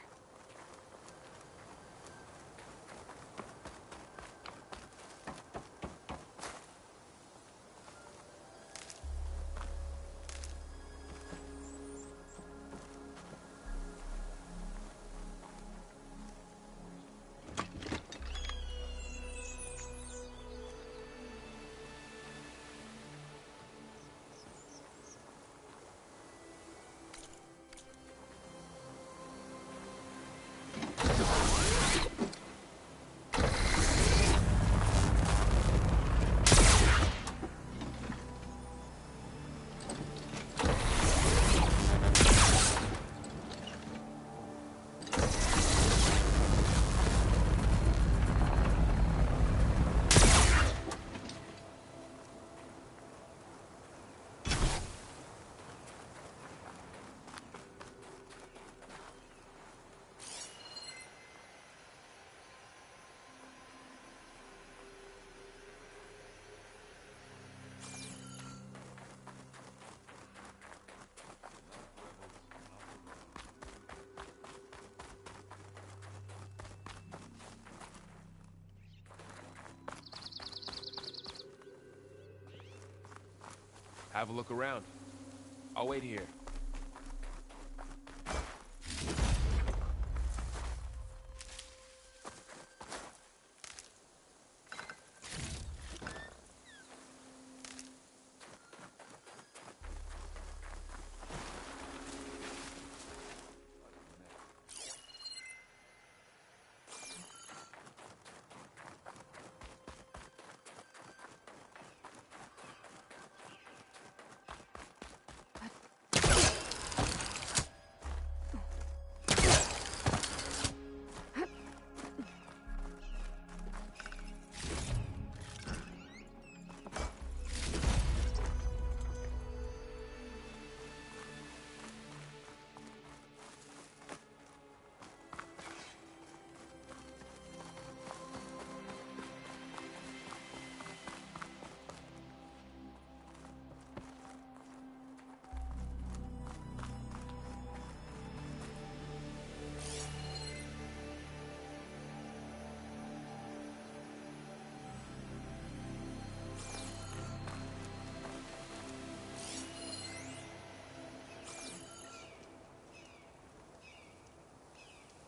Have a look around. I'll wait here.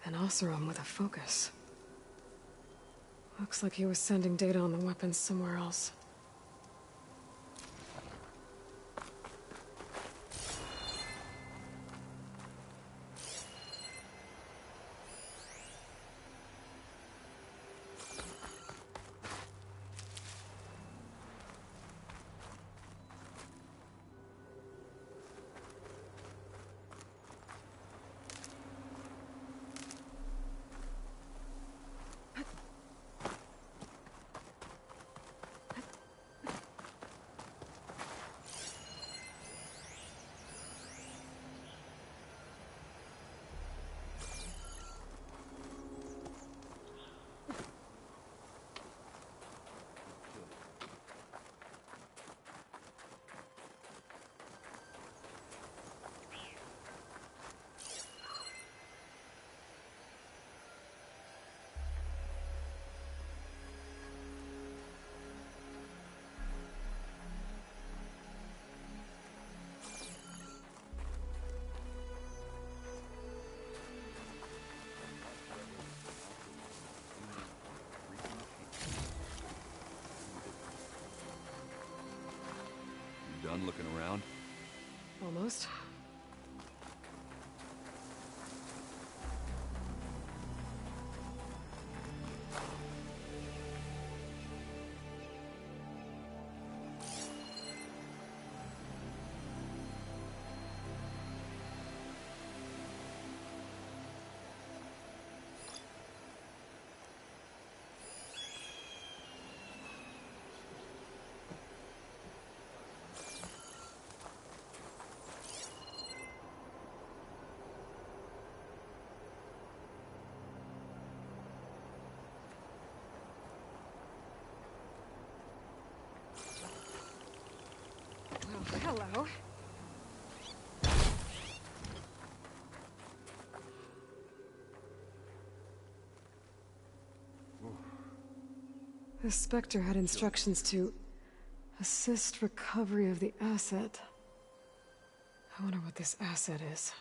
An Oseram with a focus. Looks like he was sending data on the weapons somewhere else. done looking around. Almost. Hello. The Spectre had instructions to assist recovery of the asset. I wonder what this asset is.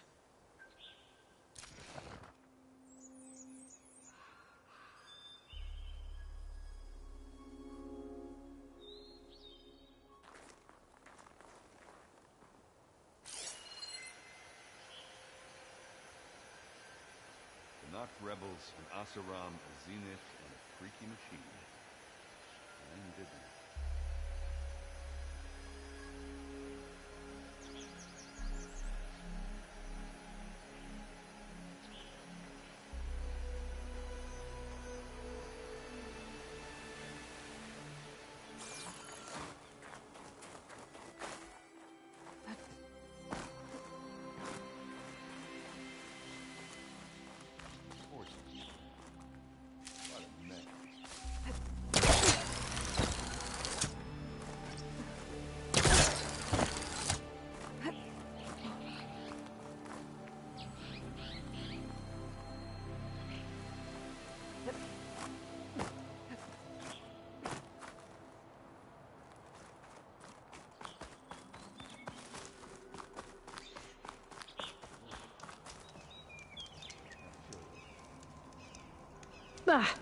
Rebels, an Asaram, a Zenith, and a freaky machine. And did that. Ah!